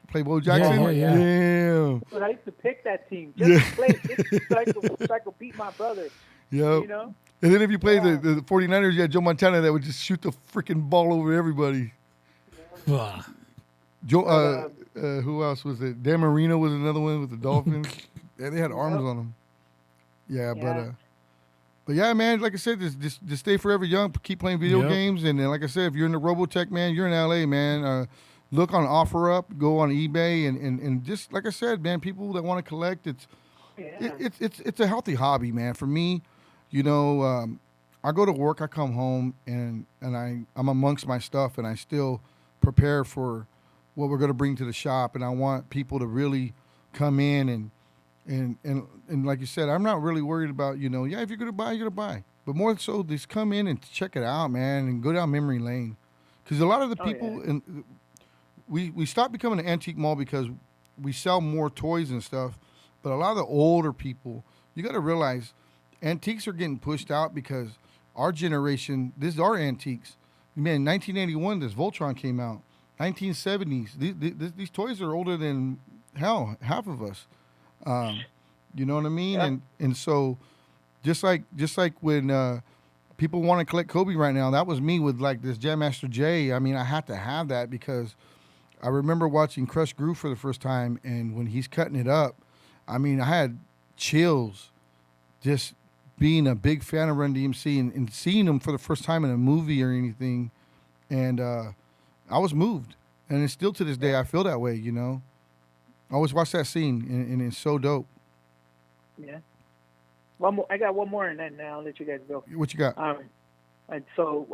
Play Bo Jackson? Yeah. Damn. But I used to pick that team just to play, just so I could beat my brother. Yep. You know? And then if you played the 49ers, you had Joe Montana that would just shoot the freaking ball over everybody. Ugh. Joe, who else was it? Dan Marino was another one with the Dolphins. Yeah, they had arms on them. Yeah, but yeah, man, like I said, just stay forever young, keep playing video games, and then, like I said, if you're in the Robotech, man, you're in LA, man. Look on OfferUp, go on eBay, and just like I said, man, people that want to collect, it's a healthy hobby, man. For me, you know, I go to work, I come home, and I'm amongst my stuff, and I still prepare for what we're going to bring to the shop, and I want people to really come in and like you said, I'm not really worried about, you know, if you're going to buy, you're going to buy. But more so, just come in and check it out, man, and go down memory lane. Because a lot of the people, and we stopped becoming an antique mall because we sell more toys and stuff. But a lot of the older people, you got to realize, antiques are getting pushed out because our generation, this is our antiques. Man, 1981, this Voltron came out. 1970s, these toys are older than half of us. You know what I mean? Yeah. And so just like when people want to collect Kobe right now, that was me with like this Jam Master Jay. I mean, I had to have that because I remember watching Crush Groove for the first time, and when he's cutting it up, I mean, I had chills just being a big fan of Run DMC and seeing him for the first time in a movie or anything. And I was moved. And it's still to this day, I feel that way, you know. I always watch that scene, and it's so dope. Yeah. One more. I got one more, and then I'll let you guys go. What you got? And so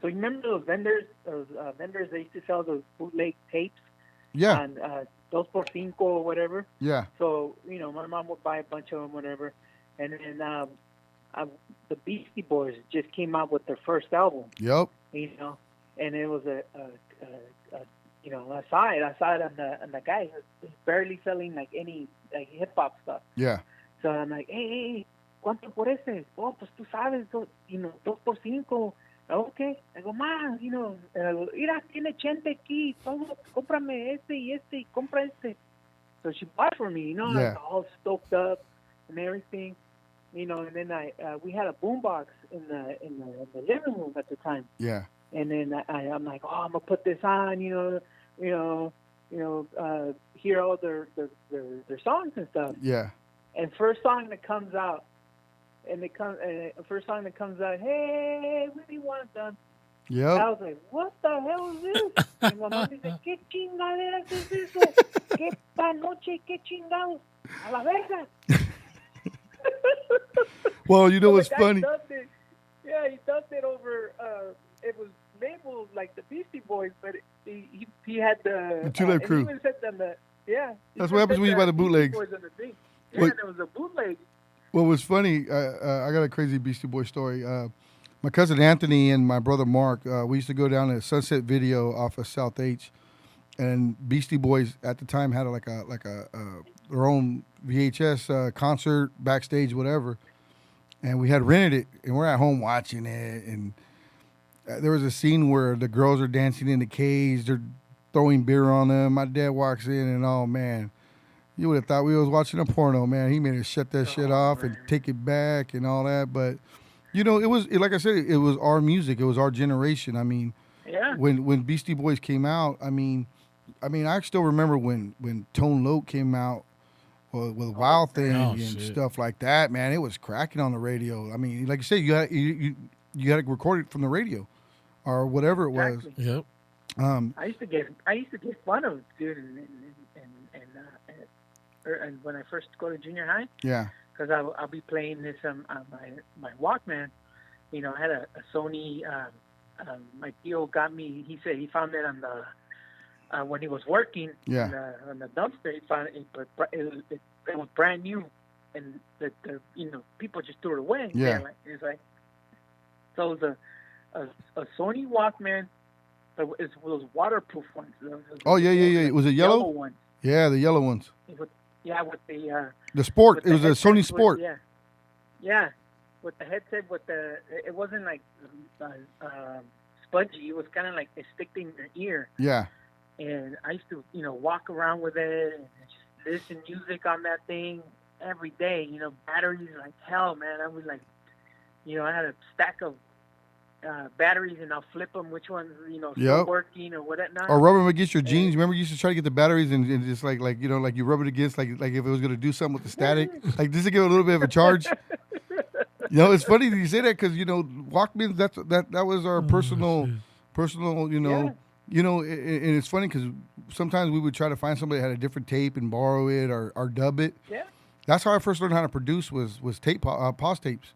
you remember those vendors? Those vendors they used to sell those bootleg tapes. Yeah. On Dos por Cinco or whatever. Yeah. So you know, my mom would buy a bunch of them, whatever, and then the Beastie Boys just came out with their first album. Yep. You know, and it was a you know, I saw it on the guy who's barely selling like any like hip hop stuff. Yeah. So I'm like, hey, ¿cuánto por ese? Oh, pues tú sabes, 2 por 5. Okay. I go, ma, mira, tiene 80 aquí, todo, cómprame este y compra este. So she bought for me, Yeah. like all stoked up and everything, and then we had a boombox in the living room at the time. Yeah. And then I'm like, oh, I'm gonna put this on, hear all their songs and stuff. Yeah. And first song that comes out, hey, we want them. Yep. I was like, what the hell is this? Y mamá dice, ¿qué chingaderas es eso? ¿Qué panoche, qué chingados? A la verga. Well, you know So what's the guy funny? dubbed it. Yeah, he dubbed it over. It was labeled like the Beastie Boys, but he had the Two Live Crew. He even said them that. Yeah. That's what happens when you buy the bootlegs. Boys on the thing. Yeah, Wait. there was a bootleg. What was funny, I got a crazy Beastie Boy story. My cousin Anthony and my brother Mark, we used to go down to Sunset Video off of South H, and Beastie Boys at the time had their own VHS concert backstage, whatever. And we had rented it, and we're at home watching it. And there was a scene where the girls are dancing in the cage, they're throwing beer on them. My dad walks in, and oh man, you would have thought we was watching a porno, man. He made us shut that shit off and take it back and all that. But, it was, like I said, it was our music. It was our generation. I mean, Yeah. when Beastie Boys came out, I mean, I still remember when Tone Loc came out with Wild Thing and stuff like that, man. It was cracking on the radio. I mean, like you said, you got to record it from the radio or whatever it was. Exactly. Yep. I used to get fun of it, dude, and when I first go to junior high, Yeah. because I'll be playing this on my Walkman. I had a Sony. My tío got me. He said he found it on the when he was working. Yeah. On the dumpster. He found it, but it was brand new, and the people just threw it away. Yeah. It's like so it was a Sony Walkman. But it was waterproof ones. Oh yeah. Was it yellow? Ones. Yeah, the yellow ones. With the The Sport. with It was a headset Sony with- Sport. Yeah, with the headset, it wasn't like spongy. It was kind of like it stick in your ear. Yeah. And I used to, walk around with it and just listen music on that thing every day. Batteries like hell, man. I was like, I had a stack of batteries, and I'll flip them. Which ones, still Yep. working or whatnot. Or rub them against your jeans. Remember, you used to try to get the batteries and just like you rub it against like if it was gonna do something with the static, like just to give it a little bit of a charge. It's funny that you say that because Walkmans. That was our personal. And it's funny because sometimes we would try to find somebody that had a different tape and borrow it or dub it. Yeah. That's how I first learned how to produce was tape pause tapes.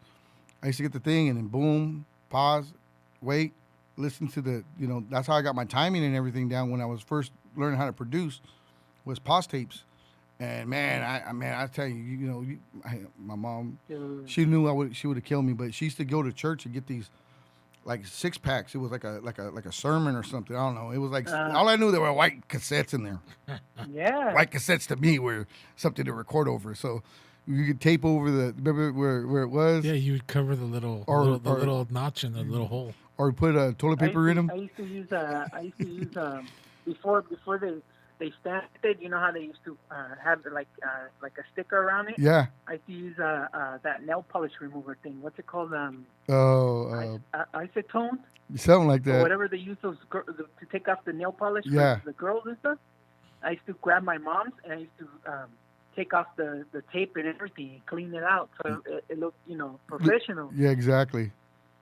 I used to get the thing and then boom, pause, wait, listen to the that's how I got my timing and everything down when I was first learning how to produce was pause tapes. And man, I tell you, my mom, she knew she would have killed me, but she used to go to church and get these like 6-packs. It was like a sermon or something. I don't know. It was like all I knew there were white cassettes in there. Yeah. White cassettes to me were something to record over. So you could tape over remember where it was? Yeah, you would cover the little little notch in the little hole. Or put toilet paper in them. I used to use before they stamped it. You know how they used to have like a sticker around it. Yeah. I used to use that nail polish remover thing. What's it called? Acetone. Something like Or that. whatever they use to take off the nail polish Yeah. for the girls and stuff. I used to grab my mom's and I used to take off the tape and everything and clean it out so it looked professional. Yeah, exactly.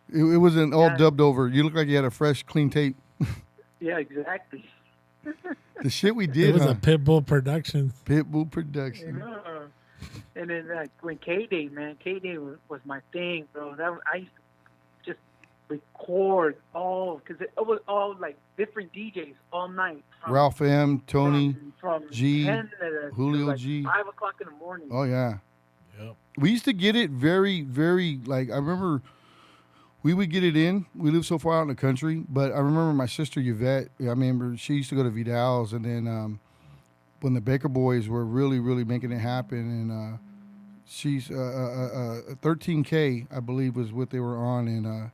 It wasn't all dubbed over. You look like you had a fresh, clean tape. Yeah, exactly. The shit we did. It was a Pitbull production. Pitbull production. And then when K-Day, man, K-Day was my thing, bro. I used to just record because it was all like different DJs all night. Ralph M, Tony, from G, 10 to Julio like G. 5 o'clock in the morning. Oh yeah. Yep. We used to get it very, very like I remember. We would get it in. We lived so far out in the country, but I remember my sister Yvette. I remember she used to go to Vidal's, and then when the Baker Boys were really, really making it happen, and She's 13K, I believe, was what they were on, and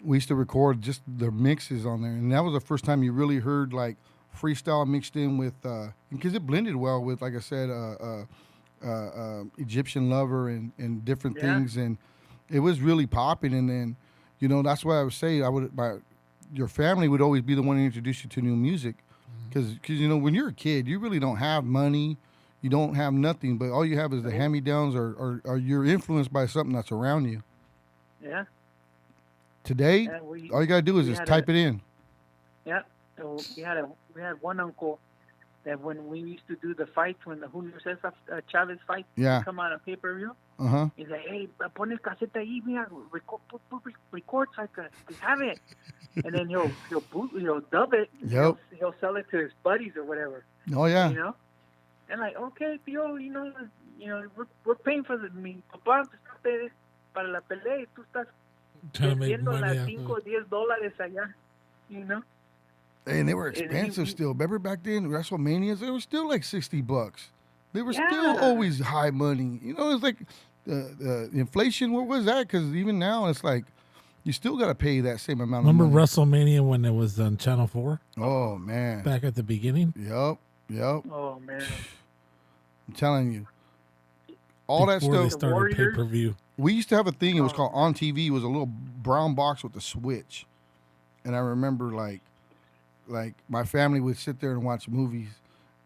we used to record just the mixes on there, and that was the first time you really heard like freestyle mixed in with because it blended well with, like I said, Egyptian Lover and different things, and it was really popping. And then, that's why I would say your family would always be the one to introduce you to new music, because when you're a kid, you really don't have money, you don't have nothing, but all you have is the hand-me-downs, or you're influenced by something that's around you. Yeah. Today, all you gotta do is just type it in. Yeah. So we had one uncle that when we used to do the fights, when the Julio Cesar Chavez fight come out on pay-per-view, he's like, hey, pon el cassette ahí, mira, record so I can have it. And then he'll dub it. Yep. He'll sell it to his buddies or whatever. Oh yeah. And like, okay, tío, we're paying for papá, para la pelea, y tú estás vendiendo las $5 o $10 allá, And they were expensive still. Remember back then, WrestleManias, they were still like $60. They were still always high money. It's like the inflation. What was that? Because even now, it's like you still got to pay that same amount of money. Remember WrestleMania when it was on Channel 4? Oh, man. Back at the beginning? Yep. Oh, man. I'm telling you. All Before that stuff. They started pay-per-view. We used to have a thing. It was called On TV. It was a little brown box with a switch. And I remember, like my family would sit there and watch movies.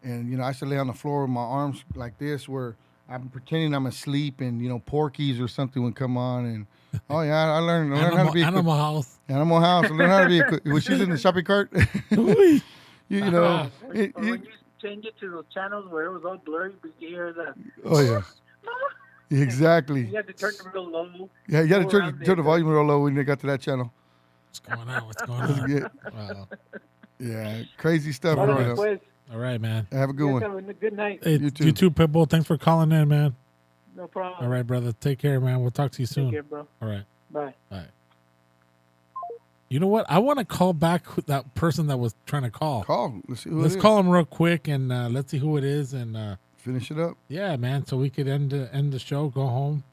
And, I used to lay on the floor with my arms like this, where I'm pretending I'm asleep, and, Porky's or something would come on. And, I learned how to be Animal House. Animal House. I learned how to be was she in the shopping cart? When you change it to those channels where it was all blurry, but you hear the... Oh, yeah. Exactly. You had to turn it real low. Yeah, you had to turn the volume real low when you got to that channel. What's going on? Wow. Yeah, crazy stuff growing up. All right, man. Have a good one. Have a good night. Hey, you too, Pitbull. Thanks for calling in, man. No problem. All right, brother. Take care, man. We'll talk to you soon. Take care, bro. All right. Bye. Bye. You know what? I want to call back that person that was trying to call. Let's see who Let's call him real quick, and let's see who it is, and finish it up. Yeah, man. So we could end the show, go home.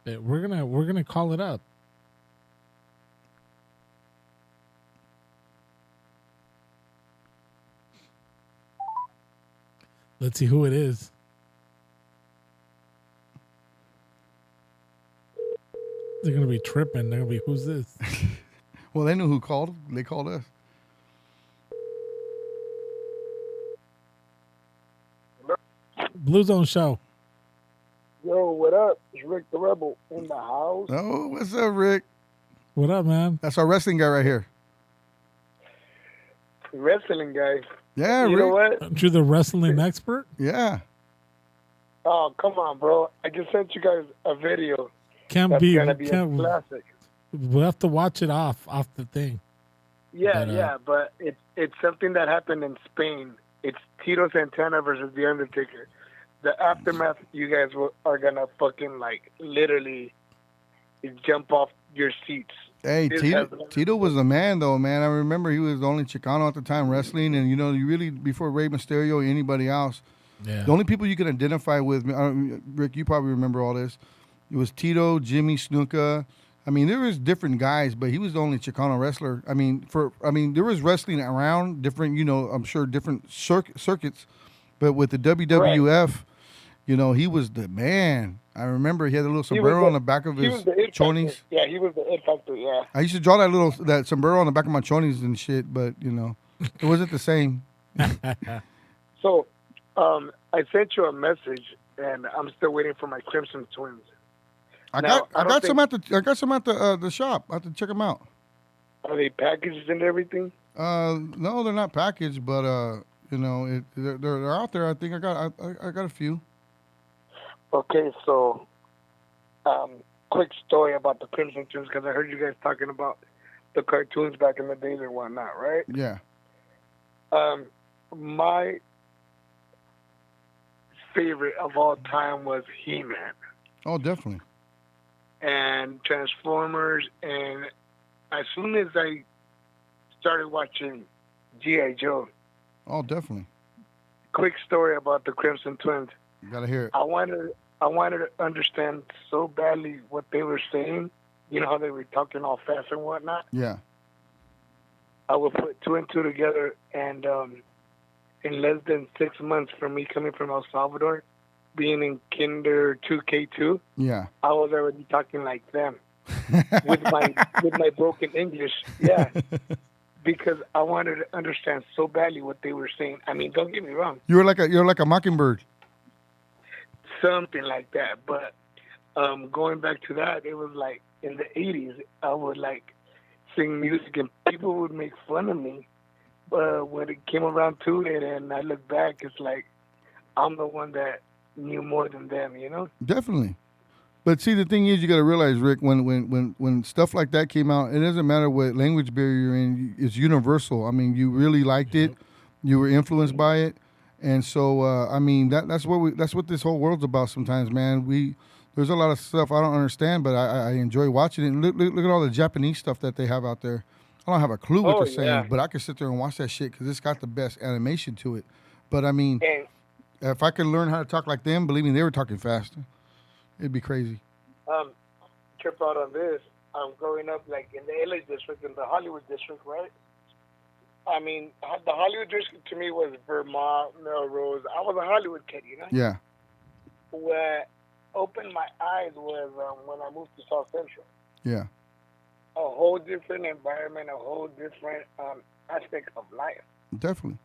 But we're gonna call it up. Let's see who it is. They're going to be tripping. They're going to be, who's this? Well, they knew who called. They called us. Blue Zone Show. Yo, what up? It's Rick the Rebel in the house. Oh, what's up, Rick? What up, man? That's our wrestling guy right here. Wrestling guy. Yeah, you Rick. know what? Aren't you the wrestling expert? Yeah. Oh, come on, bro. I just sent you guys a video. Can't That's be. gonna be a classic. We'll have to watch it off the thing. Yeah, but it's something that happened in Spain. It's Tito Santana versus The Undertaker. The aftermath, you guys are gonna fucking literally jump off your seats. Hey, Tito was the man, though, man. I remember he was the only Chicano at the time wrestling, and you really, before Rey Mysterio or anybody else, the only people you can identify with, Rick, you probably remember all this. It was Tito, Jimmy Snuka. I mean, there was different guys, but he was the only Chicano wrestler. I mean, there was wrestling around different, I'm sure different circuits, but with the WWF, he was the man. I remember he had a little sombrero on the back of his chonies. Yeah, he was the it factor, yeah. I used to draw that sombrero on the back of my chonies and shit, but, it wasn't the same. So, I sent you a message, and I'm still waiting for my Crimson Twins. I got some at the shop. I have to check them out. Are they packaged and everything? No, they're not packaged, but they're out there. I think I got a few. Okay, so quick story about the Crimson Twins, because I heard you guys talking about the cartoons back in the days and whatnot, right? Yeah. My favorite of all time was He-Man. Oh, definitely. And Transformers, and as soon as I started watching G.I. Joe. Oh, definitely. Quick story about the Crimson Twins. You gotta hear it. I wanted I wanted to understand so badly what they were saying. You know how they were talking all fast and whatnot? Yeah. I would put two and two together, and in less than 6 months from me coming from El Salvador, being in Kinder 2K2, Yeah. I was already talking like them with my broken English. Yeah, because I wanted to understand so badly what they were saying. I mean, don't get me wrong, You're like a mockingbird. something like that. But going back to that, it was like in the 80s, I would like sing music and people would make fun of me. But when it came around to it and I look back, it's like I'm the one that knew more than them, you know? Definitely. But see, the thing is, you got to realize, Rick, when stuff like that came out, it doesn't matter what language barrier you're in; it's universal. I mean, you really liked it, you were influenced by it, and so I mean that's what this whole world's about. Sometimes, man, there's a lot of stuff I don't understand, but I enjoy watching it. And look at all the Japanese stuff that they have out there. I don't have a clue what they're saying, but I can sit there and watch that shit because it's got the best animation to it. But I mean, And if I could learn how to talk like them, believe me, they were talking faster. It'd be crazy. trip out on this. Growing up like in the LA district, in the Hollywood district, right? I mean, the Hollywood district to me was Vermont, Melrose. I was a Hollywood kid, you know? Yeah. What opened my eyes was when I moved to South Central. Yeah. A whole different environment, a whole different aspect of life. Definitely.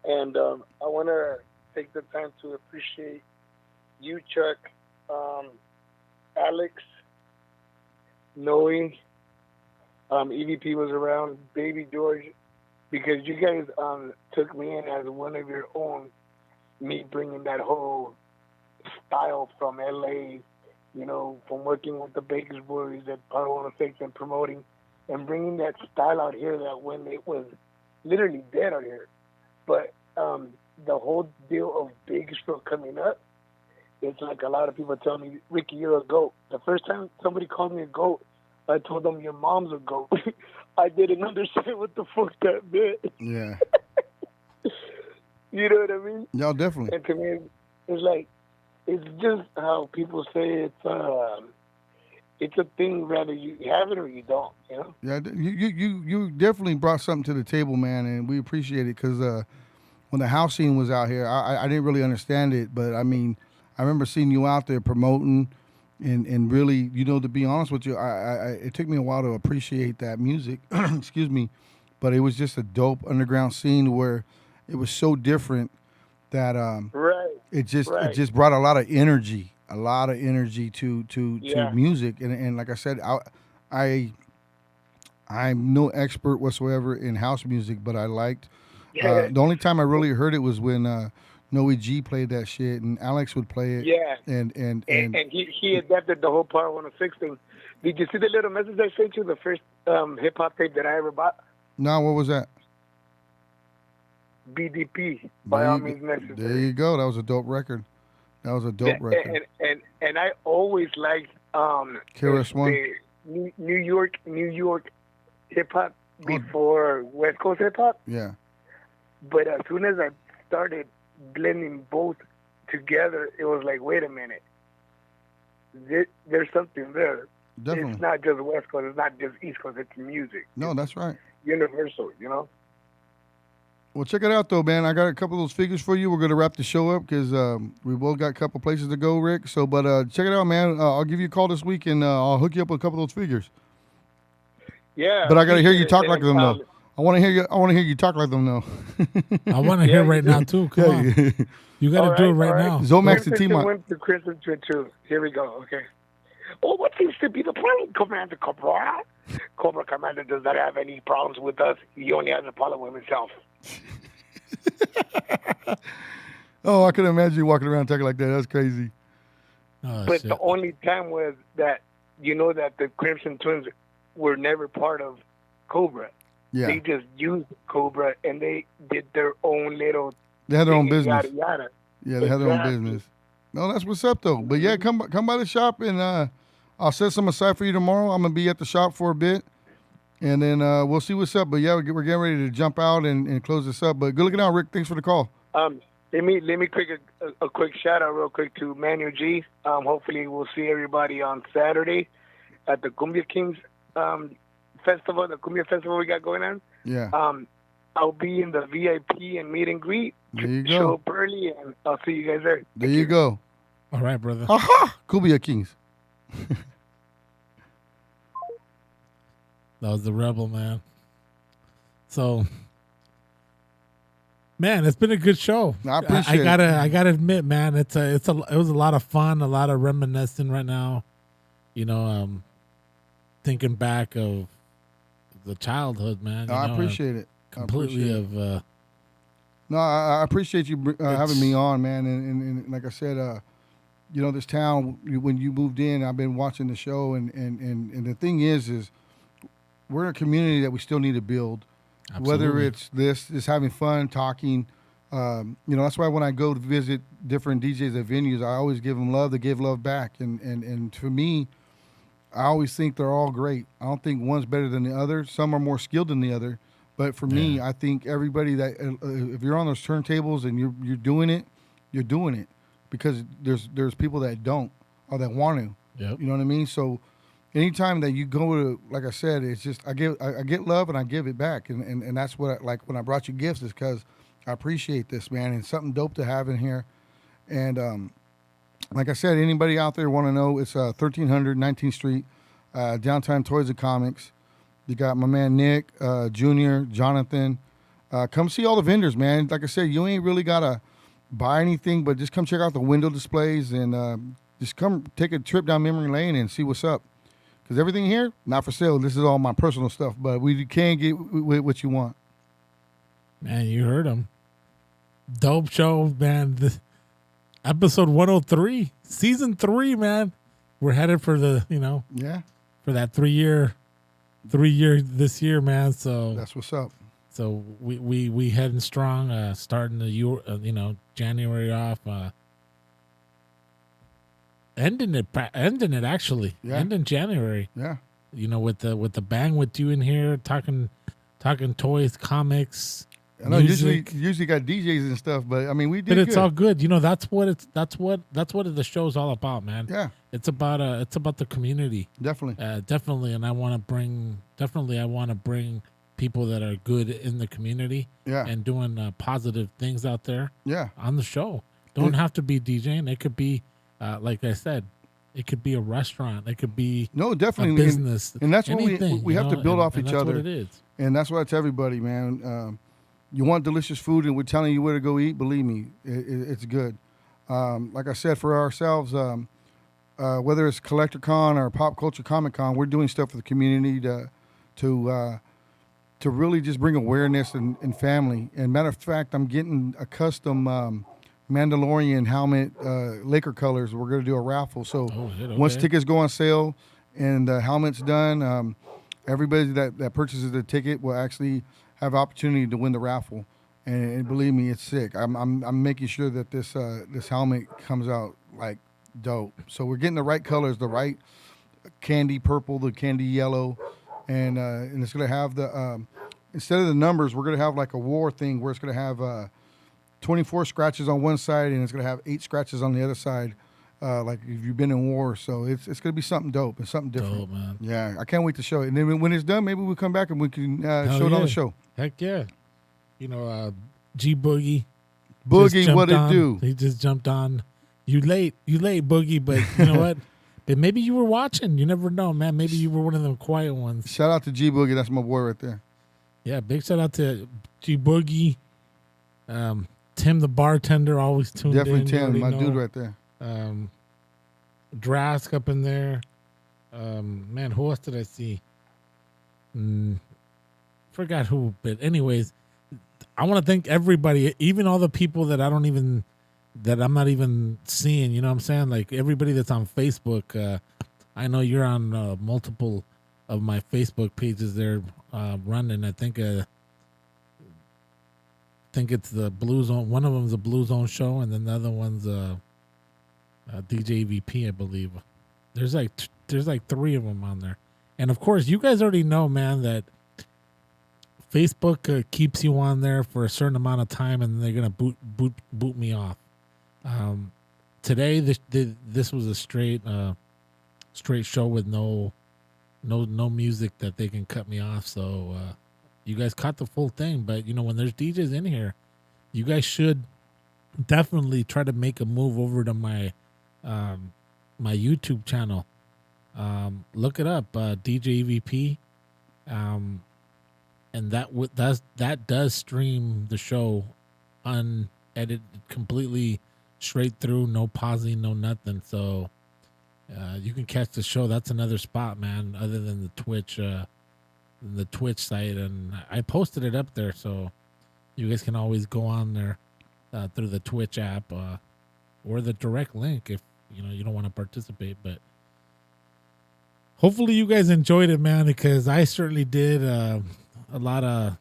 And I want to take the time to appreciate you, Chuck, Alex, Noe, EVP was around, Baby George, because you guys took me in as one of your own, me bringing that whole style from LA, you know, from working with the Bakers Boys at Power 106 and promoting, and bringing that style out here that when it was literally dead out here. But the whole deal of Bakersfield coming up, it's like a lot of people tell me, Ricky, you're a goat. The first time somebody called me a goat, I told them your mom's a goat. I didn't understand what the fuck that meant. Yeah. You know what I mean? Yeah, definitely. And to me, it's like, it's just how people say it's a thing, whether you have it or you don't, you know? Yeah, you definitely brought something to the table, man, and we appreciate it because when the house scene was out here, I didn't really understand it, but I mean, I remember seeing you out there promoting and really, you know, to be honest with you, it took me a while to appreciate that music, excuse me, but it was just a dope underground scene where it was so different that Right. it just brought a lot of energy to music, and like I said, I'm no expert whatsoever in house music, but I liked. The only time I really heard it was when Noe G played that shit, and Alex would play it. Yeah. And he adapted the whole Power 106 thing. Did you see the little message I sent you? The first hip hop tape that I ever bought. No, what was that? BDP, by all means necessary. There you go. That was a dope record. Record. And I always liked KRS-One. the New York hip hop before West Coast hip hop. Yeah. But as soon as I started blending both together, it was like, wait a minute, there's something there. Definitely. It's not just West Coast, it's not just East Coast, it's music. No, that's right. Universal, you know? Well, check it out, though, man. I got a couple of those figures for you. We're going to wrap the show up because we both got a couple places to go, Rick. So, but check it out, man. I'll give you a call this week, and I'll hook you up with a couple of those figures. Yeah. But I got to hear you talk like them, though. I want to hear you talk like them, though. I want to hear right now, too. Come on. You got to do it right now. Zomax the team. Went to Crimson Twin. Here we go. Okay. Oh, what seems to be the problem, Commander Cobra? Cobra Commander does not have any problems with us. He only has a problem with himself. Oh, I can imagine you walking around talking like that. That's crazy. Oh, but shit. the only time was that, you know, that the Crimson Twins were never part of Cobra. Yeah. They just used Cobra and they did their own little. They had their own business. Yada, yada. Yeah, they had their own business. No, that's what's up, though. But yeah, come by the shop, and I'll set some aside for you tomorrow. I'm gonna be at the shop for a bit, and then we'll see what's up. But yeah, we're getting ready to jump out and close this up. But good looking out, Rick. Thanks for the call. Let me a quick shout out real quick to Manu G. Hopefully we'll see everybody on Saturday at the Cumbia Kings festival, the Cumbia festival we got going on. Yeah. I'll be in the VIP and meet and greet. There you Show go. up early, and I'll see you guys there. There you go. All right, brother. Aha! Cumbia Kings. That was the Rebel, man. So, man, it's been a good show. I appreciate it. I gotta admit, man, it was a lot of fun, a lot of reminiscing right now. You know, thinking back of the childhood, man. I appreciate it. Completely No, I appreciate you having me on, man. And like I said, you know, this town, when you moved in, I've been watching the show, and the thing is we're in a community that we still need to build. Absolutely. Whether it's this having fun, talking, you know, that's why when I go to visit different DJs at venues, I always give them love. They give love back. And for me, I always think they're all great. I don't think one's better than the other. Some are more skilled than the other. But for me, I think everybody that if you're on those turntables and you're doing it, you're doing it, because there's people that don't or that want to. Yep. You know what I mean? So anytime that you go to, like I said, it's just I get love and I give it back, and that's what like when I brought you gifts is because I appreciate this, man, and it's something dope to have in here. And like I said, anybody out there want to know, it's 1300 19th Street, Downtown Toys and Comics. You got my man Nick, Junior, Jonathan. Come see all the vendors, man. Like I said, you ain't really got to buy anything, but just come check out the window displays and just come take a trip down memory lane and see what's up. Because everything here, not for sale. This is all my personal stuff, but we can get what you want. Man, you heard him. Dope show, man. This episode 103, season 3, man. We're headed for the, for that 3 year this year, man. So that's what's up. So we heading strong, starting the January off, ending it actually, ending January. Yeah. With the bang with you in here talking toys, comics. I know music. usually got DJs and stuff, but I mean we did. But it's good. all good. That's what the show's all about, man. Yeah. It's about the community. Definitely. Definitely, and I want to bring people that are good in the community. Yeah. And doing positive things out there. Yeah. On the show, don't have to be DJing. It could be, like I said, it could be a restaurant. It could be definitely a business. And that's anything, what we have to build off each that's other. What it is. And that's what I tell everybody, man. You want delicious food, and we're telling you where to go eat. Believe me, it's good. Like I said, for ourselves, whether it's CollectorCon or Pop Culture Comic Con, we're doing stuff for the community to really just bring awareness and family. And matter of fact, I'm getting a custom Mandalorian helmet, Laker colors. We're going to do a raffle. So once tickets go on sale and the helmet's done, everybody that purchases the ticket will actually have opportunity to win the raffle. And believe me, it's sick. I'm making sure that this helmet comes out like dope. So we're getting the right colors, the right candy purple, the candy yellow, and it's gonna have the instead of the numbers, we're gonna have like a war thing where it's gonna have 24 scratches on one side and it's gonna have 8 scratches on the other side. Like if you've been in war, so it's gonna be something dope and something different. Dope, man. Yeah, I can't wait to show it. And then when it's done, maybe we'll come back and we can show it on the show. Heck yeah. G Boogie. Boogie, what it do? He just jumped on. You late, Boogie, but you know what? But maybe you were watching. You never know, man. Maybe you were one of them quiet ones. Shout out to G Boogie. That's my boy right there. Yeah, big shout out to G Boogie. Tim the bartender always tuned Definitely in. Tim, my dude right there. Drask up in there. Man, who else did I see? Forgot who, but anyways, I want to thank everybody, even all the people that I'm not even seeing. You know what I'm saying? Like everybody that's on Facebook. I know you're on multiple of my Facebook pages there running. I think it's the Blue Zone. One of them's a Blue Zone show, and then the other one's DJ EVP, I believe. There's like 3 of them on there, and of course, you guys already know, man, that Facebook keeps you on there for a certain amount of time, and they're gonna boot me off. Today, this was a straight show with no music that they can cut me off. So you guys caught the full thing. But when there's DJs in here, you guys should definitely try to make a move over to my my YouTube channel. Look it up, DJ EVP, and that does stream the show unedited, completely straight through, no pausing, no nothing. So you can catch the show. That's another spot, man, other than the Twitch site, and I posted it up there, so you guys can always go on there through the Twitch app or the direct link if you don't want to participate. But hopefully you guys enjoyed it, man, because I certainly did. A lot of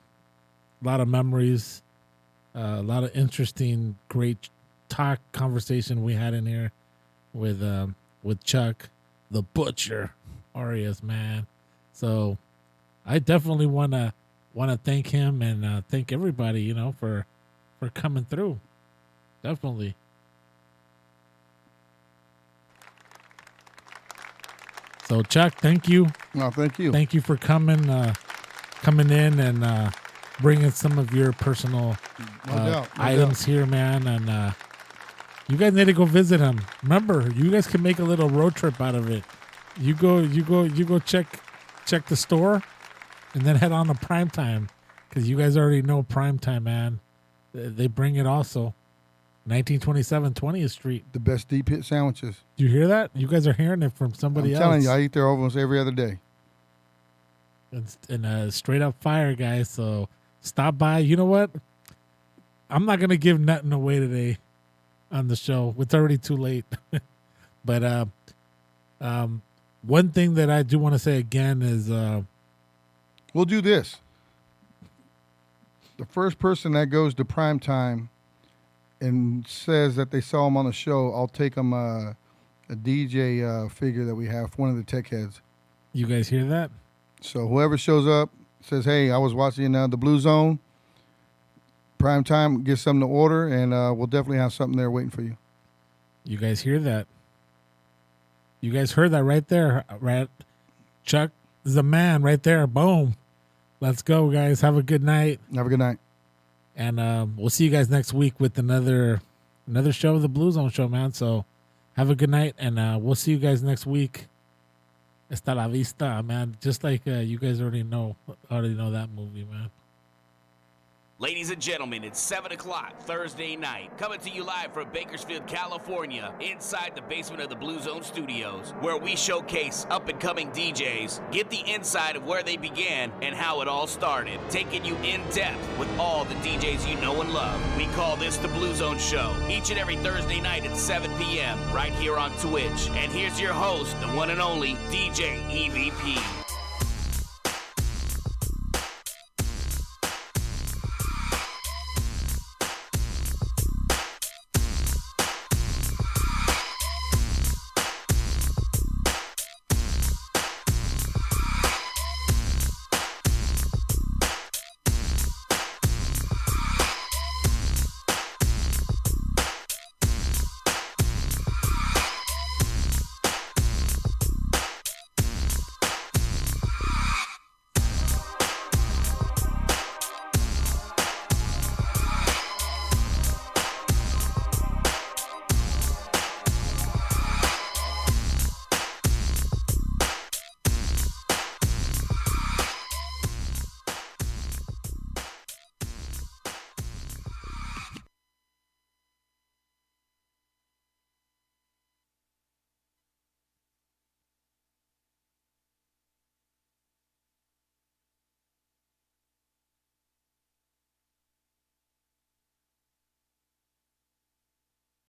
memories, a lot of interesting, great conversation we had in here with Chuck, the Butcher, Arias, man. So I definitely want to thank him and thank everybody, for coming through. Definitely. So Chuck, thank you. No, thank you. Thank you for coming in and bringing some of your personal items here, man. And you guys need to go visit him. Remember, you guys can make a little road trip out of it. You go check the store, and then head on to Primetime, because you guys already know Primetime, man. They bring it also. 1927 20th Street. The best deep hit sandwiches. Do you hear that? You guys are hearing it from somebody else. I'm telling you, I eat there almost every other day. And straight up fire, guys. So stop by. You know what? I'm not gonna give nothing away today on the show. It's already too late. But one thing that I do want to say again is we'll do this. The first person that goes to Primetime and says that they saw him on the show, I'll take them a DJ figure that we have, one of the tech heads. You guys hear that? So whoever shows up says, hey, I was watching the Blue Zone, Primetime, get something to order, and we'll definitely have something there waiting for you. You guys hear that? You guys heard that right there, right? Chuck is the man right there. Boom. Let's go, guys. Have a good night. Have a good night. And we'll see you guys next week with another show of the Blue Zone Show, man. So have a good night, and we'll see you guys next week. Hasta la vista, man. Just like you guys already know that movie, man. Ladies and gentlemen, it's 7 o'clock Thursday night. Coming to you live from Bakersfield, California, inside the basement of the Blue Zone Studios, where we showcase up-and-coming DJs, get the inside of where they began and how it all started, taking you in-depth with all the DJs you know and love. We call this the Blue Zone Show, each and every Thursday night at 7 p.m. right here on Twitch. And here's your host, the one and only DJ EVP.